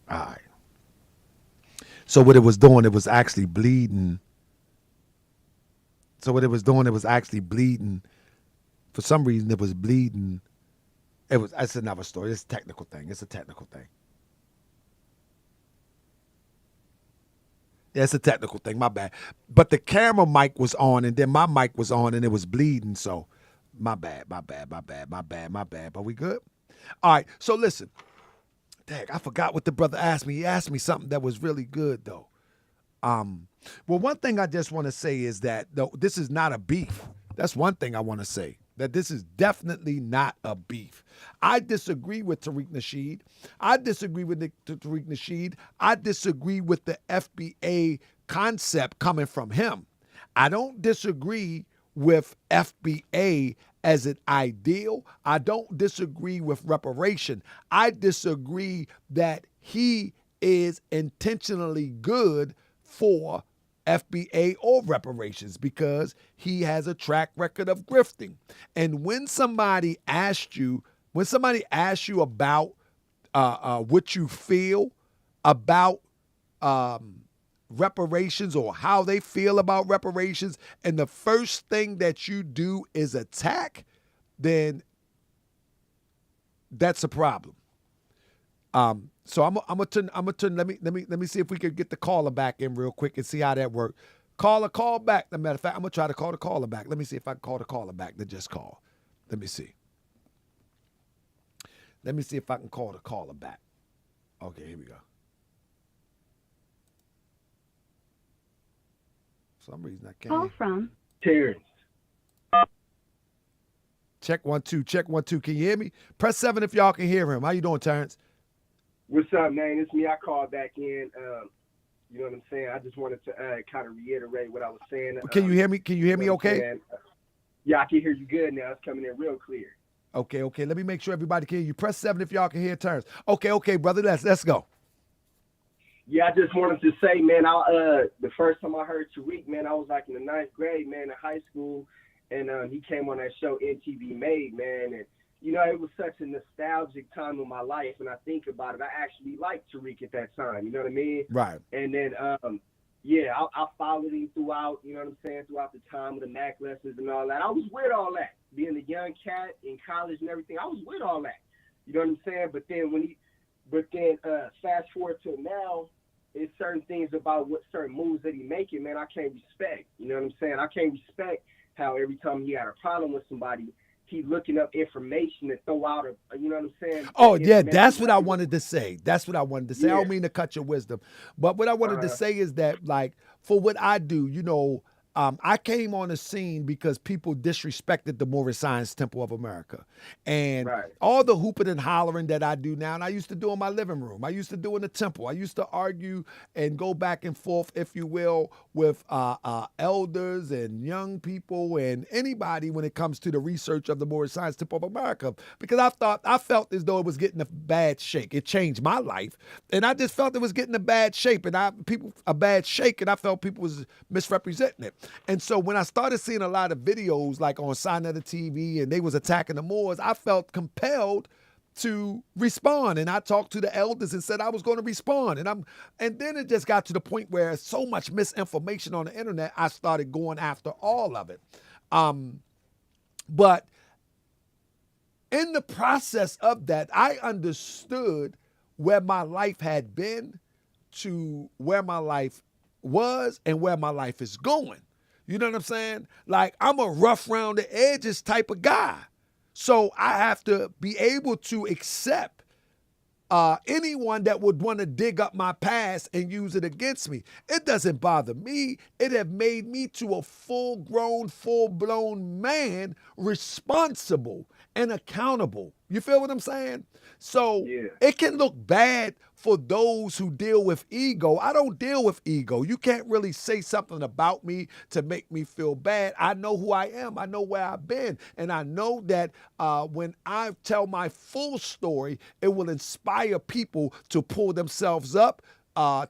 All right. So what it was doing, it was actually bleeding. So what it was doing, it was actually bleeding. For some reason, it was bleeding. That's another story. It's a technical thing. It's a technical thing. Yeah, it's a technical thing. My bad. But the camera mic was on, and then my mic was on, and it was bleeding. So, my bad, my bad, my bad, my bad, my bad. But we good? All right. So listen. Dang, I forgot what the brother asked me. He asked me something that was really good, though. Well, one thing I just want to say is that this is not a beef. That's one thing I want to say. That this is definitely not a beef. I disagree with Tariq Nasheed. I disagree with Tariq Nasheed. I disagree with the FBA concept coming from him. I don't disagree with FBA as an ideal. I don't disagree with reparation. I disagree that he is intentionally good for FBA or reparations because he has a track record of grifting. And when somebody asks you about what you feel about reparations or how they feel about reparations, and the first thing that you do is attack, then that's a problem. So I'm gonna turn. Let me see if we could get the caller back in real quick and see how that works. Call back. As a matter of fact, I'm gonna try to call the caller back. Let me see if I can call the caller back that just called. Let me see. Let me see if I can call the caller back. Okay, here we go. For some reason I can't. Call from Terrence. Check 1 2. Check 1 2. Can you hear me? Press 7 if y'all can hear him. How you doing, Terrence? What's up, man? It's me. I called back in. You know what I'm saying? I just wanted to kind of reiterate what I was saying. Can you hear me? Can you hear me okay? Yeah, I can hear you good now. It's coming in real clear. Okay. Let me make sure everybody can hear you. Press 7 if y'all can hear Terrence. Okay, brother. Let's go. Yeah, I just wanted to say, man, the first time I heard Tariq, man, I was like in the 9th grade, man, in high school, and he came on that show MTV Made, man, and you know, it was such a nostalgic time in my life. When I think about it, I actually liked Tariq at that time. You know what I mean? Right. And then, I followed him throughout, you know what I'm saying, throughout the time of the Mac lessons and all that. I was with all that. Being a young cat in college and everything, I was with all that. You know what I'm saying? But then when But then fast forward to now, it's certain things about what certain moves that he making, man, I can't respect. You know what I'm saying? I can't respect how every time he had a problem with somebody, he's looking up information to throw out you know what I'm saying? Oh, yeah, that's what I wanted to say. That's what I wanted to say. I Yeah. don't mean to cut your wisdom. But what I wanted to say is that, like, for what I do, you know, I came on the scene because people disrespected the Moorish Science Temple of America. And all the hooping and hollering that I do now, and I used to do in my living room, I used to do in the temple. I used to argue and go back and forth, if you will, with elders and young people and anybody when it comes to the research of the Moorish Science Temple of America, because I felt as though it was getting a bad shake. It changed my life, and I just felt it was getting a bad shape, and I felt people was misrepresenting it. And so when I started seeing a lot of videos like on Sinetta TV and they was attacking the Moors, I felt compelled to respond. And I talked to the elders and said I was going to respond. And then it just got to the point where so much misinformation on the internet, I started going after all of it. But in the process of that, I understood where my life had been to where my life was and where my life is going. You know what I'm saying? Like, I'm a rough around the edges type of guy. So I have to be able to accept anyone that would want to dig up my past and use it against me. It doesn't bother me. It have made me to a full-grown, full-blown man, responsible and accountable. You feel what I'm saying? So it can look bad for those who deal with ego. I don't deal with ego. You can't really say something about me to make me feel bad. I know who I am. I know where I've been. And I know that when I tell my full story, it will inspire people to pull themselves up,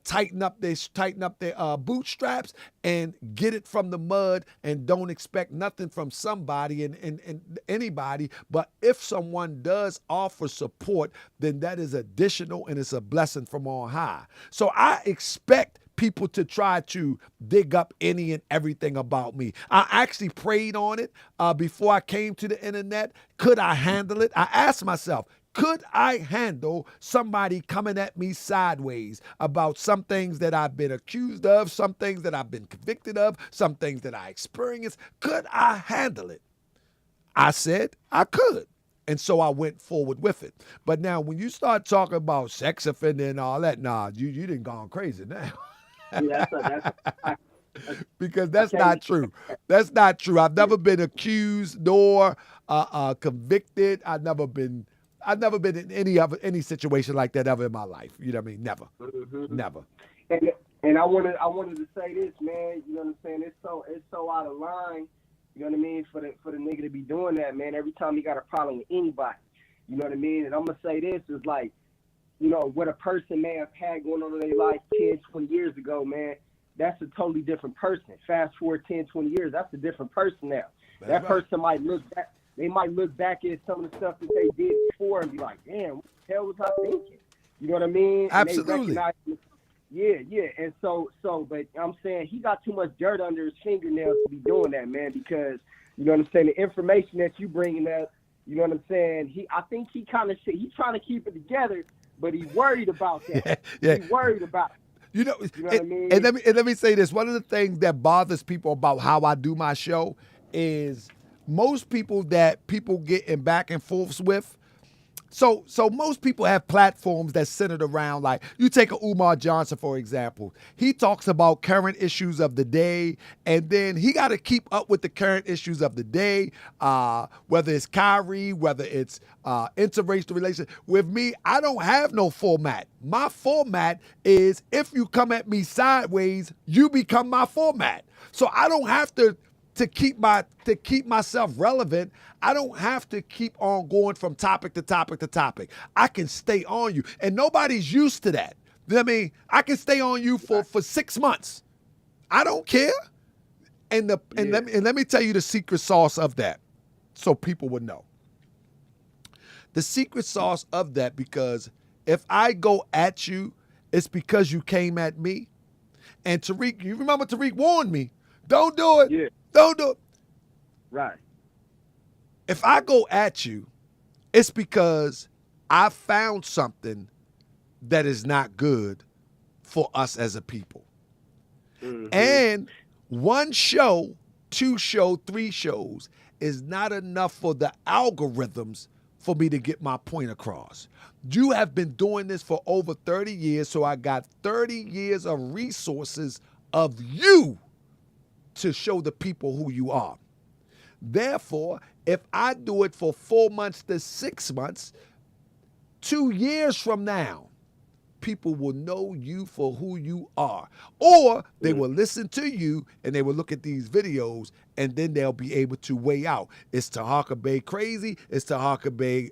tighten up their bootstraps and get it from the mud, and don't expect nothing from somebody and anybody. But if someone does offer support, then that is additional and it's a blessing from on high. So I expect people to try to dig up any and everything about me. I actually prayed on it before I came to the internet. Could I handle it? I asked myself, could I handle somebody coming at me sideways about some things that I've been accused of, some things that I've been convicted of, some things that I experienced? Could I handle it? I said I could. And so I went forward with it. But now when you start talking about sex offender and all that, nah, you done gone crazy now. Because that's not true. That's not true. I've never been accused nor convicted. I've never been in any situation like that ever in my life. You know what I mean? Never. Mm-hmm. Never. And I wanted to say this, man. You know what I'm saying? It's so out of line. You know what I mean? For the nigga to be doing that, man. Every time he got a problem with anybody. You know what I mean? And I'm gonna say this is like, you know, what a person may have had going on in their life 10, 20 years ago, man. That's a totally different person. Fast forward 10, 20 years, that's a different person now. That's that right. person might look back. They might look back at some of the stuff that they did before and be like, damn, what the hell was I thinking? You know what I mean? Absolutely. Yeah. And so, but I'm saying he got too much dirt under his fingernails to be doing that, man, because, you know what I'm saying, the information that you bringing up, you know what I'm saying, I think he kind of he's trying to keep it together, but he's worried about that. Yeah. He's worried about it. You know what I mean? And let me say this. One of the things that bothers people about how I do my show is most people that people get in back and forths with. So most people have platforms that's centered around, like, you take a Umar Johnson, for example. He talks about current issues of the day, and then he got to keep up with the current issues of the day, whether it's Kyrie, whether it's interracial relations. With me, I don't have no format. My format is, if you come at me sideways, you become my format. So I don't have to keep myself relevant. I don't have to keep on going from topic to topic to topic. I can stay on you. And nobody's used to that. I mean, I can stay on you for 6 months. I don't care. And let me tell you the secret sauce of that, so people would know. The secret sauce of that, because if I go at you, it's because you came at me. And Tariq, you remember Tariq warned me, don't do it. Yeah. Don't do it. Right. If I go at you, it's because I found something that is not good for us as a people. And one show, 2 show, 3 shows is not enough for the algorithms for me to get my point across. You have been doing this for over 30 years, so I got 30 years of resources of you to show the people who you are. Therefore, if I do it for 4 months to 6 months, 2 years from now, people will know you for who you are. Or they will listen to you and they will look at these videos and then they'll be able to weigh out. Is Taharkabey crazy? Is Taharkabey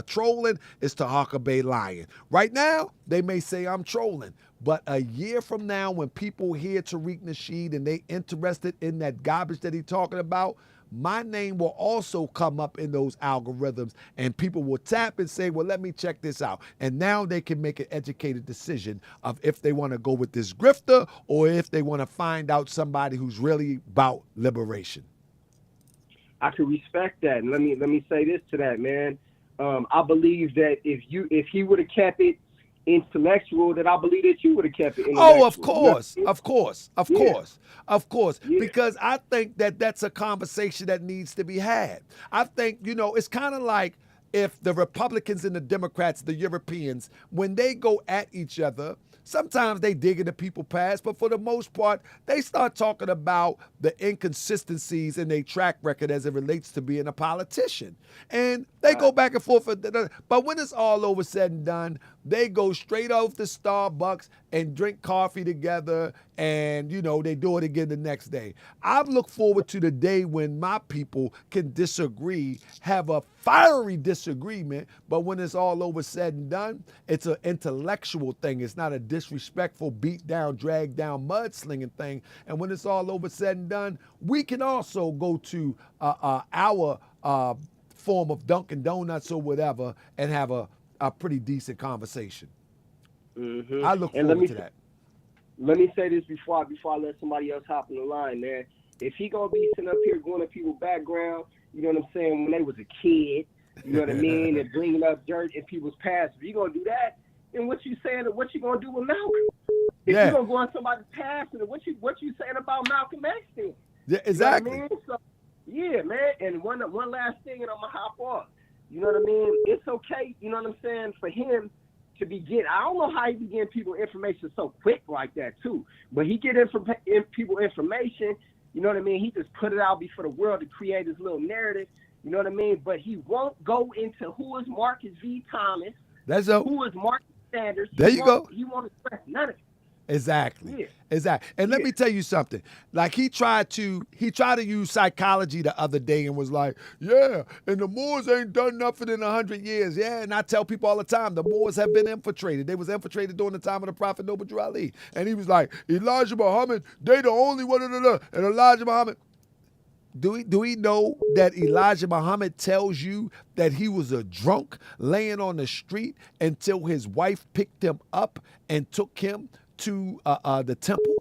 trolling? Is Taharkabey lying? Right now, they may say I'm trolling. But a year from now, when people hear Tariq Nasheed and they interested in that garbage that he's talking about, my name will also come up in those algorithms and people will tap and say, well, let me check this out. And now they can make an educated decision of if they want to go with this grifter or if they want to find out somebody who's really about liberation. I can respect that. And let me say this to that, man. I believe that if he would have kept it intellectual, that I believe that you would have kept it intellectual. Oh, of course. Yeah. Because I think that that's a conversation that needs to be had. I think, it's kind of like if the Republicans and the Democrats, the Europeans, when they go at each other, sometimes they dig into people's past, but for the most part, they start talking about the inconsistencies in their track record as it relates to being a politician. And they go back and forth. But when it's all over said and done, they go straight off to Starbucks and drink coffee together and, they do it again the next day. I look forward to the day when my people can disagree, have a fiery disagreement, but when it's all over said and done, it's an intellectual thing. It's not a disrespectful, beat down, drag down, mudslinging thing. And when it's all over said and done, we can also go to our form of Dunkin' Donuts or whatever and have a pretty decent conversation. I look forward to that. Let me say this before I let somebody else hop in the line, man. If he gonna be sitting up here going to people's background, you know what I'm saying, when they was a kid, you know what I mean, and bringing up dirt in people's past, if you gonna do that, then what you gonna do with Malcolm? If you gonna go on somebody's past, then what you saying about Malcolm X then? Yeah, exactly. You know what I mean? So, yeah, man. And one last thing, and I'm gonna hop off. You know what I mean? It's okay, you know what I'm saying, for him to be getting, I don't know how he be getting people information so quick like that too, but he get people information, you know what I mean? He just put it out before the world to create his little narrative, you know what I mean? But he won't go into who is Marcus V. Thomas, who is Marcus Sanders. There you go. He won't express none of it. Exactly. Yeah. Exactly. And let me tell you something. Like he tried to use psychology the other day and was like, yeah, and the Moors ain't done nothing in 100 years. Yeah, and I tell people all the time, the Moors have been infiltrated. They was infiltrated during the time of the Prophet Noble Drew Ali. And he was like, Elijah Muhammad, they the only one, and Elijah Muhammad. Do we know that Elijah Muhammad tells you that he was a drunk laying on the street until his wife picked him up and took him to the temple?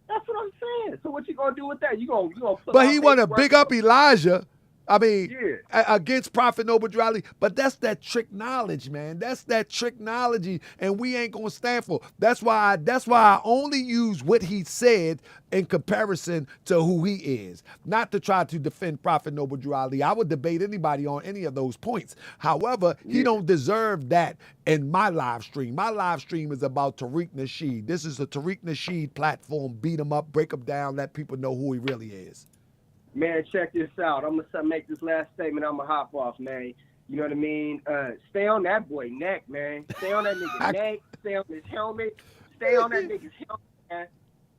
That's what I'm saying. So what you gonna do with that? You gonna put? But he want to big up Elijah. I mean, against Prophet Noble Drew Ali. But that's that trick knowledge, man. That's that trick knowledge, and we ain't gonna stand for. That's why I only use what he said in comparison to who he is, not to try to defend Prophet Noble Drew Ali. I would debate anybody on any of those points. However, he don't deserve that in my live stream. My live stream is about Tariq Nasheed. This is a Tariq Nasheed platform. Beat him up, break him down, let people know who he really is. Man, check this out. I'm gonna make this last statement. I'm gonna hop off, man. You know what I mean? Stay on that boy neck, man. Stay on that nigga's neck. Stay on his helmet. Stay on that nigga's helmet, man.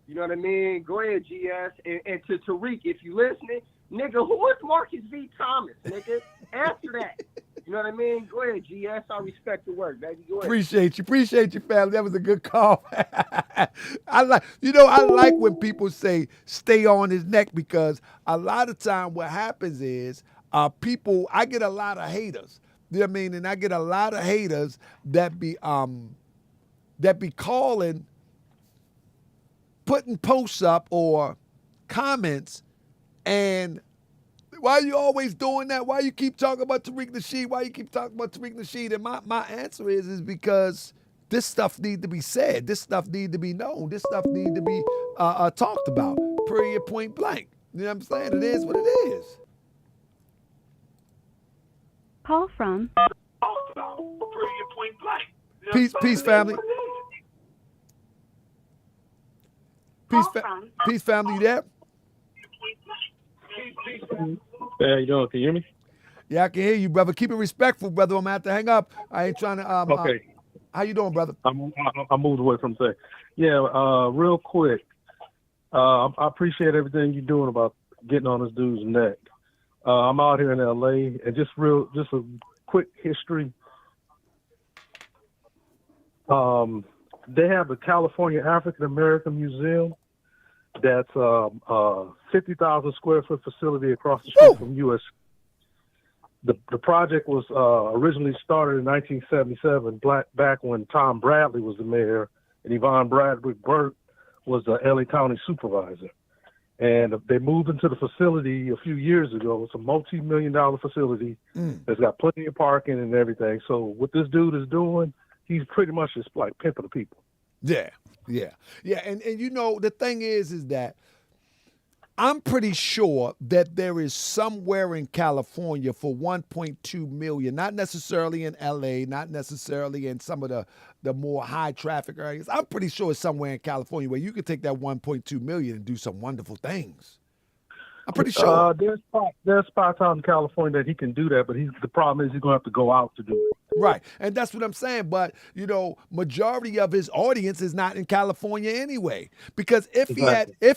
You know what I mean? Go ahead, GS. And to Tariq, if you listening, nigga, who is Marcus V. Thomas, nigga? Answer that. You know what I mean? Go ahead, GS. I respect the work, baby. Go ahead. Appreciate you, family. That was a good call. I like when people say stay on his neck, because a lot of time what happens is I get a lot of haters. You know what I mean? And I get a lot of haters that be calling, putting posts up or comments, and Why you always doing that? Why you keep talking about Tariq Nasheed? Why you keep talking about Tariq Nasheed? And my answer is because this stuff need to be said. This stuff need to be known. This stuff need to be talked about. Period, point blank. You know what I'm saying? It is what it is. Call from Peace, family. Peace, family. You there? Hey, how you doing? Can you hear me? Yeah, I can hear you, brother. Keep it respectful, brother. I'm gonna have to hang up. I ain't trying to. Okay. How you doing, brother? I moved away from say. Yeah, real quick. I appreciate everything you're doing about getting on this dude's neck. I'm out here in LA, and just a quick history. They have the California African American Museum. That's 50,000 square foot facility across the street from US. The project was originally started in 1977, back when Tom Bradley was the mayor and Yvonne Bradwick Burke was the LA County supervisor. And they moved into the facility a few years ago. It's a multi-million-dollar facility. It's got plenty of parking and everything. So what this dude is doing, he's pretty much just like pimping the people. Yeah. And you know, the thing is that I'm pretty sure that there is somewhere in California for 1.2 million, not necessarily in LA, not necessarily in some of the more high traffic areas. I'm pretty sure it's somewhere in California where you could take that 1.2 million and do some wonderful things. I'm pretty sure. There's spots out in California that he can do that, but the problem is he's going to have to go out to do it. Right. And that's what I'm saying. But, you know, majority of his audience is not in California anyway. Because if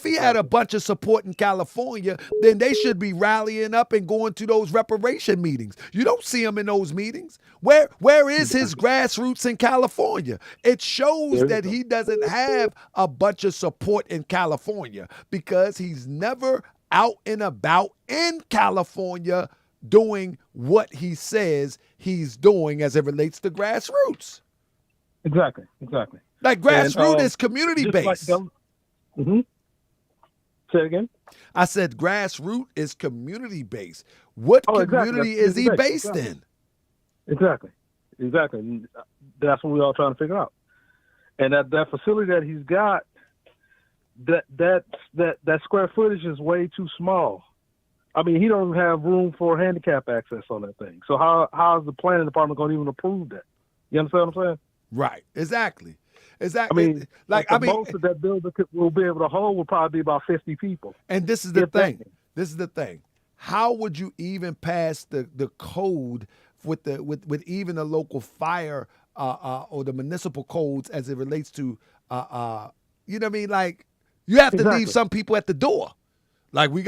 he had a bunch of support in California, then they should be rallying up and going to those reparation meetings. You don't see him in those meetings. Where is his grassroots in California? It shows that he doesn't have a bunch of support in California because he's never out and about in California doing what he says he's doing as it relates to grassroots. Exactly. Like grassroots is community-based. Say it again? I said grassroots is community-based. What community is he based in? Exactly. That's what we're all trying to figure out. And that facility that he's got, that square footage is way too small. I mean, he don't have room for handicap access on that thing. So how is the planning department going to even approve that? You understand what I'm saying? Right. Exactly. I mean, most of that building will be able to hold will probably be about 50 people. And this is the thing. How would you even pass the code with even the local fire or the municipal codes as it relates to you know what I mean? Like you have to leave some people at the door. Like we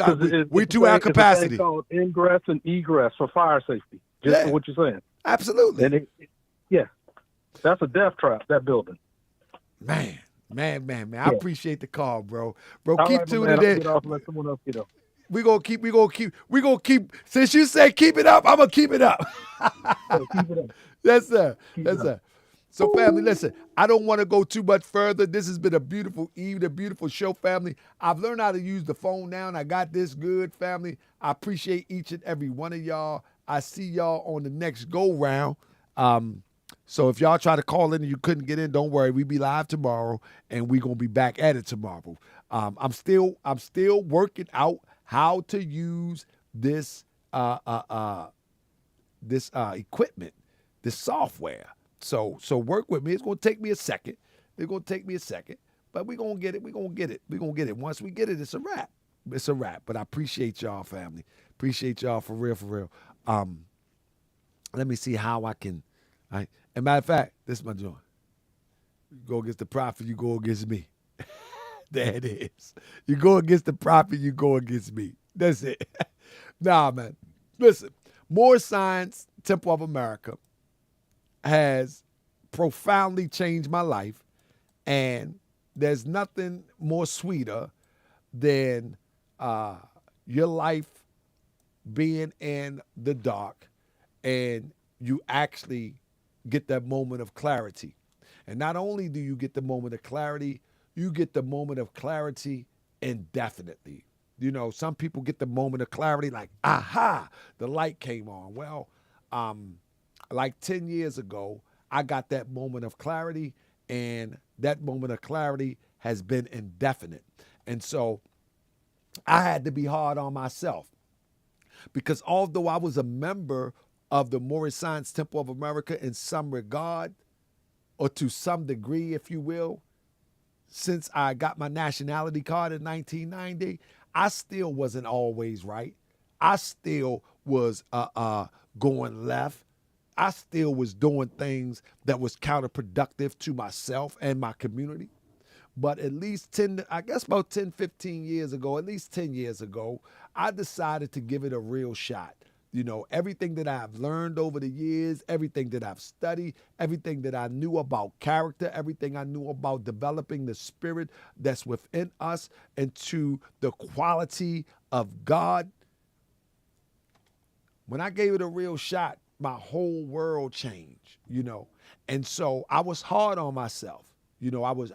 too out capacity. It's called ingress and egress for fire safety. Just for what you're saying. Absolutely. And that's a death trap. That building. Man. I appreciate the call, bro. Keep right, tuning in. Get off and let someone else get off. We gonna keep. Since you say keep it up, I'm gonna keep it up. Keep it up. Yes, sir. So, family, listen, I don't want to go too much further. This has been a beautiful evening, a beautiful show, family. I've learned how to use the phone now, and I got this good, family. I appreciate each and every one of y'all. I see y'all on the next go-round. So if y'all try to call in and you couldn't get in, don't worry. We be live tomorrow, and we going to be back at it tomorrow. I'm still working out how to use this equipment, this software. So work with me. It's going to take me a second. But we're going to get it. We're going to get it. Once we get it, it's a wrap. But I appreciate y'all, family. Appreciate y'all for real. Let me see how I can. And matter of fact, this is my joint. You go against the prophet, you go against me. There it is. You go against the prophet, you go against me. That's it. Nah, man. Listen, Moor Science Temple of America has profoundly changed my life, and there's nothing more sweeter than your life being in the dark and you actually get that moment of clarity. And not only do you get the moment of clarity, you get the moment of clarity indefinitely. You know, some people get the moment of clarity like, aha, the light came on. Well, like 10 years ago, I got that moment of clarity, and that moment of clarity has been indefinite. And so I had to be hard on myself, because although I was a member of the Moorish Science Temple of America in some regard, or to some degree, if you will, since I got my nationality card in 1990, I still wasn't always right. I still was going left. I still was doing things that was counterproductive to myself and my community. But at least 10 years ago, at least 10 years ago, I decided to give it a real shot. You know, everything that I've learned over the years, everything that I've studied, everything that I knew about character, everything I knew about developing the spirit that's within us into the quality of God. When I gave it a real shot, my whole world changed, you know. And so I was hard on myself. You know, I was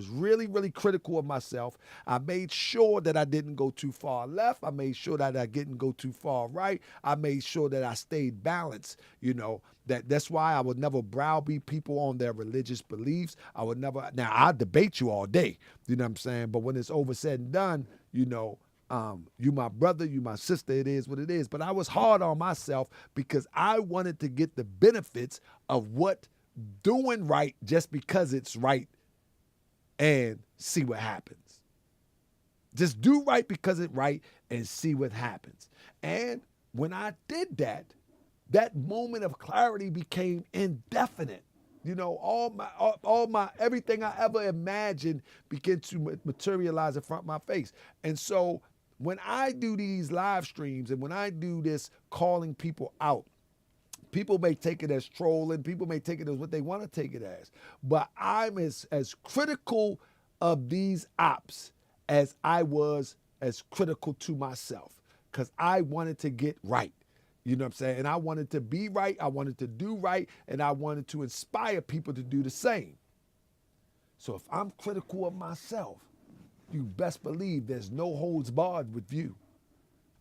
really, really critical of myself. I made sure that I didn't go too far left. I made sure that I didn't go too far right. I made sure that I stayed balanced. You know, that's why I would never browbeat people on their religious beliefs. I would never. Now I debate you all day. You know what I'm saying? But when it's over said and done, you know, you my brother, you my sister. It is what it is. But I was hard on myself because I wanted to get the benefits of what doing right just because it's right and see what happens. Just do right because it's right and see what happens. And when I did that, that moment of clarity became indefinite. You know, all my everything I ever imagined began to materialize in front of my face. And so when I do these live streams and when I do this calling people out, people may take it as trolling. People may take it as what they want to take it as. But I'm as critical of these ops as I was as critical to myself, because I wanted to get right. You know what I'm saying? And I wanted to be right. I wanted to do right. And I wanted to inspire people to do the same. So if I'm critical of myself, you best believe there's no holds barred with you.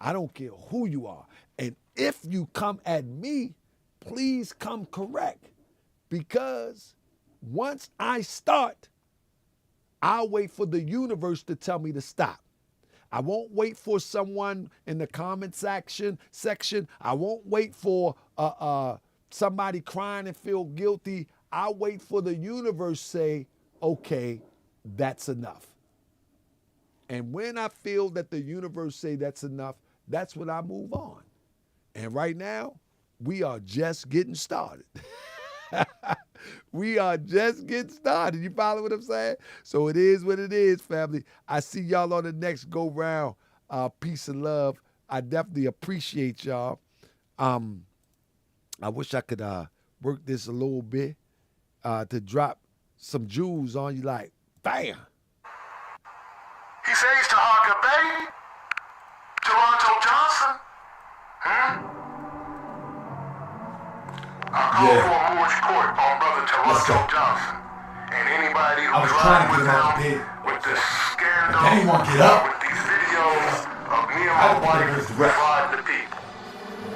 I don't care who you are. And if you come at me, please come correct, because once I start, I'll wait for the universe to tell me to stop. I won't wait for someone in the comment section. I won't wait for somebody crying and feel guilty. I'll wait for the universe to say, okay, that's enough. And when I feel that the universe say that's enough, that's when I move on. And right now, we are just getting started. We are just getting started. You follow what I'm saying? So it is what it is, family. I see y'all on the next go round. Peace and love. I definitely appreciate y'all. I wish I could work this a little bit to drop some jewels on you, like, bam. He says Taharkabey, Toronto Johnson. I call for a Moorish court on brother Toronto Johnson and anybody who drives down with this scandal, with these videos of me and my wife defrauding the people.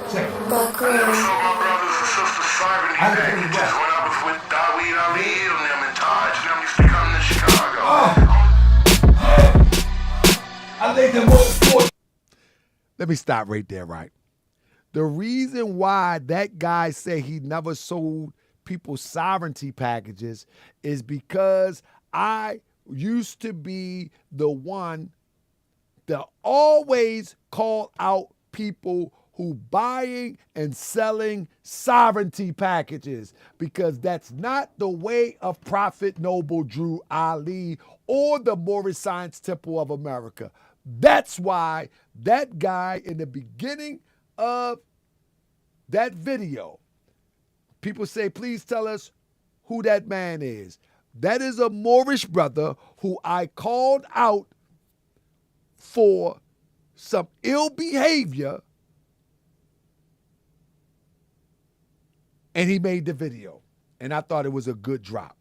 I never saw my brothers and sisters serving these packages when I was with Daweed Ali and them and Taj and them used to come to Chicago. I laid them all for. Let me stop right there, right? The reason why that guy said he never sold people sovereignty packages is because I used to be the one that always call out people who buying and selling sovereignty packages, because that's not the way of Prophet Noble Drew Ali or the Moorish Science Temple of America. That's why that guy in the beginning of that video, people say, please tell us who that man is. That is a Moorish brother who I called out for some ill behavior, and he made the video. And I thought it was a good drop.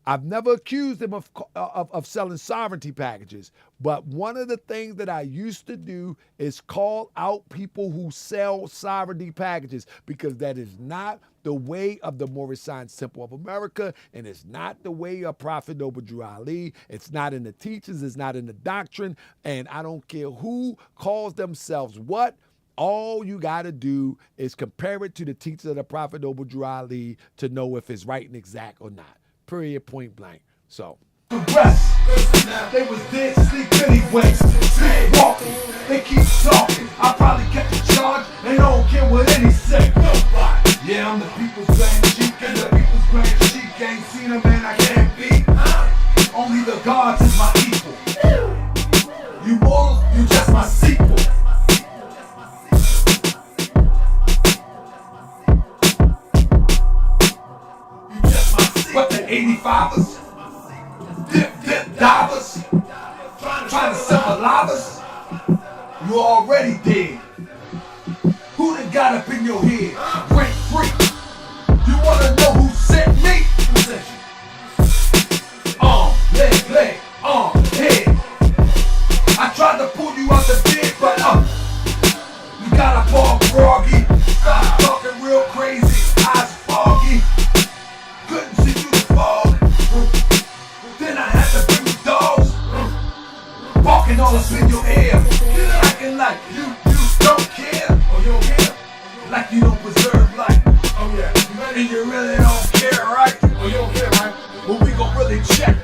I've never accused him of selling sovereignty packages, but one of the things that I used to do is call out people who sell sovereignty packages, because that is not the way of the Moorish Science Temple of America, and it's not the way of Prophet Noble Drew Ali. It's not in the teachings, it's not in the doctrine, and I don't care who calls themselves what. All you got to do is compare it to the teachings of the Prophet Noble Drew Ali to know if it's right and exact or not. Period, point blank. So. The rest, they was dead sleep anyway. Sleepwalking, they keep talking. I probably catch a charge and I don't care what any say. Nobody. Yeah, I'm the people's grand sheik, and the people's grand sheik ain't seen a man I can't beat. Only the gods is my equal. You mortals, you just my sequel. But the 85ers, dip divers, trying to symbolize us, you already dead. Who done got up in your head? Rank free. You wanna know who sent me? Who sent you? Leg, head. I tried to pull you out the bed, but you got a ball froggy. Stop talking real crazy, eyes foggy. Couldn't see through the fog. Then I had to bring the dogs, walking all up in your ear, acting like you don't care. Oh, you don't care? Like you don't preserve life. Oh yeah. And you really don't care, right? Oh, you don't care, right? Well, we gon' really check